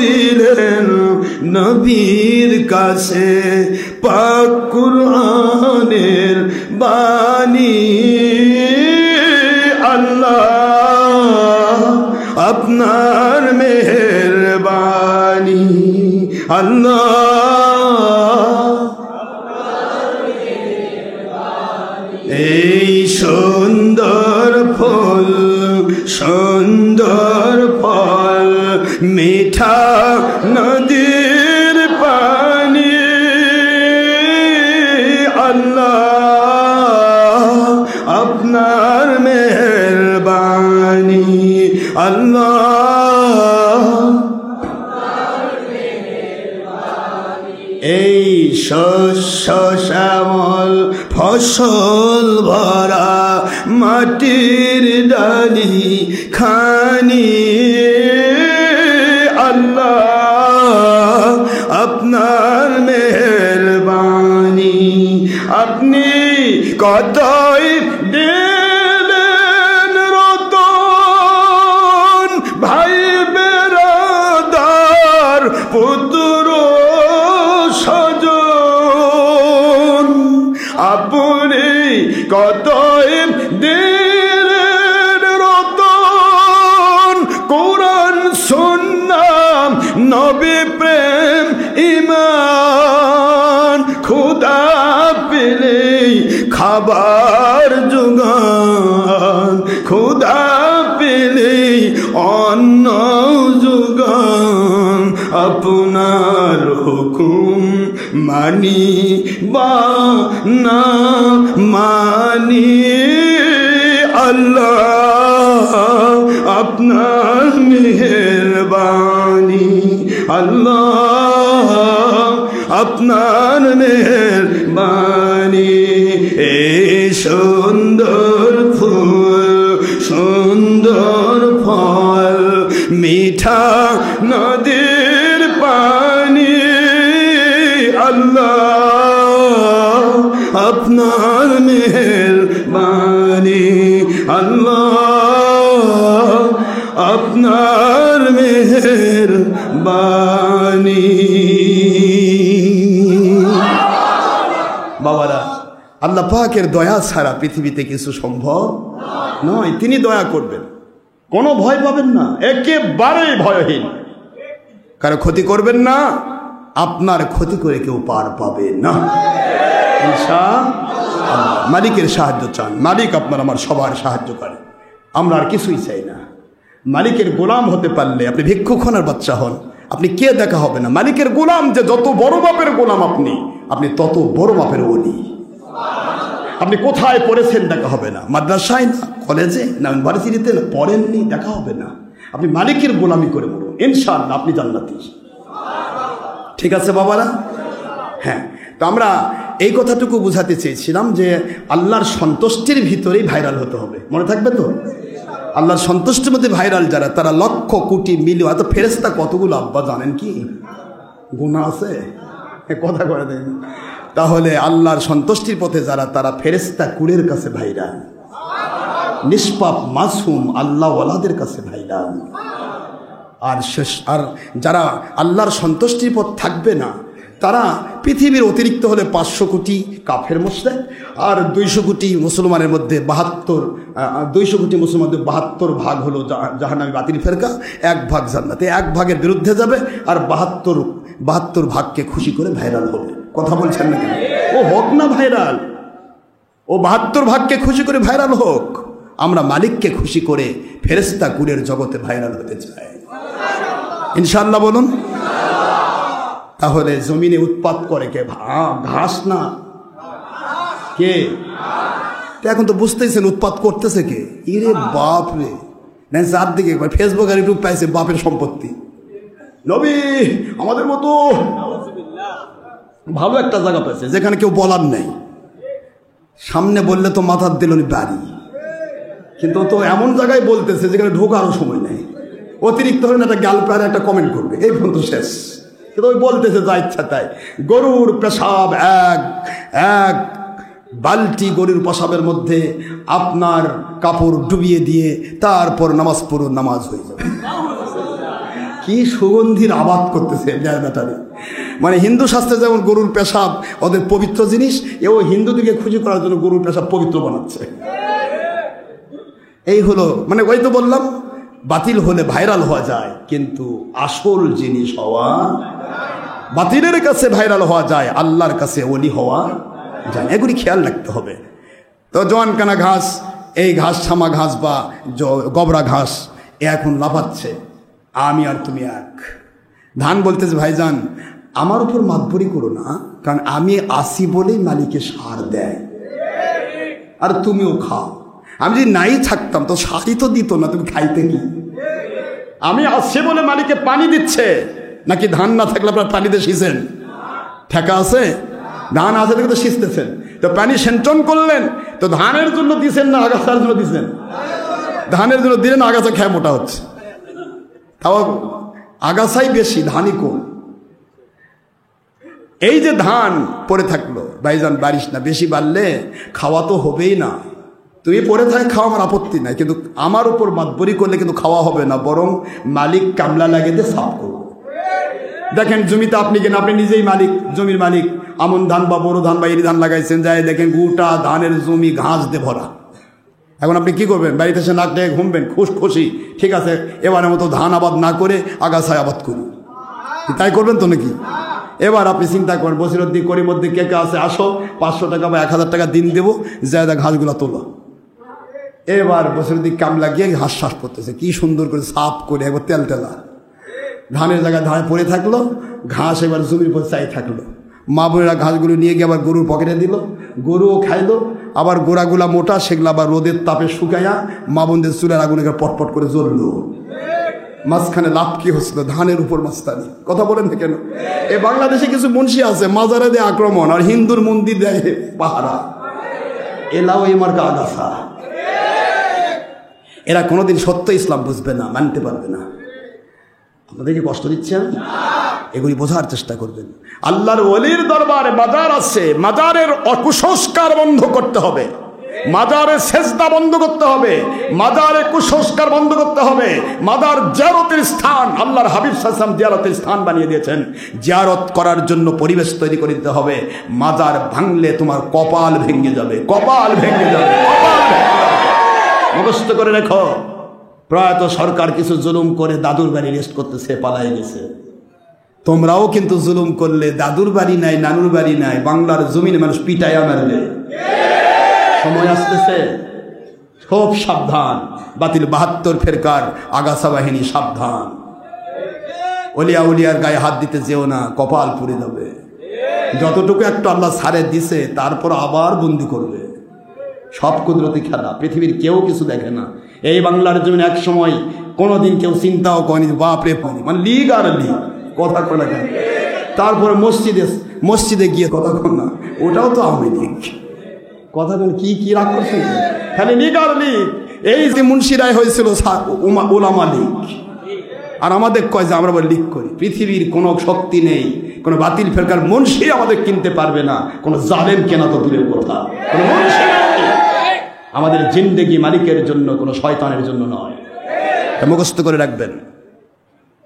দিলেন নবীর কাছে পাক কুরআনের বাণী। আল্লাহ আপনার মেহেরবানি আল্লাহ এই সুন্দর ফল মিঠা নদীর পানি আল্লাহ আপনার মেহেরবানি আল্লাহ এই শস্য শ্যামল ফসল ভরা মাটির ডালি খানি আল্লাহ আপনার মেহেরবানি আপনি কতই দিলেন রতন ভাই বেরাদার পুত্র সজন আপনি কতই দিলেন রতন কোরআন সুন্নাহ নবী প্রেম ঈমান খোদা পেলে খাবার জোগান খোদা পেলে অন্ন জোগান আপনার হুকুম মানি বা না মানি আল্লাহ আপনার মেহেরবানি আল্লাহ আপনার মেহেরবানি এই সুন্দর ফুল সুন্দর ফল মিঠা নদীর পানি আল্লাহ আপনার মেহেরবানি আল্লাহ আপনার মেহেরবানি। বাবারা আল্লাহ পাকের দয়া ছাড়া পৃথিবীতে কিছু সম্ভব নয়। তিনি দয়া করবেন, কোনো ভয় পাবেন না, একেবারেই ভয়হীন। কারো ক্ষতি করবেন না, আপনার ক্ষতি করে কেউ পার পাবে না ইনশাআল্লাহ। মালিকের সাহায্য চান, মালিক আপনার আমার সবার সাহায্য করে, আমরা আর কিছুই চাই না। মালিকের গোলাম হতে পারলে আপনি ভিক্ষুকখানার বাচ্চা হন, আপনি কে দেখা হবে না। মালিকের গোলাম যে যত বড় মাপের গোলাম আপনি তত বড় মাপের ওলি। আপনি কোথায় পড়েছেন দেখা হবে না, মাদ্রাসায় না, কলেজে না, ইউনিভার্সিটিতে না, পড়েননি দেখা হবে না। আপনি মালিকের গোলামি করে মরুন, ইনশাআল্লাহ আপনি জান্নাতি। ঠিক আছে বাবারা? হ্যাঁ, তো আমরা এই কথাটুকু বোঝাতে চেয়েছিলাম যে আল্লাহর সন্তুষ্টির ভিতরেই ভাইরাল হতে হবে, মনে থাকবে তো? আল্লাহর সন্তুষ্টির মধ্যে ভাইরাল যারা, তারা লক্ষ কোটি মিলিয়ন, এত ফেরেশতা কতগুলো আব্বা জানেন কি? গুনাহ আছে, কথা করে দেন। তাহলে আল্লাহর সন্তুষ্টির পথে যারা, তারা ফেরেশতা কুলের কাছে ভাইরাল, নিষ্পাপ মাসুম আল্লাহ ওয়ালাদের কাছে ভাইরাল। আর যারা আল্লাহর সন্তুষ্টির পথ থাকবে না, তারা পৃথিবীর অতিরিক্ত হলে 500 কোটি কাফের মুশরিক, আর 200 কোটি মুসলমানের মধ্যে 200 কোটি মুসলমানদের 72 ভাগ হলো জাহান্নামী বাতিল ফেরকা, 1 ভাগ জান্নাতে। 1 ভাগের বিরুদ্ধে যাবে, আর 72 ভাগকে খুশি করে ভাইরাল হবে। কথা বলছেন না কেন? ও হোক না ভাইরাল, ও 72 ভাগকে খুশি করে ভাইরাল হোক। আমরা মালিককে খুশি করে ফেরেশতা কুলের জগতে ভাইরাল হতে চাই, ইনশাআল্লাহ বলুন। তাহলে জমিনে উৎপাত করে কে? ঘাস না, কে? এখন তো বুঝতেছেন উৎপাত করতেছে কে? ইরে বাপ রে, না যার দিকে ফেসবুক আর ইউটিউব পাইছে বাপের সম্পত্তি। নবী আমাদের মতো ভালো একটা জায়গা পেয়েছে যেখানে কেউ বলার নেই, সামনে বললে তো মাথার দিল বাড়ি, কিন্তু তো এমন জায়গায় বলতেছে যেখানে ঢোকারও সময় নেই। অতিরিক্ত হলে একটা গাল পারে একটা কমেন্ট করবে, এই পর্যন্ত শেষ। কিন্তু ওই বলতেছে যা ইচ্ছা তাই। গরুর পেশাব এক বালতি গরুর পেশাবের মধ্যে আপনার কাপড় ডুবিয়ে দিয়ে তারপর নামাজ পড়ুন, নামাজ হয়ে যাবে। কি সুগন্ধির আবাদ করতেছে ব্যাটারি। মানে হিন্দু শাস্ত্রে যেমন গরুর পেশাব ওদের পবিত্র জিনিস, এও হিন্দুদেরকে খুশি করার জন্য গরুর পেশাব পবিত্র বানাচ্ছে। এই হলো, মানে ওই তো বললাম বাতিল হলে ভাইরাল হওয়া যায়, কিন্তু আসল জিনিস হওয়া, বাতিলের কাছে ভাইরাল হওয়া যায়, আল্লাহর কাছে ওলি হওয়া যায়। এগুলি খেয়াল রাখতে হবে। তো জোয়ানকানা ঘাস, এই ঘাস ছামা ঘাস বা গবরা ঘাস এখন লাফাচ্ছে, আমি আর তুমি এক। ধান বলতেছে ভাইজান আমার উপর মাতবরি করো না, কারণ আমি আসি বলেই মালিকে সার দেয়, আর তুমিও খাও। আমি যদি নাই থাকতাম তো সারই তো দিত না, তুমি খাইতে কি? আমি আসছে বলে মালিকে পানি দিচ্ছে, নাকি ধান না থাকলে আপনার পানিতে সিঁচেন? ঠেকা আছে? ধান আছে দেখে তো সিঁচতেছেন, তো পানি সেঞ্চন করলেন, তো ধানের জন্য দিছেন না আগাছার জন্য দিছেন? ধানের জন্য দিলেন, আগাছা খেয়ে মোটা হচ্ছে। তাও আগাছাই বেশি, ধানই কম। এই যে ধান পড়ে থাকলো, ভাইজান বারিশ না, বেশি বাড়লে খাওয়া তো হবেই না। তুমি পড়ে থাকে খাওয়া, আমার আপত্তি নাই, কিন্তু আমার উপর মাতবরি করলে কিন্তু খাওয়া হবে না, বরং মালিক কামলা লাগিয়ে দিয়ে সাফ করবো। দেখেন জমিতে আপনি কেন, আপনি নিজেই মালিক, জমির মালিক, আমন ধান বা বড় ধান বা এরি ধান লাগাইছেন, যায় দেখেন গোটা ধানের জমি ঘাস দিয়ে ভরা। এখন আপনি কি করবেন? বাড়িতে এসে নাক ডেকে ঘুমবেন, খুশি, ঠিক আছে এবারের মতো ধান আবাদ না করে আগাছায় আবাদ করি, তাই করবেন তো নাকি? এবার আপনি চিন্তা করেন, বসিরদ্দি করির মধ্যে কে কে আছে, আসো 500 টাকা বা 1000 টাকা দিন দেবো, জায়দা ঘাসগুলো তোলো। এবার বসিরদ্দি কামলা গিয়ে ঘাস শ্বাস করতেছে, কি সুন্দর করে সাফ করে একবার তেলতেলা, ধানের জায়গায় ধানে পড়ে থাকলো, ঘাস এবার জমির উপর চাই থাকলো। মা বোনেরা ঘাসগুলো নিয়ে গিয়ে আবার গরুর পকেটে দিল, গরুও খাইলো, আবার গোড়াগুলা মোটা, সেগুলো আবার রোদের তাপে শুকাইয়া মা বোনদের চুলের আগুনে পটপট করে জ্বললো। মাঝখানে লাভ কি হচ্ছিল? ধানের উপর মাস্তানি। কথা বলেন না কেন? এই বাংলাদেশে কিছু মুন্সি আছে মাজারে দেয় আক্রমণ, আর হিন্দুর মন্দির দেয় পাহারা। এলাও এই মার্কা আগাছা। এরা কোনোদিন সত্য ইসলাম বুঝবে না, মানতে পারবে না। আপনাদেরকে কষ্ট দিচ্ছেন? এগুলি বোঝার চেষ্টা করবেন। আল্লাহর ওলির দরবারে মাজার আছে, মাজারের অকুসংস্কার বন্ধ করতে হবে, মাজারে সেজদা বন্ধ করতে হবে, মাজারে কুসংস্কার বন্ধ করতে হবে। মাজার জিয়ারতের স্থান, আল্লাহর হাবিব সাল্লাল্লাহু আলাইহি ওয়াসাল্লাম জিয়ারতের স্থান বানিয়ে দিয়েছেন। জিয়ারত করার জন্য পরিবেশ তৈরি করে দিতে হবে। মাজার ভাঙলে তোমার কপাল ভেঙে যাবে, কপাল ভেঙে যাবে, কপাল ভেঙে যাবে। মুখস্থ করে রেখো। প্রয়াত সরকার কিছু জুলুম করে দাদুর বাড়ি রেস্ট করতেছে, পালাই গেছে। তোমরাও কিন্তু জুলুম করলে, দাদুর বাড়ি নাই, নানুর বাড়ি নাই, বাংলার জমিনে মানুষ পিটাইয়া মারবে। সময় আসতেছে, খুব সাবধান। বাতিল 72 ফেরকার আগাছা বাহিনী সাবধান। ওলিয়া উলিয়ার গায়ে হাত দিতে যেও না, কপাল পুড়ে যাবে। যতটুকু একটু আল্লাহ ছাড়ে দিছে, তারপর আবার বন্দি করবে। সব কুদরতি খেলা, পৃথিবীর কেউ কিছু দেখে না। এই বাংলার জন্য এক সময় কোনোদিন কেউ চিন্তাও করেনি, বাপরে পানি, মানে লিগ আর লিগ, কথা কয় না। তারপরে মসজিদে গিয়ে কথা কর না, ওটাও তো আওয়ামী লীগ। কথা বল, কি কি রাগ করছে, খালি লীগ আর লীগ। এই যে মুন্সিরায় হয়েছিল ওলামা লীগ, আর আমাদের কয় যে আমরা লীগ করি। পৃথিবীর কোনো শক্তি নেই, কোনো বাতিল ফেরকার মুন্সি আমাদের কিনতে পারবে না, কোনো জালেম কেনা তো দূরের কথা। কোনো মুন্সি আমাদের জিন্দেগি মালিকের জন্য, কোনো শয়তানের জন্য নয়। মুখস্থ করে রাখবেন।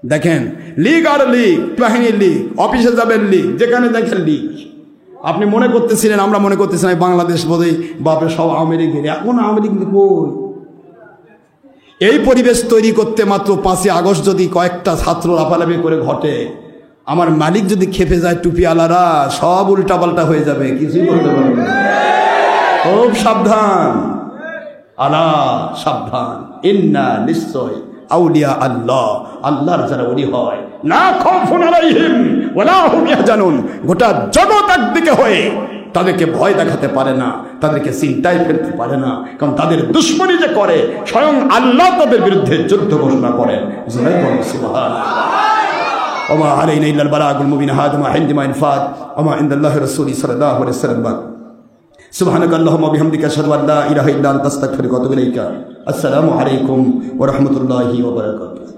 দেখেন লীগ আর লীগ, বাহিনীর লীগ, অফিসে যাবেন লীগ, যেখানে দেখেন লীগ। আপনি মনে করতেছিলেন, আমরা মনে করতেছিলাম বাংলাদেশ বোধহয় বাপরে সব আওয়ামী লীগ, এখন আওয়ামী লীগ কিন্তু কই। এই পরিবেশ তৈরি করতে মাত্র 5ই আগস্ট যদি কয়েকটা ছাত্র লাফালাফি করে ঘটে, আমার মালিক যদি খেপে যায়, টুপিওয়ালারা সব উল্টাপাল্টা হয়ে যাবে, কিছুই করতে পারবে না। খুব সাবধান, আলা সাবধান, ইন্না নিশ্চয় আউলিয়া আল্লাহ, আল্লাহর যারা ওলি হয়, লা খাউফুন আলাইহিম ওয়ালা হুম ইয়াহজানুন, গোটা জগৎ একদিকে হয়ে তাদেরকে ভয় দেখাতে পারে না, তাদেরকে চিন্তায় ফেলতে পারে না, কারণ তাদের দুশ্মনী যে করে স্বয়ং আল্লাহ তাদের বিরুদ্ধে যুদ্ধ ঘোষণা করেন। সুবহানাল্লাহ। ওমা আলাইনা ইল্লাল বালাগুল মুবিন, হাদা মা ইনদি মা ইনফাদ, ওমা ইনদাল্লাহি রাসূলি সাল্লাল্লাহু আলাইহি ওয়াসাল্লাম। সুবহানাকাল্লাহুম্মা ওয়া বিহামদিকা আশহাদু আল্লা ইলাহা ইল্লা আনতা আস্তাগফিরুকা ওয়া আতুবু ইলাইকা। আসসালামু আলাইকুম ওয়া রাহমাতুল্লাহি ওয়া বারাকাতুহু।